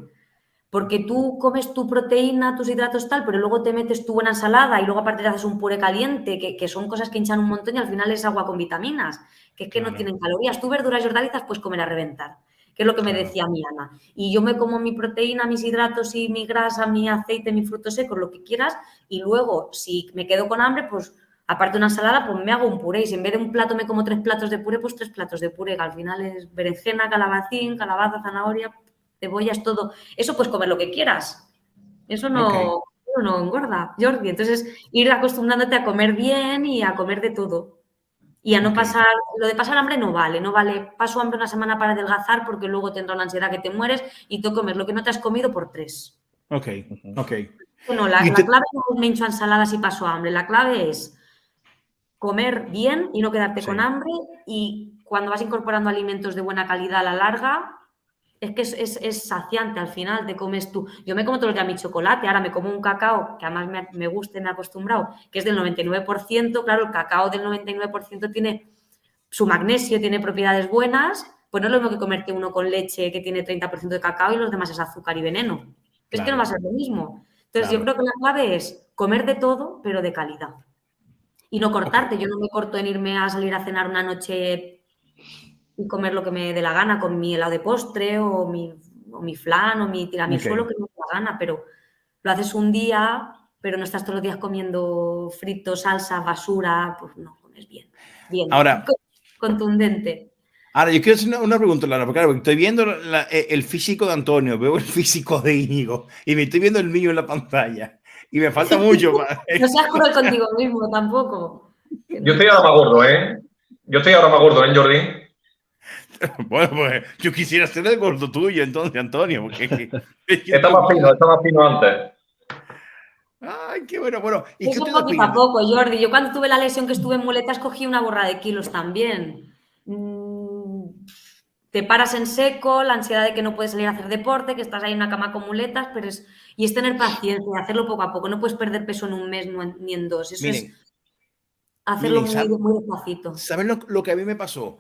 Porque tú comes tu proteína, tus hidratos tal, pero luego te metes tu buena ensalada y luego aparte te haces un puré caliente, que son cosas que hinchan un montón y al final es agua con vitaminas, que es que no Claro, tienen calorías. Tú verduras y hortalizas puedes comer a reventar, que es lo que me claro. decía mi Ana. Y yo me como mi proteína, mis hidratos y mi grasa, mi aceite, mi frutos secos, lo que quieras, y luego si me quedo con hambre, pues aparte de una ensalada, pues me hago un puré. Y si en vez de un plato me como 3 platos de puré, pues 3 platos de puré, que al final es berenjena, calabacín, calabaza, zanahoria, cebollas, todo. Eso puedes comer lo que quieras. Eso Ok, no engorda, Jordi. Entonces, ir acostumbrándote a comer bien y a comer de todo. Y a no ok, pasar, lo de pasar hambre no vale. Paso hambre una semana para adelgazar porque luego tendrá una ansiedad que te mueres y tú comes lo que no te has comido por 3. ok, ok. Bueno, Y la usted, clave no es me hincho ensaladas y paso hambre. La clave es comer bien y no quedarte con sí, hambre, y cuando vas incorporando alimentos de buena calidad a la larga, es que es saciante al final, te comes tú. Yo me como todos los días mi chocolate, ahora me como un cacao, que además me gusta y me he acostumbrado, que es del 99%, claro, el cacao del 99% tiene su magnesio, tiene propiedades buenas, pues no es lo mismo que comerte uno con leche que tiene 30% de cacao y los demás es azúcar y veneno. Es que no va a claro, ser lo mismo. Entonces yo claro. creo que la clave es comer de todo, pero de calidad. Y no Ok, cortarte. Yo no me corto en irme a salir a cenar una noche y comer lo que me dé la gana con mi helado de postre o mi flan o mi tiramisú, ok. que me dé la gana, pero lo haces un día, pero no estás todos los días comiendo fritos, salsa, basura, pues no comes bien. Bien, Ahora, contundente. yo quiero hacer una pregunta, Lara, porque claro, estoy viendo el físico de Antonio, veo el físico de Íñigo y me estoy viendo el mío en la pantalla. Y me falta mucho para... No seas cruel contigo mismo tampoco. Que Yo no. estoy ahora más gordo, ¿eh? Yo estoy ahora más gordo, ¿eh, Jordi? Bueno, pues yo quisiera ser el gordo tuyo, entonces, Antonio, porque... Está más fino antes. Ay, qué bueno, bueno. ¿Y qué Eso usted poquito a opina? poco, Jordi. Yo cuando tuve la lesión que estuve en muletas cogí una borra de kilos también. Te paras en seco, la ansiedad de que no puedes salir a hacer deporte, que estás ahí en una cama con muletas, y es tener paciencia, hacerlo poco a poco. No puedes perder peso en un mes ni en 2. Eso es Miren, hacerlo miren, muy, muy despacito. ¿saben lo que a mí me pasó?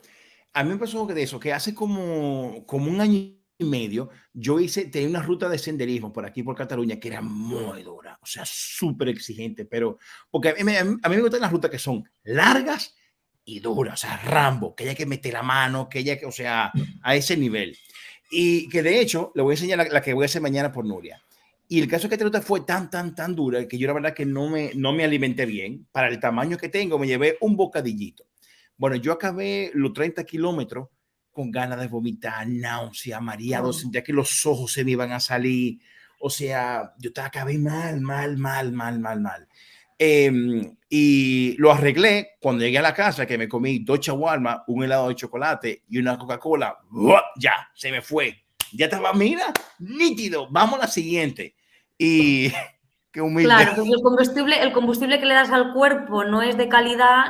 A mí me pasó de eso, que hace como un año y medio, tenía una ruta de senderismo por aquí, por Cataluña, que era muy dura, o sea, súper exigente, pero porque a mí me gustan las rutas que son largas y duras, o sea, Rambo, que haya que meter la mano, o sea, a ese nivel. Y que de hecho, le voy a enseñar la que voy a hacer mañana por Nuria. Y el caso es que esta ruta fue tan dura que yo la verdad que no me alimenté bien. Para el tamaño que tengo, me llevé un bocadillito. Bueno, yo acabé los 30 kilómetros con ganas de vomitar, náusea, mareado, Oh, sentía que los ojos se me iban a salir. O sea, acabé mal. Y lo arreglé cuando llegué a la casa, que me comí 2 shawarmas, un helado de chocolate y una Coca-Cola. Ya, se me fue. Ya estaba, mira, nítido. Vamos a la siguiente. Y qué humilde. claro, pues el combustible que le das al cuerpo no es de calidad,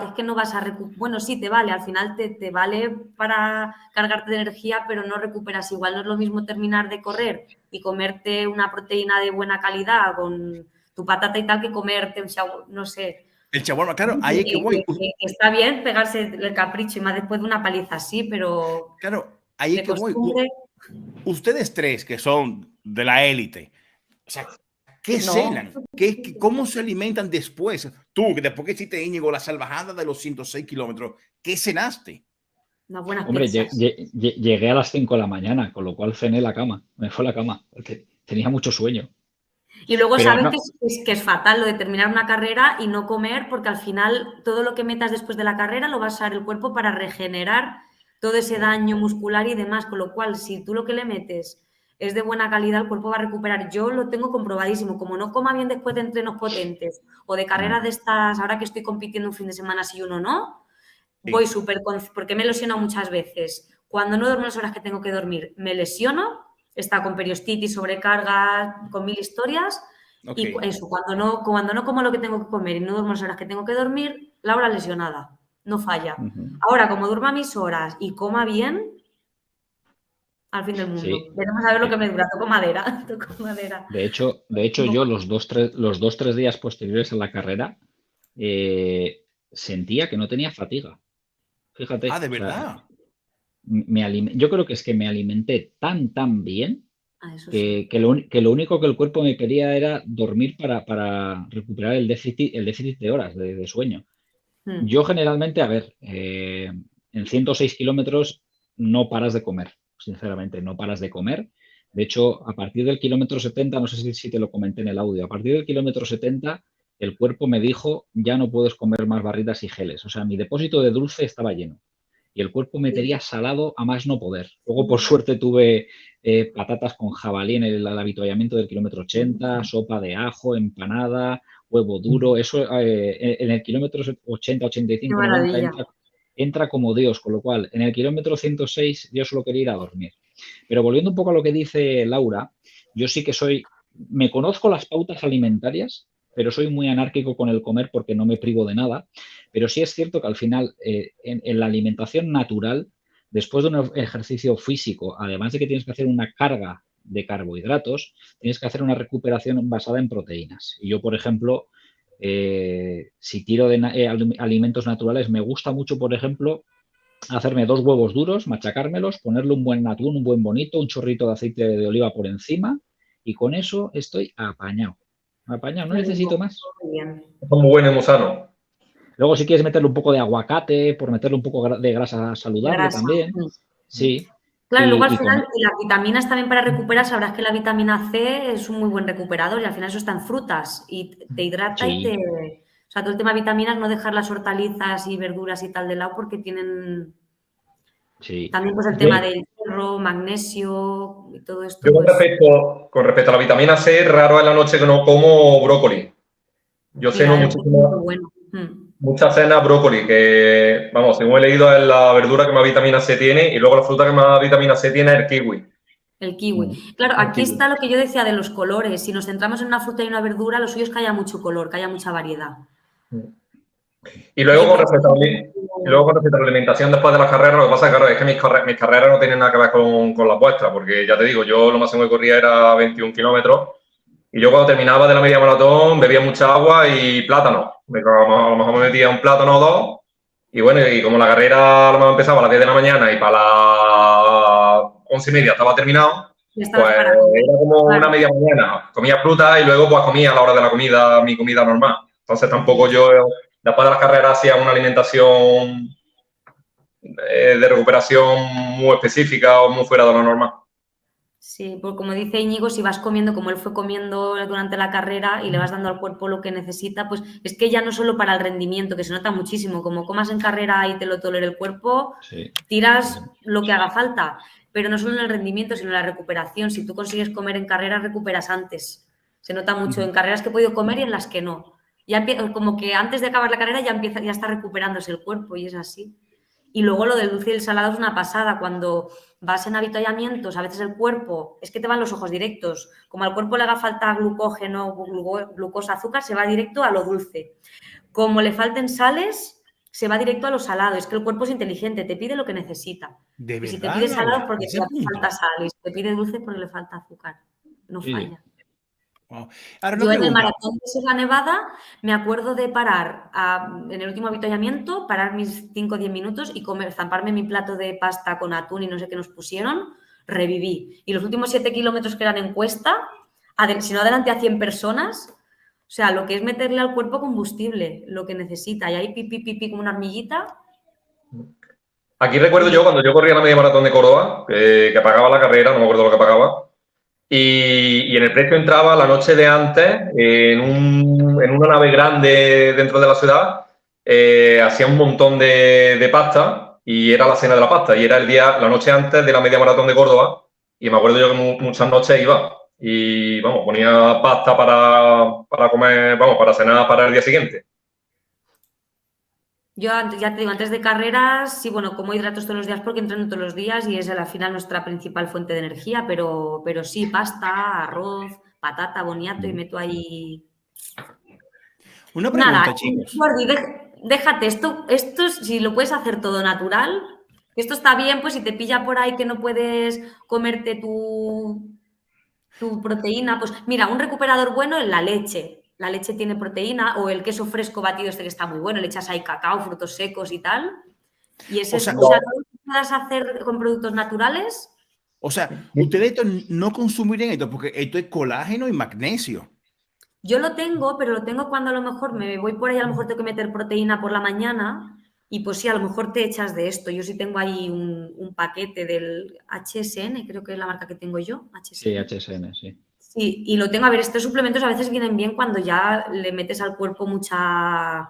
es que no vas a recuperar. Bueno, sí, te vale, al final te vale para cargarte de energía, pero no recuperas igual. No es lo mismo terminar de correr y comerte una proteína de buena calidad con tu patata y tal que comerte un no sé. El shawarma, claro, ahí es que voy. Que está bien pegarse el capricho y más después de una paliza así, pero Claro, ahí es de que voy. costumbre, Ustedes tres que son de la élite, o sea, ¿qué no. cenan? ¿Cómo se alimentan después? Tú, que después que hiciste, Íñigo, la salvajada de los 106 kilómetros, ¿qué cenaste? Unas buenas Hombre, pizzas. llegué a las 5 de la mañana, con lo cual cené la cama. Me fue a la cama, porque tenía mucho sueño. Y luego Pero sabes no, que es fatal lo de terminar una carrera y no comer, porque al final todo lo que metas después de la carrera lo va a usar el cuerpo para regenerar todo ese daño muscular y demás. Con lo cual, si tú lo que le metes es de buena calidad, el cuerpo va a recuperar. Yo lo tengo comprobadísimo. Como no coma bien después de entrenos potentes o de carreras de estas, ahora que estoy compitiendo un fin de semana sí y uno no, voy súper... Porque me lesiono muchas veces. Cuando no duermo las horas que tengo que dormir, me lesiono, está con periostitis, sobrecarga, con 1000 historias. Okay. Y eso, cuando no como lo que tengo que comer y no duermo las horas que tengo que dormir, la hora lesionada, no falla. Ahora, como duerma mis horas y coma bien, al fin del mundo. Sí. Veremos a ver lo que me dura, toco madera. De hecho, yo los 2-3 días posteriores a la carrera sentía que no tenía fatiga. Fíjate. Ah, ¿de verdad? Yo creo que es que me alimenté tan bien sí. que lo único que el cuerpo me quería era dormir para recuperar el déficit de horas de sueño. Yo generalmente, a ver, en 106 kilómetros no paras de comer, sinceramente, no paras de comer. De hecho, a partir del kilómetro 70, no sé si te lo comenté en el audio, a partir del kilómetro 70 el cuerpo me dijo ya no puedes comer más barritas y geles. O sea, mi depósito de dulce estaba lleno. Y el cuerpo me tenía salado a más no poder. Luego, por suerte, tuve patatas con jabalí en el avituallamiento del kilómetro 80, sopa de ajo, empanada, huevo duro. Eso en el kilómetro 80, 85, 90 entra como Dios. Con lo cual, en el kilómetro 106 yo solo quería ir a dormir. Pero volviendo un poco a lo que dice Laura, yo sí que me conozco las pautas alimentarias, pero soy muy anárquico con el comer porque no me privo de nada. Pero sí es cierto que al final, en la alimentación natural, después de un ejercicio físico, además de que tienes que hacer una carga de carbohidratos, tienes que hacer una recuperación basada en proteínas. Y yo, por ejemplo, si tiro de alimentos naturales, me gusta mucho, por ejemplo, hacerme 2 huevos duros, machacármelos, ponerle un buen atún, un buen bonito, un chorrito de aceite de oliva por encima y con eso estoy apañado. No necesito más. Es muy bueno y muy sano. Luego, si quieres meterle un poco de aguacate, por meterle un poco de grasa saludable también. Sí. Claro, luego al final, y las vitaminas también para recuperar, sabrás que la vitamina C es un muy buen recuperador y al final eso está en frutas y te hidrata y te... O sea, todo el tema de vitaminas, no dejar las hortalizas y verduras y tal de lado porque tienen... También pues el tema del hierro, magnesio y todo esto. Yo con respecto a la vitamina C, raro en la noche que no como brócoli. Yo ceno muchísimo, mucha cena brócoli, que, vamos, según he leído, es la verdura que más vitamina C tiene y luego la fruta que más vitamina C tiene es el kiwi. El kiwi. Claro, aquí está lo que yo decía de los colores. Si nos centramos en una fruta y una verdura, lo suyo es que haya mucho color, que haya mucha variedad. Y luego con respecto a la alimentación después de las carreras, lo que pasa es que mis carreras no tienen nada que ver con las vuestras, porque ya te digo, yo lo máximo que corría era 21 kilómetros y yo cuando terminaba de la media maratón bebía mucha agua y plátano. A lo mejor me metía un plátano o 2 y bueno, y como la carrera a lo mejor empezaba a las 10 de la mañana y para las 11:30 estaba terminado, pues era como una media mañana. Comía fruta y luego pues comía a la hora de la comida mi comida normal. Entonces tampoco yo... Después de las carreras hacía una alimentación de recuperación muy específica o muy fuera de lo normal. Sí, pues como dice Íñigo, si vas comiendo como él fue comiendo durante la carrera y le vas dando al cuerpo lo que necesita, pues es que ya no solo para el rendimiento, que se nota muchísimo, como comas en carrera y te lo tolera el cuerpo, tiras lo que haga falta, pero no solo en el rendimiento, sino en la recuperación. Si tú consigues comer en carrera, recuperas antes. Se nota mucho en carreras que he podido comer y en las que no. Ya como que antes de acabar la carrera ya está recuperándose el cuerpo y es así. Y luego lo del dulce y el salado es una pasada. Cuando vas en avituallamientos, a veces el cuerpo, es que te van los ojos directos. Como al cuerpo le haga falta glucógeno, glucosa, azúcar, se va directo a lo dulce. Como le falten sales, se va directo a lo salado. Es que el cuerpo es inteligente, te pide lo que necesita. ¿De verdad? Y si te pide salado es porque te falta sal. Y si te pide dulce porque le falta azúcar. No falla. Wow. Yo en el maratón de Sierra Nevada me acuerdo de parar en el último avituallamiento, parar mis 5 o 10 minutos y zamparme mi plato de pasta con atún y no sé qué nos pusieron, reviví. Y los últimos 7 kilómetros que eran en cuesta, si no adelante a 100 personas, o sea, lo que es meterle al cuerpo combustible, lo que necesita. Y ahí pipi como una hormiguita. Aquí recuerdo yo cuando yo corría la media maratón de Córdoba, que pagaba la carrera, no me acuerdo lo que pagaba. Y en el precio entraba la noche de antes, en una nave grande dentro de la ciudad, hacía un montón de pasta y era la cena de la pasta. Y era la noche antes de la media maratón de Córdoba Y me acuerdo yo que muchas noches iba y, vamos, ponía pasta para comer, vamos, para cenar para el día siguiente. Yo ya te digo, antes de carreras, sí, bueno, como hidratos todos los días porque entreno todos los días y es al final nuestra principal fuente de energía, pero sí, pasta, arroz, patata, boniato y meto ahí... Una pregunta, Nada, chicos. Jordi, déjate, esto si lo puedes hacer todo natural, esto está bien, pues si te pilla por ahí que no puedes comerte tu proteína, pues mira, un recuperador bueno es la leche. La leche tiene proteína o el queso fresco batido este que está muy bueno, le echas ahí cacao, frutos secos y tal. Y ese O sea, todo lo que puedas hacer con productos naturales. O sea, ustedes esto no consumirían esto porque esto es colágeno y magnesio. Yo lo tengo, pero lo tengo cuando a lo mejor me voy por ahí, a lo mejor tengo que meter proteína por la mañana y pues sí, a lo mejor te echas de esto. Yo sí tengo ahí un paquete del HSN, creo que es la marca que tengo yo. HSN. Sí, HSN, sí. Sí, y lo tengo. A ver, estos suplementos a veces vienen bien cuando ya le metes al cuerpo mucha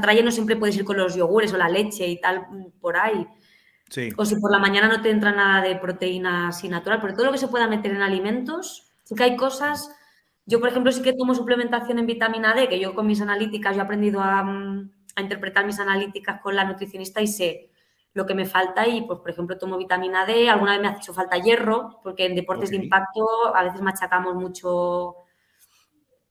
tralla, no siempre puedes ir con los yogures o la leche y tal por ahí. Sí. O si por la mañana no te entra nada de proteína así natural, pero todo lo que se pueda meter en alimentos, sí que hay cosas. Yo, por ejemplo, sí que tomo suplementación en vitamina D, que yo con mis analíticas, yo he aprendido a interpretar mis analíticas con la nutricionista y sé lo que me falta y, pues, por ejemplo, tomo vitamina D, alguna vez me ha hecho falta hierro, porque en deportes de impacto a veces machacamos mucho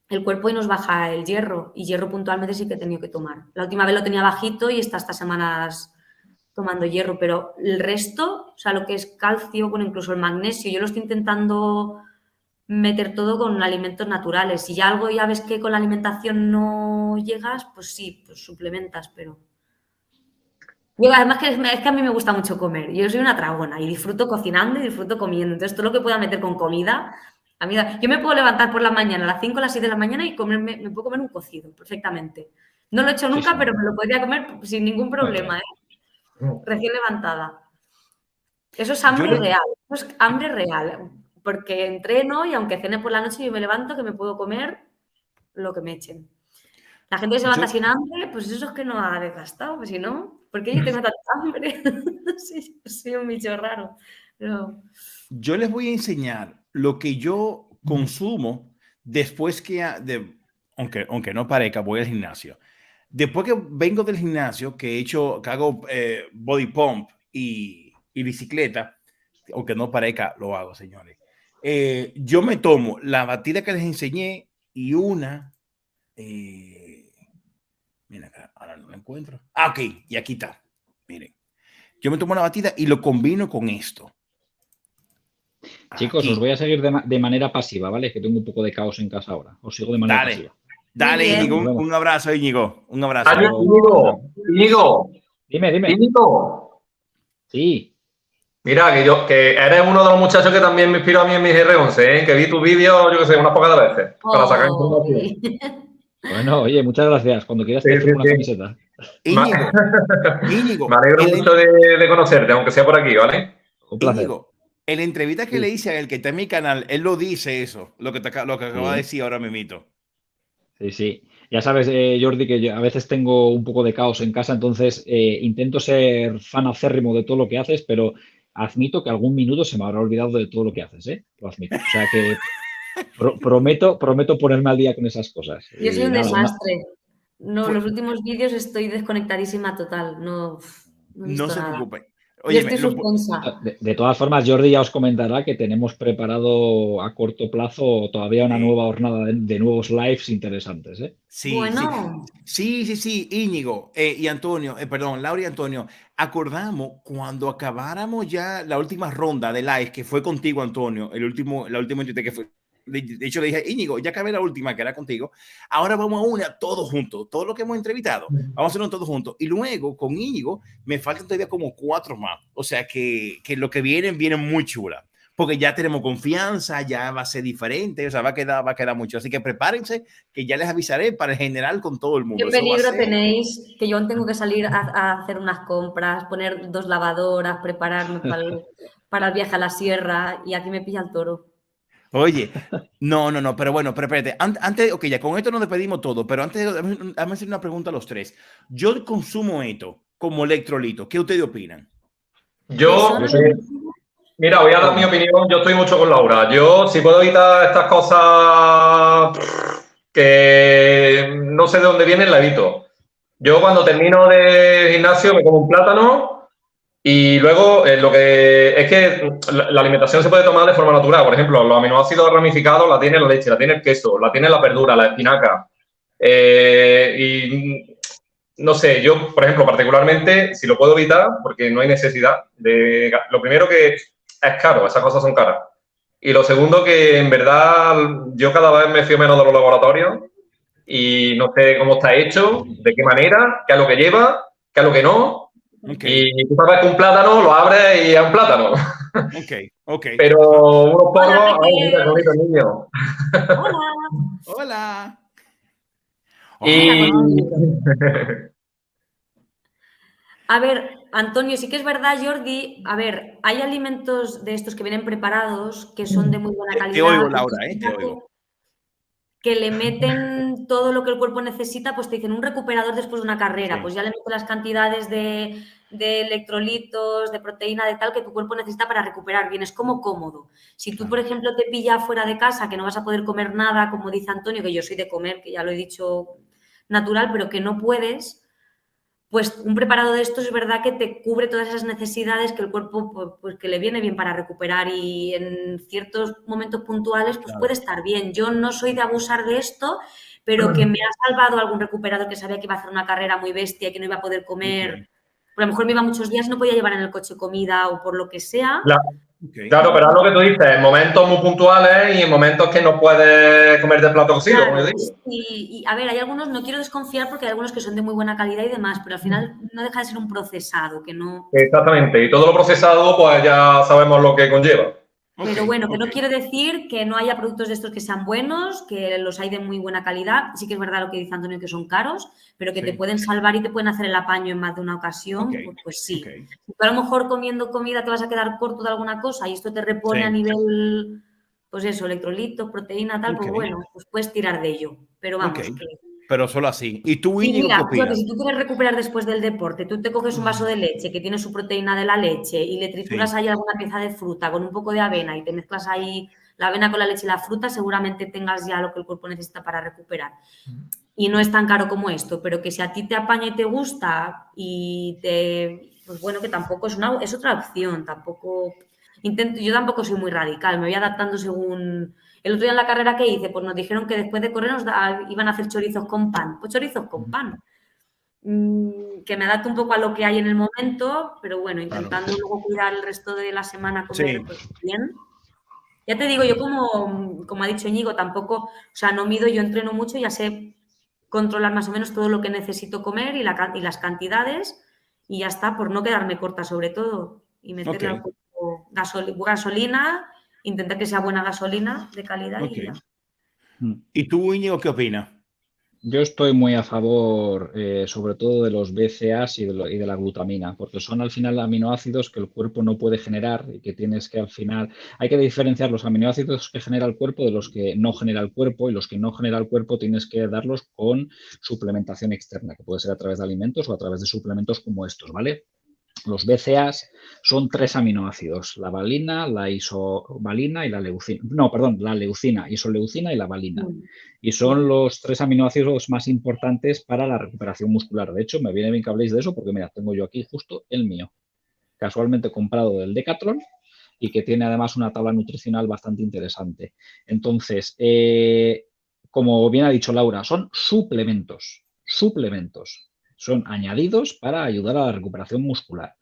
el cuerpo y nos baja el hierro, y hierro puntualmente sí que he tenido que tomar. La última vez lo tenía bajito y estas semanas tomando hierro, pero el resto, o sea, lo que es calcio, bueno, incluso el magnesio, yo lo estoy intentando meter todo con alimentos naturales. Si ya algo ya ves que con la alimentación no llegas, pues sí, pues suplementas, pero... Yo, además que es que a mí me gusta mucho comer. Yo soy una tragona y disfruto cocinando y disfruto comiendo. Entonces, todo lo que pueda meter con comida, a mí yo me puedo levantar por la mañana a las 5 o las 6 de la mañana y me puedo comer un cocido perfectamente. No lo he hecho nunca, sí. pero me lo podría comer sin ningún problema, ¿eh? Recién levantada. Eso es hambre real. Eso es hambre real. Porque entreno y aunque cene por la noche yo me levanto que me puedo comer lo que me echen. La gente que se levanta sin hambre, pues eso es que no ha desgastado, pues si no, ¿por qué yo tengo tanta hambre? Sí, soy un bicho raro. Pero... Yo les voy a enseñar lo que yo consumo después que, aunque no parezca, voy al gimnasio. Después que vengo del gimnasio, que hago body pump y bicicleta, aunque no parezca, lo hago, señores. Yo me tomo la batida que les enseñé y una... Mira acá, ahora no la encuentro. Ah, ok, y aquí está. Miren, yo me tomo una batida y lo combino con esto. Chicos, Aquí. os voy a seguir de manera pasiva, ¿vale? Que tengo un poco de caos en casa ahora. Os sigo de manera pasiva. Dale, Íñigo, un abrazo, Íñigo. Un abrazo. Íñigo. Dime. Íñigo. Sí. Mira, que eres uno de los muchachos que también me inspiró a mí en mis R11, ¿eh? Que vi tu vídeo, yo que sé, unas pocas veces, para sacar información. Bueno, oye, muchas gracias. Cuando quieras te firmo una camiseta. Íñigo. Me alegro mucho de conocerte, aunque sea por aquí, ¿vale? Un placer. Íñigo, en la entrevista que le hice a él, que está en mi canal, él lo dice eso, lo que acaba de decir ahora mismo. Sí. Ya sabes, Jordi, que yo a veces tengo un poco de caos en casa, entonces intento ser fan acérrimo de todo lo que haces, pero admito que algún minuto se me habrá olvidado de todo lo que haces, ¿eh? Lo admito. O sea que prometo ponerme al día con esas cosas. Yo soy un desastre. No, los últimos vídeos estoy desconectadísima total. No se preocupe. Oye, yo estoy suspensa. De todas formas, Jordi ya os comentará que tenemos preparado a corto plazo todavía una nueva jornada de nuevos lives interesantes, ¿eh? Sí, bueno. Sí, Íñigo y Antonio, perdón, Laura y Antonio, acordamos cuando acabáramos ya la última ronda de live, que fue contigo, Antonio, la última entrevista que fue. De hecho, le dije, Íñigo, ya acabé la última que era contigo. Ahora vamos a una todos juntos. Todo lo que hemos entrevistado, vamos a hacerlo todos juntos. Y luego con Íñigo me faltan todavía como 4 más. O sea que lo que vienen muy chula. Porque ya tenemos confianza, ya va a ser diferente. O sea, va a quedar mucho. Así que prepárense, que ya les avisaré para el general con todo el mundo. ¿Qué peligro tenéis? Que yo tengo que salir a hacer unas compras, poner 2 lavadoras, prepararme para el viaje a la sierra y aquí me pilla el toro. Oye, no, pero bueno, pero espérate, antes, ok, ya con esto nos despedimos todo, pero antes, déjame hacer una pregunta a los tres. Yo consumo esto como electrolito, ¿qué ustedes opinan? Yo Mira, voy a dar mi opinión. Yo estoy mucho con Laura. Yo, si puedo evitar estas cosas que no sé de dónde vienen, la evito. Yo cuando termino de gimnasio me como un plátano y luego lo que es que la alimentación se puede tomar de forma natural. Por ejemplo, los aminoácidos ramificados la tiene la leche, la tiene el queso, la tiene la verdura, la espinaca. Y no sé, yo, por ejemplo, particularmente, si lo puedo evitar, porque no hay necesidad de... Lo primero que es caro, esas cosas son caras. Y lo segundo que, en verdad, yo cada vez me fío menos de los laboratorios y no sé cómo está hecho, de qué manera, qué es lo que lleva, qué es lo que no. Okay. Y tú sabes que un plátano lo abres y es un plátano. Ok. Pero unos polvos, Hola, ay, Peque. mira, qué bonito niño. Hola. Hola. Y... A ver, Antonio, sí que es verdad, Jordi. A ver, hay alimentos de estos que vienen preparados que son de muy buena calidad. Te oigo, Laura, te oigo. Que le meten todo lo que el cuerpo necesita, pues te dicen un recuperador después de una carrera, Sí. pues ya le meten las cantidades de electrolitos, de proteína, de tal, que tu cuerpo necesita para recuperar bien. Es como cómodo. Si tú, por ejemplo, te pillas fuera de casa, que no vas a poder comer nada, como dice Antonio, que yo soy de comer, que ya lo he dicho natural, pero que no puedes, pues un preparado de estos es verdad que te cubre todas esas necesidades que el cuerpo pues que le viene bien para recuperar y en ciertos momentos puntuales pues puede estar bien. Yo no soy de abusar de esto, pero que me ha salvado algún recuperador que sabía que iba a hacer una carrera muy bestia y que no iba a poder comer. A lo mejor me iba muchos días, no podía llevar en el coche comida o por lo que sea. Claro, pero es lo que tú dices, en momentos muy puntuales y en momentos que no puedes comer de plato cocido, Claro, como yo digo. y a ver, hay algunos, no quiero desconfiar porque hay algunos que son de muy buena calidad y demás, pero al final no deja de ser un procesado, que no... Exactamente, y todo lo procesado, pues ya sabemos lo que conlleva. Pero bueno, que no quiere decir que no haya productos de estos que sean buenos, que los hay de muy buena calidad. Sí que es verdad lo que dice Antonio, que son caros, pero que te pueden salvar y te pueden hacer el apaño en más de una ocasión, pues sí. Tú a lo mejor comiendo comida te vas a quedar corto de alguna cosa y esto te repone a nivel, pues eso, electrolitos, proteína, tal, pues bueno, pues puedes tirar de ello. Pero vamos, que... Pero solo así. ¿Y tú, Y Íñigo, mira, qué opinas? Jordi, si tú quieres recuperar después del deporte, tú te coges un vaso de leche que tiene su proteína de la leche y le trituras ahí alguna pieza de fruta con un poco de avena y te mezclas ahí la avena con la leche y la fruta, seguramente tengas ya lo que el cuerpo necesita para recuperar. Y no es tan caro como esto, pero que si a ti te apaña y te gusta y te... Pues bueno, que tampoco es otra opción, tampoco... Yo tampoco soy muy radical, me voy adaptando según... El otro día en la carrera que hice, pues nos dijeron que después de correr iban a hacer chorizos con pan. Pues chorizos con pan. Que me adapto un poco a lo que hay en el momento, pero bueno, intentando luego cuidar el resto de la semana, comer pues, bien. Ya te digo, yo como ha dicho Íñigo, tampoco, o sea, no mido, yo entreno mucho, ya sé controlar más o menos todo lo que necesito comer y las cantidades y ya está, por no quedarme corta sobre todo y meterle al cuerpo gasolina, intentar que sea buena gasolina de calidad y ya. ¿Y tú, Íñigo, qué opinas? Yo estoy muy a favor, sobre todo de los BCAAs y de la glutamina, porque son al final aminoácidos que el cuerpo no puede generar y que tienes que al final... Hay que diferenciar los aminoácidos que genera el cuerpo de los que no genera el cuerpo, y los que no genera el cuerpo tienes que darlos con suplementación externa, que puede ser a través de alimentos o a través de suplementos como estos, ¿vale? Los BCAAs son 3 aminoácidos, la valina, la isovalina y la leucina. No, perdón, la leucina, isoleucina y la valina. Y son los 3 aminoácidos más importantes para la recuperación muscular. De hecho, me viene bien que habléis de eso porque, mira, tengo yo aquí justo el mío, casualmente comprado del Decathlon y que tiene además una tabla nutricional bastante interesante. Entonces, como bien ha dicho Laura, son suplementos. Son añadidos para ayudar a la recuperación muscular.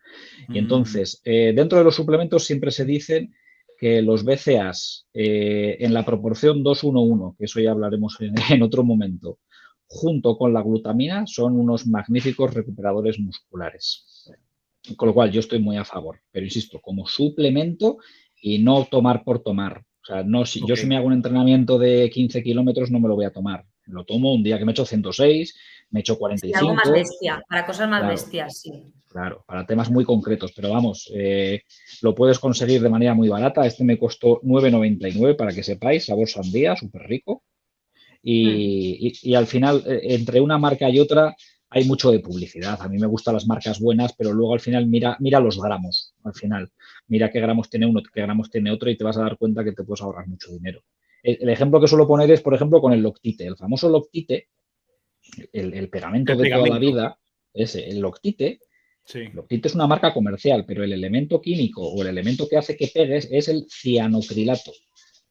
Y entonces, dentro de los suplementos siempre se dicen que los BCAAs en la proporción 2-1-1, que eso ya hablaremos en otro momento, junto con la glutamina, son unos magníficos recuperadores musculares. Con lo cual, yo estoy muy a favor. Pero insisto, como suplemento y no tomar por tomar. O sea, no, yo si me hago un entrenamiento de 15 kilómetros no me lo voy a tomar. Lo tomo un día que me he hecho 106, me he hecho 45. Sí, algo más bestia, para cosas más bestias, sí. Claro, para temas muy concretos, pero vamos, lo puedes conseguir de manera muy barata. Este me costó 9,99 para que sepáis, sabor sandía, súper rico. Y al final, entre una marca y otra, hay mucho de publicidad. A mí me gustan las marcas buenas, pero luego al final mira los gramos. Al final, mira qué gramos tiene uno, qué gramos tiene otro y te vas a dar cuenta que te puedes ahorrar mucho dinero. El ejemplo que suelo poner es, por ejemplo, con el Loctite. El famoso Loctite, el pegamento de toda la vida, el Loctite. Sí. Loctite es una marca comercial, pero el elemento químico o el elemento que hace que pegues es el cianocrilato.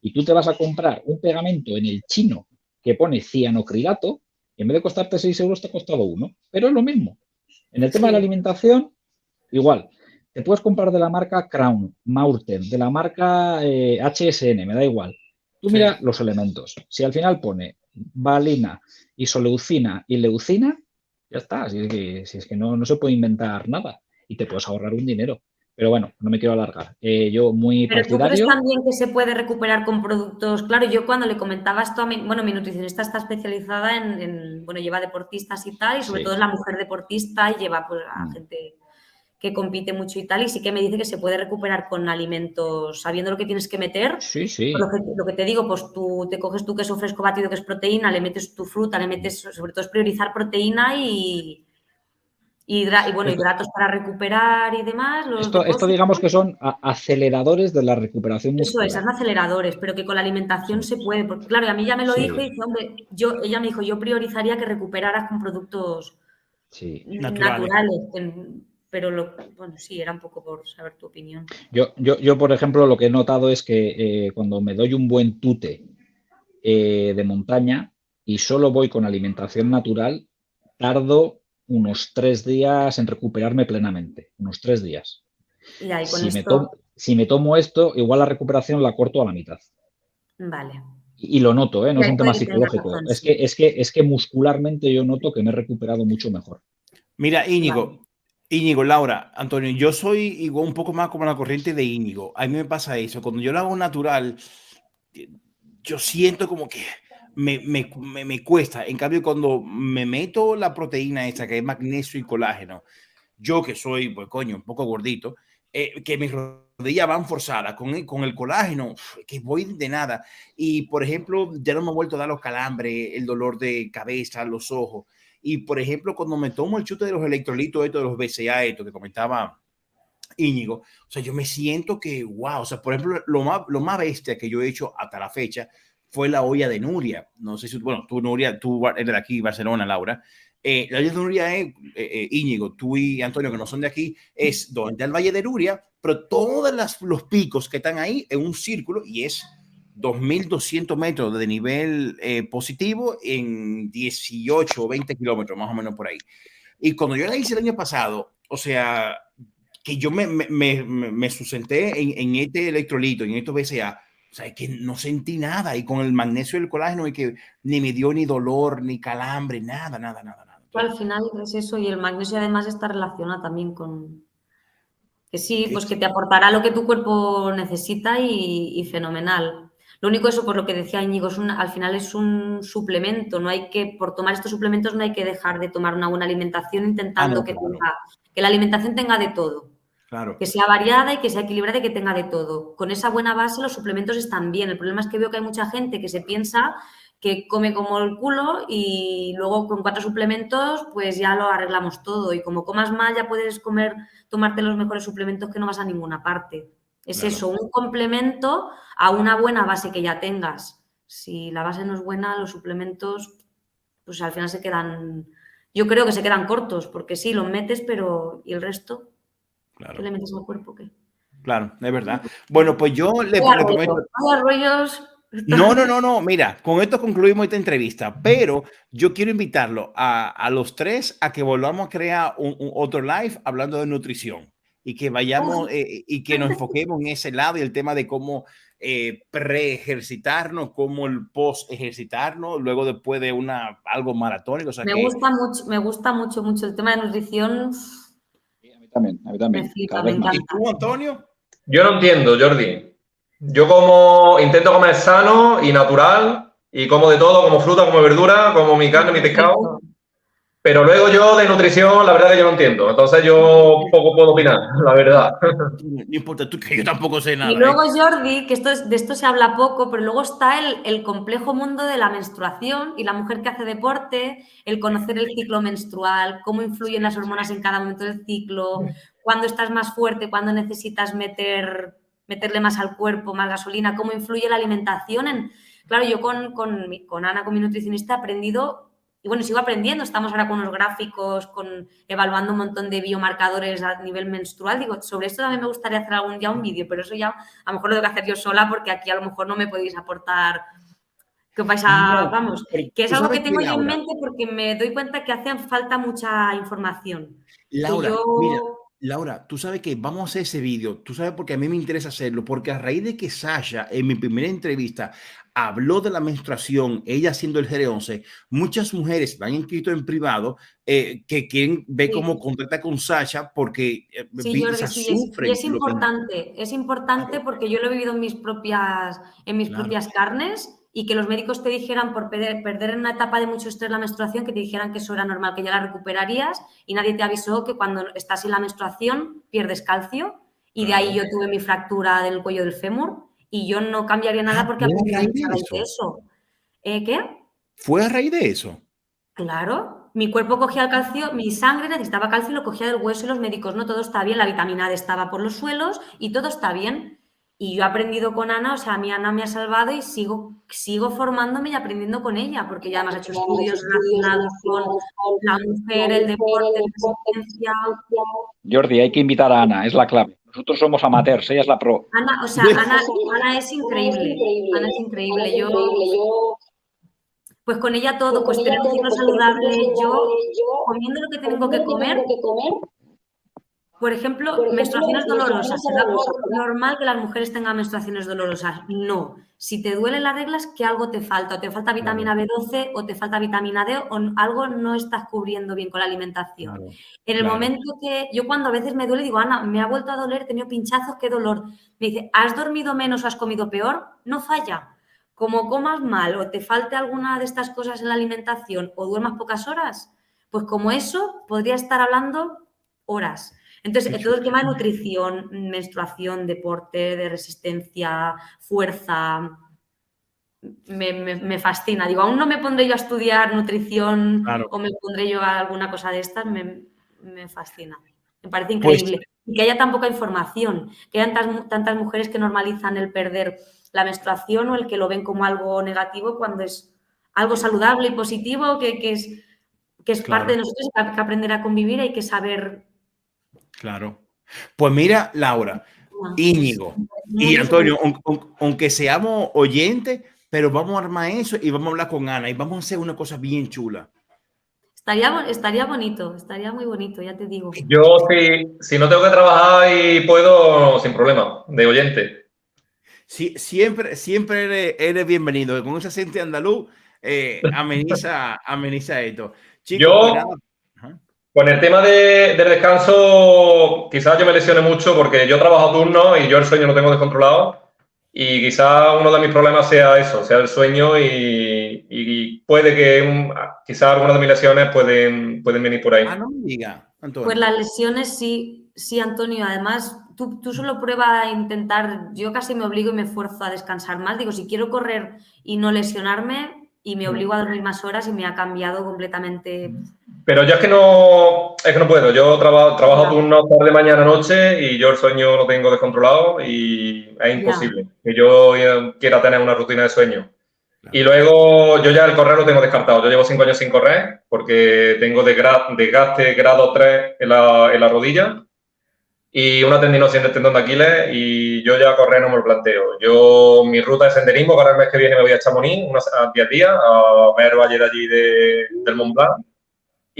Y tú te vas a comprar un pegamento en el chino que pone cianocrilato y en vez de costarte 6 euros te ha costado 1. Pero es lo mismo. En el tema de la alimentación, igual. Te puedes comprar de la marca Crown, Maurten, de la marca HSN, me da igual. Tú mira los elementos. Si al final pone valina, isoleucina y leucina, ya está. Si es que no se puede inventar nada y te puedes ahorrar un dinero. Pero bueno, no me quiero alargar. Yo muy Pero partidario. ¿tú crees también que se puede recuperar con productos? Claro, yo cuando le comentaba esto a mi nutricionista está especializada en lleva deportistas y tal, y sobre todo es la mujer deportista y lleva pues a gente que compite mucho y tal, y sí que me dice que se puede recuperar con alimentos, sabiendo lo que tienes que meter. Sí, sí. Lo que te digo, pues tú te coges tu queso fresco batido, que es proteína, le metes tu fruta, le metes, sobre todo es priorizar proteína y hidratos para recuperar y demás. Esto digamos que son aceleradores de la recuperación muscular. Eso es, son aceleradores, pero que con la alimentación se puede. Porque claro, a mí ya me lo dijo y dice, hombre, ella me dijo, yo priorizaría que recuperaras con productos naturales. Pero sí, era un poco por saber tu opinión. Yo, por ejemplo, lo que he notado es que cuando me doy un buen tute de montaña y solo voy con alimentación natural, tardo unos 3 días en recuperarme plenamente, unos 3 días. Y ahí con si me tomo esto, igual la recuperación la corto a la mitad. Vale. Y lo noto, no es un tema psicológico. Es que muscularmente yo noto que me he recuperado mucho mejor. Mira, Íñigo, Laura, Antonio, yo soy igual un poco más como la corriente de Íñigo. A mí me pasa eso. Cuando yo lo hago natural, yo siento como que me cuesta. En cambio, cuando me meto la proteína esta, que es magnesio y colágeno, yo que soy, pues coño, un poco gordito, que mis rodillas van forzadas con el colágeno, que voy de nada. Y, por ejemplo, ya no me he vuelto a dar los calambres, el dolor de cabeza, los ojos. Y, por ejemplo, cuando me tomo el chute de los electrolitos, de los BCA, esto que comentaba Íñigo, o sea, yo me siento que, wow, o sea, por ejemplo, lo más bestia que yo he hecho hasta la fecha fue la olla de Nuria. No sé si, bueno, tú, Nuria, tú eres de aquí, Barcelona, Laura. La olla de Nuria es, Íñigo, tú y Antonio, que no son de aquí, es donde está el Valle de Nuria, pero todos los picos que están ahí en un círculo y es 2.200 metros de nivel positivo en 18 o 20 kilómetros, más o menos por ahí. Y cuando yo la hice el año pasado, o sea, que yo me sustenté en este electrolito, en estos BCA, o sea, que no sentí nada. Y con el magnesio y el colágeno, y que ni me dio ni dolor, ni calambre, nada. Al final es eso, y el magnesio además está relacionado también con... Que sí, pues que te aportará lo que tu cuerpo necesita y fenomenal. Lo único eso, por lo que decía Íñigo, al final es un suplemento. No hay que, por tomar estos suplementos no hay que dejar de tomar una buena alimentación intentando que la alimentación tenga de todo. Claro. Que sea variada y que sea equilibrada y que tenga de todo. Con esa buena base los suplementos están bien. El problema es que veo que hay mucha gente que se piensa que come como el culo y luego con 4 suplementos pues ya lo arreglamos todo. Y como comas mal ya puedes tomarte los mejores suplementos que no vas a ninguna parte. Es eso, un complemento a una buena base que ya tengas. Si la base no es buena, los suplementos pues al final yo creo que se quedan cortos porque sí, los metes, pero ¿y el resto? Claro. ¿Qué le metes al cuerpo? ¿Qué? Claro, es verdad. Bueno, pues yo le prometo... No. Mira, con esto concluimos esta entrevista, pero yo quiero invitarlo a los 3 a que volvamos a crear otro live hablando de nutrición y que vayamos y que nos enfoquemos en ese lado y el tema de cómo pre-ejercitarnos, cómo el post-ejercitarnos, luego después de algo maratónico. O sea, me gusta mucho el tema de nutrición. A mí también. ¿Y tú, Antonio? Yo no entiendo, Jordi. Yo intento comer sano y natural y como de todo, como fruta, como verdura, como mi carne, mi pescado. Pero luego yo de nutrición, la verdad que yo no entiendo. Entonces yo poco puedo opinar, la verdad. No importa, tú que yo tampoco sé nada. Y luego, Jordi, que de esto se habla poco, pero luego está el complejo mundo de la menstruación y la mujer que hace deporte, el conocer el ciclo menstrual, cómo influyen las hormonas en cada momento del ciclo, cuándo estás más fuerte, cuándo necesitas meterle más al cuerpo, más gasolina, cómo influye la alimentación. Claro, yo con Ana, con mi nutricionista, he aprendido. Y bueno, sigo aprendiendo, estamos ahora con unos gráficos, evaluando un montón de biomarcadores a nivel menstrual. Digo, sobre esto también me gustaría hacer algún día un vídeo, pero eso ya a lo mejor lo tengo que hacer yo sola porque aquí a lo mejor no me podéis aportar que vais a, No, vamos, pero que es tú algo sabes que tengo que, yo en Laura, mente porque me doy cuenta que hace falta mucha información. Que Laura, yo... mira, Laura, tú sabes que vamos a hacer ese vídeo, tú sabes porque a mí me interesa hacerlo, porque a raíz de que Sasha en mi primera entrevista habló de la menstruación, ella haciendo el GR11, muchas mujeres me han inscrito en privado que quieren ver Sí. cómo contactar con Sasha porque Sí, Jordi, sí, y sufren. es importante porque yo lo he vivido en mis propias carnes y que los médicos te dijeran por perder en una etapa de mucho estrés la menstruación, que te dijeran que eso era normal, que ya la recuperarías y nadie te avisó que cuando estás en la menstruación pierdes calcio y de ahí yo tuve mi fractura del cuello del fémur y yo no cambiaría nada porque ¿Fue a aprendí raíz mucho de de eso. ¿Qué? ¿Fue a raíz de eso? Claro, mi cuerpo cogía el calcio, mi sangre necesitaba calcio y lo cogía del hueso y los médicos, no, todo está bien, la vitamina D estaba por los suelos y todo está bien. Y yo he aprendido con Ana, o sea, a mí Ana me ha salvado y sigo formándome y aprendiendo con ella, porque ya además ha hecho estudios relacionados con la mujer, el deporte, la resistencia. Jordi, hay que invitar a Ana, es la clave. Nosotros somos amateurs, ella es la pro. Ana, o sea, Ana es increíble. Ana es increíble. Pues con ella todo, pues tener un ciclo saludable, yo comiendo lo que tengo que comer. Por ejemplo, menstruaciones dolorosas. ¿Será normal que las mujeres tengan menstruaciones dolorosas? No. Si te duelen las reglas, que algo te falta. O te falta vitamina B12 o te falta vitamina D o algo no estás cubriendo bien con la alimentación. Claro, En el claro. momento que yo cuando a veces me duele, digo, Ana, me ha vuelto a doler, he tenido pinchazos, qué dolor. Me dice, ¿has dormido menos o has comido peor? No falla. Como comas mal o te falte alguna de estas cosas en la alimentación o duermas pocas horas, pues como eso podría estar hablando horas. Entonces, todo el tema de nutrición, menstruación, deporte, de resistencia, fuerza, me fascina. Digo, aún no me pondré yo a estudiar nutrición o me pondré yo a alguna cosa de estas, me fascina. Me parece increíble. Y que haya tan poca información, que hayan tantas mujeres que normalizan el perder la menstruación o el que lo ven como algo negativo cuando es algo saludable y positivo, que es parte de nosotros, hay que aprender a convivir, hay que saber... Claro. Pues mira, Laura, Íñigo y Antonio, aunque seamos oyentes, pero vamos a armar eso y vamos a hablar con Ana y vamos a hacer una cosa bien chula. Estaría bonito, estaría muy bonito, ya te digo. Yo si no tengo que trabajar y puedo, sin problema, de oyente. Sí, siempre eres bienvenido. Con ese acento andaluz ameniza esto. Chicos, pues nada. Con el tema del descanso, quizás yo me lesione mucho porque yo trabajo turnos y yo el sueño lo tengo descontrolado y quizás uno de mis problemas sea eso, sea el sueño y puede que quizás algunas de mis lesiones pueden venir por ahí. Ah, no me diga, Antonio. Pues las lesiones sí, Antonio. Además, tú solo prueba a intentar, yo casi me obligo y me esfuerzo a descansar más. Digo, si quiero correr y no lesionarme y me obligo a dormir más horas y me ha cambiado completamente. Pero yo es que no puedo. Yo trabajo turnos tarde, mañana, noche y yo el sueño lo tengo descontrolado y es imposible que yo quiera tener una rutina de sueño. Y luego yo ya el correr lo tengo descartado. Yo llevo 5 años sin correr porque tengo desgaste grado 3 en la rodilla y una tendinosis en el tendón de Aquiles y yo ya correr no me lo planteo. Mi ruta de senderismo, para el mes que viene me voy a Chamonix unos 10 días a ver el valle de allí del Mont Blanc.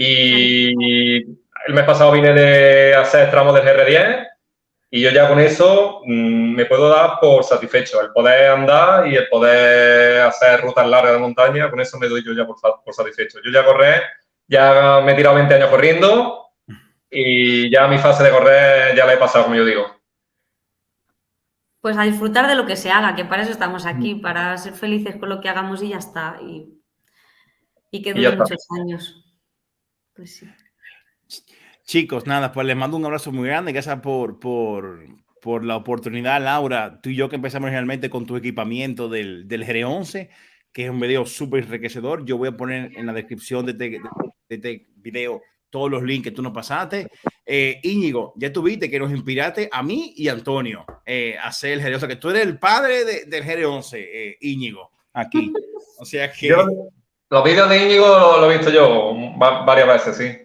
Y el mes pasado vine de hacer tramos del GR10 y yo ya con eso me puedo dar por satisfecho. El poder andar y el poder hacer rutas largas de montaña, con eso me doy yo ya por satisfecho. Yo ya correr, ya me he tirado 20 años corriendo y ya mi fase de correr ya la he pasado, como yo digo. Pues a disfrutar de lo que se haga, que para eso estamos aquí, para ser felices con lo que hagamos y ya está. Y que dure muchos años. Pues sí. Chicos, nada, pues les mando un abrazo muy grande. Gracias por la oportunidad, Laura. Tú y yo que empezamos originalmente con tu equipamiento del G11, que es un video súper enriquecedor. Yo voy a poner en la descripción de este video todos los links que tú nos pasaste. Íñigo, ya tuviste que nos inspiraste a mí y a Antonio a hacer el G11. O sea, que tú eres el padre del G11, Íñigo, aquí. O sea que... Los vídeos de Íñigo lo he visto yo varias veces, sí.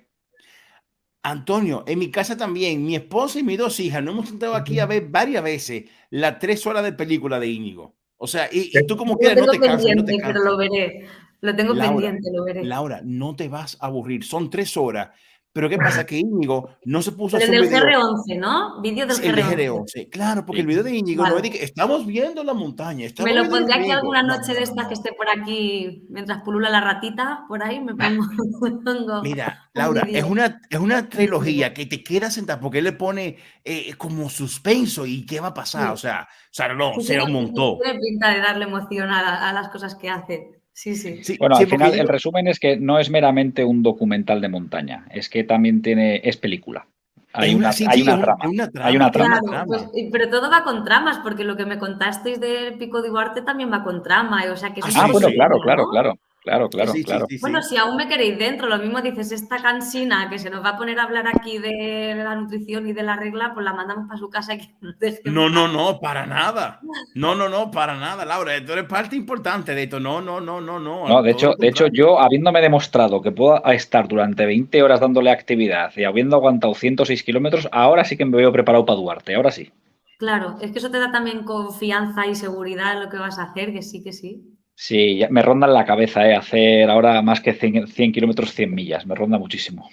Antonio, en mi casa también, mi esposa y mis 2 hijas nos hemos sentado aquí a ver varias veces las 3 horas de película de Íñigo. O sea, y tú como quieras, no te cansas, no te cansas. Pero lo veré. Lo tengo pendiente, lo veré. Laura, no te vas a aburrir. Son 3 horas. Pero ¿qué pasa? Que Íñigo no se puso a hacer el un del video. GR11, ¿no? Vídeo del GR11. Claro, porque el video de Íñigo no es de que estamos viendo la montaña. Me lo pondré aquí alguna noche de estas que esté por aquí, mientras pulula la ratita, por ahí me pongo. Mira, Laura, es una trilogía que te queda sentada porque él le pone como suspenso y qué va a pasar. O sea, no, se lo montó. Tiene pinta de darle emoción a las cosas que hace. Sí. Bueno, al final el resumen es que no es meramente un documental de montaña, es que también es película. Hay una trama. Claro, pues, pero todo va con tramas, porque lo que me contasteis del Pico de Duarte también va con trama. O sea, que bueno, claro. Bueno, si aún me queréis dentro, lo mismo dices, esta cansina que se nos va a poner a hablar aquí de la nutrición y de la regla, pues la mandamos para su casa y que nos deje. No, para nada. No, para nada, Laura. Tú eres parte importante de esto. No. No, de hecho, yo habiéndome demostrado que puedo estar durante 20 horas dándole actividad y habiendo aguantado 106 kilómetros, ahora sí que me veo preparado para Duarte, ahora sí. Claro, es que eso te da también confianza y seguridad en lo que vas a hacer, que sí. Sí, ya me ronda en la cabeza hacer ahora más que 100 kilómetros, 100 millas. Me ronda muchísimo.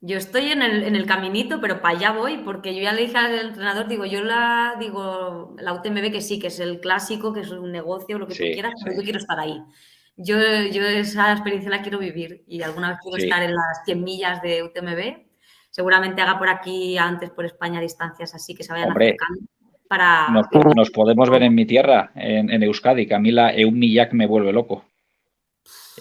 Yo estoy en el caminito, pero para allá voy, porque yo ya le dije al entrenador, la UTMB que sí, que es el clásico, que es un negocio, lo que tú quieras, pero yo quiero estar ahí. Yo esa experiencia la quiero vivir y alguna vez quiero estar en las 100 millas de UTMB. Seguramente haga por aquí antes, por España, distancias así que se vayan acercando. Nos podemos ver en mi tierra, en Euskadi, que a mí la Eumillac me vuelve loco.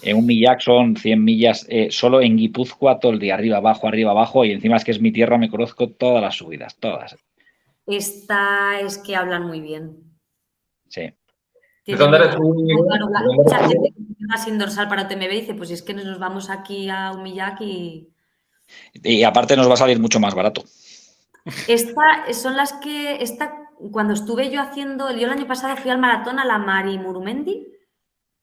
Eumillac son 100 millas solo en Guipúzcoa todo el día, arriba, abajo, y encima es que es mi tierra, me conozco todas las subidas, todas. Esta es que hablan muy bien. Sí. ¿De dónde eres tú? Mucha gente que va sin dorsal para UTMB dice, pues es que nos vamos aquí a Eumillac y aparte nos va a salir mucho más barato. Cuando estuve yo yo el año pasado fui al maratón a la Marimurumendi,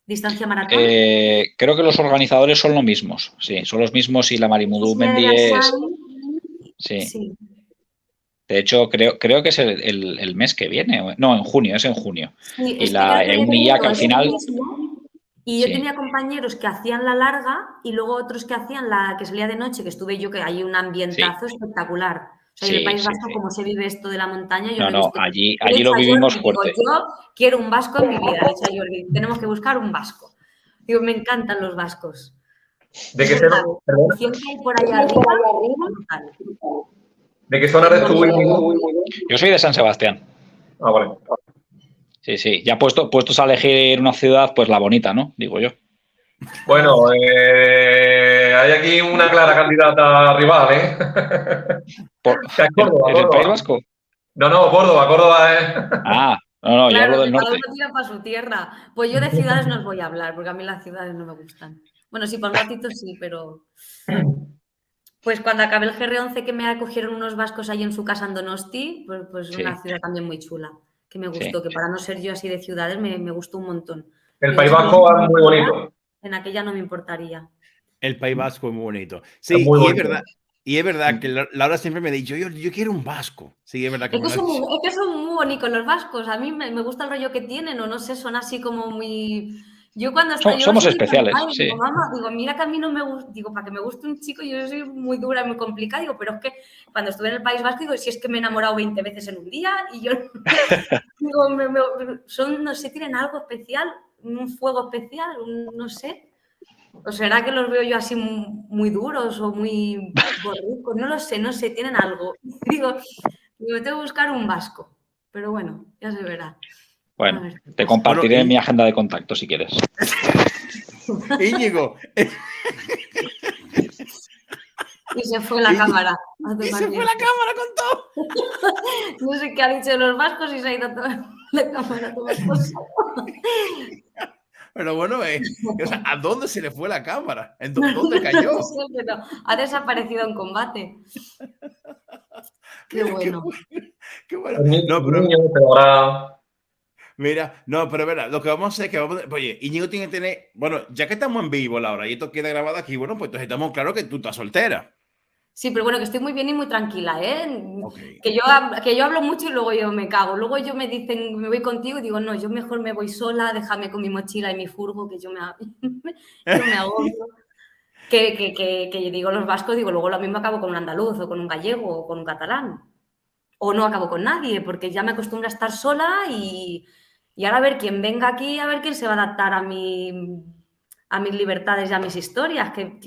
distancia maratón. Creo que los organizadores son los mismos, sí, son los mismos y la Marimurumendi es... Sí. De hecho, creo que es el mes que viene, no, en junio, es en junio. Sí, y la Eumillac al final... Y yo tenía compañeros que hacían la larga y luego otros que hacían la que salía de noche, que estuve yo, que hay un ambientazo espectacular. O sea, en el País Vasco, como se vive esto de la montaña, yo allí lo vivimos fuerte. Yo quiero un vasco en mi vida, le he dicho a Jordi, tenemos que buscar un vasco. Digo, me encantan los vascos. ¿De qué siempre hay por allá arriba. ¿De qué zona eres tú? Yo soy de San Sebastián. Ah, vale. Sí, ya puestos a elegir una ciudad, pues la bonita, ¿no? Digo yo. Bueno, hay aquí una clara candidata rival, ¿eh? ¿Es el País Vasco? No, Córdoba, ¿eh? No, yo hablo del norte. Cada uno tira para su tierra. Pues yo de ciudades no os voy a hablar, porque a mí las ciudades no me gustan. Bueno, sí, por un ratito sí, pero... Pues cuando acabé el GR11 que me acogieron unos vascos ahí en su casa en Donosti, pues una ciudad también muy chula, que me gustó, que para no ser yo así de ciudades me gustó un montón. El País Vasco es muy bonito. En aquella no me importaría. El País Vasco es muy bonito. Sí, es muy bonito. Y es verdad que Laura siempre me ha dicho, yo quiero un vasco. Sí, es verdad que es que son muy bonitos los vascos. A mí me gusta el rollo que tienen, o no sé, son así como muy... Yo cuando estoy... Somos especiales, sí. Digo, mamá, mira que a mí no me gusta... Digo, para que me guste un chico yo soy muy dura y muy complicada. Digo, pero es que cuando estuve en el País Vasco, digo, si es que me he enamorado 20 veces en un día y yo... digo, no sé, tienen algo especial, un fuego especial, no sé. ¿O será que los veo yo así muy duros o muy borricos? No lo sé, tienen algo. Digo, tengo que buscar un vasco. Pero bueno, ya se verá. Bueno, te compartiré mi agenda de contacto si quieres. Íñigo, Y se fue la cámara. A Y tomar se fue viento. la cámara con todo. No sé qué ha dicho de los vascos y se ha ido toda la cámara a tomar por saco. Pero bueno, o sea, ¿a dónde se le fue la cámara? ¿Dónde cayó? No sé, pero ha desaparecido en combate. Qué bueno. Qué bueno. El No, pero niño, pero ahora... mira, no, pero verá, lo que vamos a hacer es que vamos a... Oye, Íñigo tiene que tener... Bueno, ya que estamos en vivo, Laura, y esto queda grabado aquí, bueno, pues entonces estamos claros que tú estás soltera. Sí, pero bueno, que estoy muy bien y muy tranquila, ¿eh? Ok. Que yo hablo mucho y luego yo me cago. Luego yo me dicen, me voy contigo y digo, no, yo mejor me voy sola, déjame con mi mochila y mi furgo, que yo me agobio. Que yo digo los vascos, digo, luego lo mismo acabo con un andaluz o con un gallego o con un catalán. O no acabo con nadie, porque ya me acostumbro a estar sola y ahora a ver quién venga aquí, a ver quién se va a adaptar a mis libertades y a mis historias. Que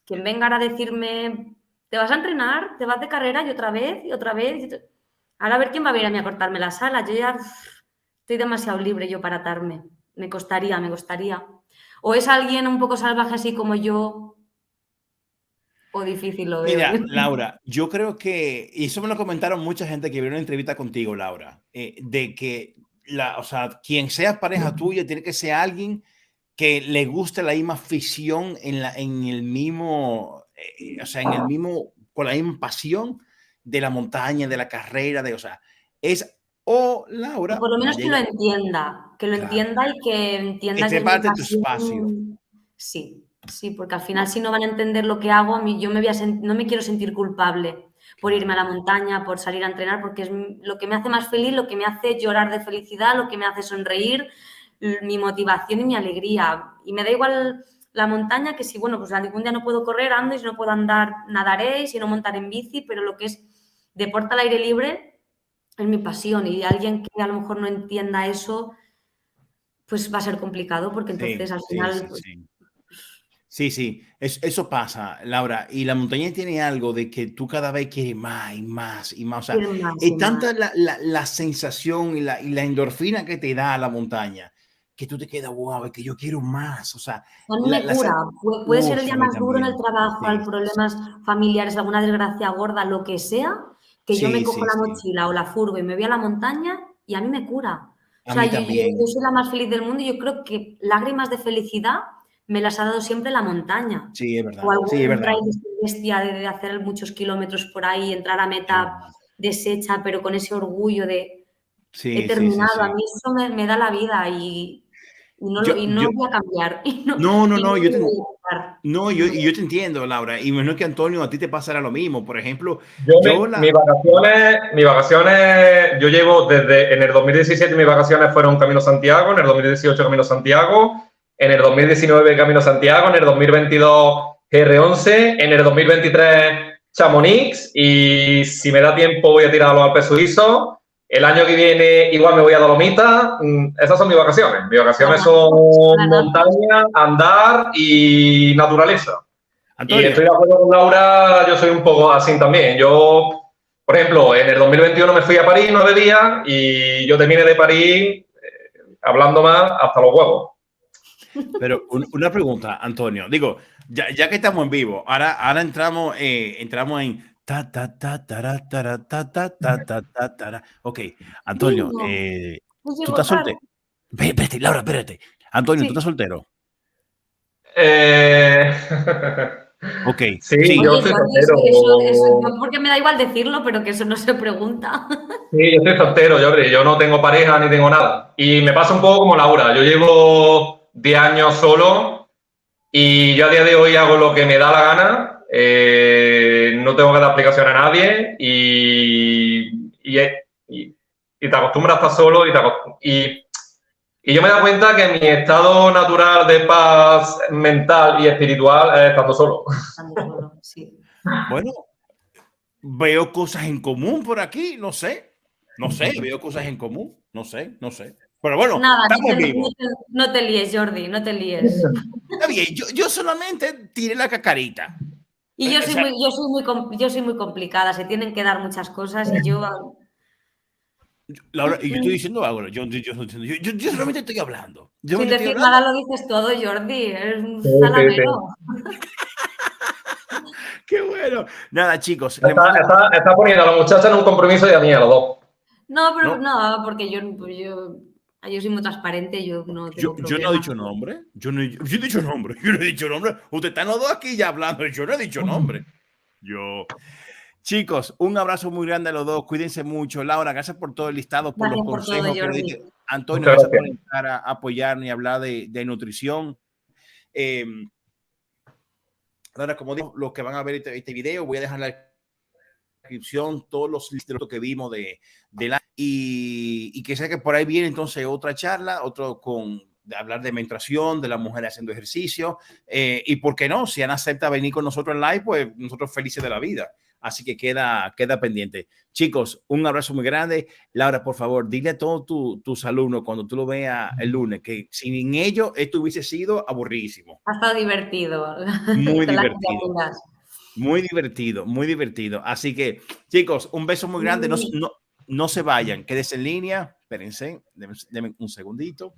quien venga ahora a decirme, te vas a entrenar, te vas de carrera y otra vez, y otra vez. Ahora a ver quién va a venir a mí a cortarme las alas. Yo ya estoy demasiado libre yo para atarme. Me costaría. O es alguien un poco salvaje así como yo, o difícil lo veo. Mira, Laura, yo creo que, y eso me lo comentaron mucha gente que vio una entrevista contigo, Laura, de que, o sea, quien sea pareja tuya tiene que ser alguien que le guste la misma afición en el mismo, o sea, en el mismo, con la misma pasión de la montaña, de la carrera, o sea, Laura, Por lo menos va a que lo llegar- entienda, y que entienda que que te es mi parte tu pasión. espacio. Sí, porque al final si no van a entender lo que hago, a mí yo no me quiero sentir culpable por irme a la montaña, por salir a entrenar, porque es lo que me hace más feliz, lo que me hace llorar de felicidad, lo que me hace sonreír, mi motivación y mi alegría. Y me da igual la montaña, que si, bueno, pues algún día no puedo correr, ando, y si no puedo andar, nadaré, y si no montar en bici, pero lo que es deporte al aire libre es mi pasión, y alguien que a lo mejor no entienda eso, pues va a ser complicado, porque entonces al final... pues, Sí, eso pasa, Laura. Y la montaña tiene algo de que tú cada vez quieres más y más y más. O sea, quiero más y es más. tanta la sensación y la endorfina que te da la montaña que tú te quedas, wow, es que yo quiero más. O sea, A mí me cura. Puede ser el día a mí más duro en el también. trabajo, hay problemas familiares, alguna desgracia gorda, lo que sea, que yo me cojo la mochila o la furgo y me voy a la montaña y a mí me cura. O A sea, mí yo también. soy la más feliz del mundo y yo creo que lágrimas de felicidad me las ha dado siempre la montaña. Sí, es verdad. O algún Sí, es verdad. trail de bestia de hacer muchos kilómetros por ahí, entrar a meta deshecha, pero con ese orgullo de he terminado. A mí eso me da la vida y no voy a cambiar. Yo te entiendo, Laura. Y menos que Antonio, a ti te pasará lo mismo. Por ejemplo, mis vacaciones, yo llevo en el 2017 mis vacaciones fueron Camino Santiago, en el 2018 Camino Santiago, en el 2019 Camino Santiago, en el 2022 GR11, en el 2023 Chamonix, y si me da tiempo voy a tirar a los Alpes suizos. El año que viene igual me voy a Dolomitas. Esas son mis vacaciones. Mis vacaciones son montaña, andar y naturaleza. Antonio. Y estoy de acuerdo con Laura, yo soy un poco así también. Yo, por ejemplo, en el 2021 me fui a París 9 días y yo terminé de París hablando más hasta los huevos. Pero una pregunta, Antonio. Digo, ya que estamos en vivo, ahora entramos en... Ok, Antonio, ¿tú estás soltero? Espérate, Laura, espérate. Antonio, ¿tú estás soltero? Ok. Sí, yo estoy soltero. Eso, porque me da igual decirlo, pero que eso no se pregunta. Sí, yo estoy soltero, Jordi. Yo no tengo pareja ni tengo nada. Y me pasa un poco como Laura. Yo llevo 10 años solo y yo a día de hoy hago lo que me da la gana. No tengo que dar explicación a nadie y te acostumbras a estar solo y yo me he dado cuenta que mi estado natural de paz mental y espiritual es estando solo. Sí. Bueno, veo cosas en común por aquí, no sé, veo cosas en común, no sé. Pero bueno, nada, estamos vivos. No te líes, Jordi, no te líes. Está bien, yo solamente tiré la cacarita. Y yo soy muy complicada, se tienen que dar muchas cosas y yo... Laura, y yo estoy diciendo algo, yo solamente estoy hablando. Sin decir nada lo dices todo, Jordi, eres un salamero. Qué bueno. Bueno, nada, chicos. le Está, mando- está poniendo a la muchacha en un compromiso y a mí, a los dos. No, pero No. no, porque yo soy muy transparente, yo no tengo Yo no he problema. dicho nombre. Yo no he dicho nombre. Yo no he dicho nombre. Ustedes están los dos aquí ya hablando. Yo no he dicho nombre. Chicos, un abrazo muy grande a los dos. Cuídense mucho. Laura, gracias por todo el listado, por Gracias los por todo, consejos que le Jordi. dije. Antonio, Muchas gracias por gracias. entrar a apoyarnos y hablar de nutrición. Ahora, como digo, los que van a ver este video, voy a dejar en la descripción todos los listados que vimos de la y que sé que por ahí viene entonces otra charla, otro de hablar de menstruación, de la mujer haciendo ejercicio y por qué no, si Ana acepta venir con nosotros en live, pues nosotros felices de la vida. Así que queda pendiente. Chicos, un abrazo muy grande. Laura, por favor, dile a todos tus alumnos cuando tú lo veas el lunes que sin ellos esto hubiese sido aburridísimo. Ha estado divertido. Muy Con las divertido. criaturas. Muy divertido, muy divertido. Así que, chicos, un beso muy grande. No se vayan, quédense en línea. Espérense, denme un segundito.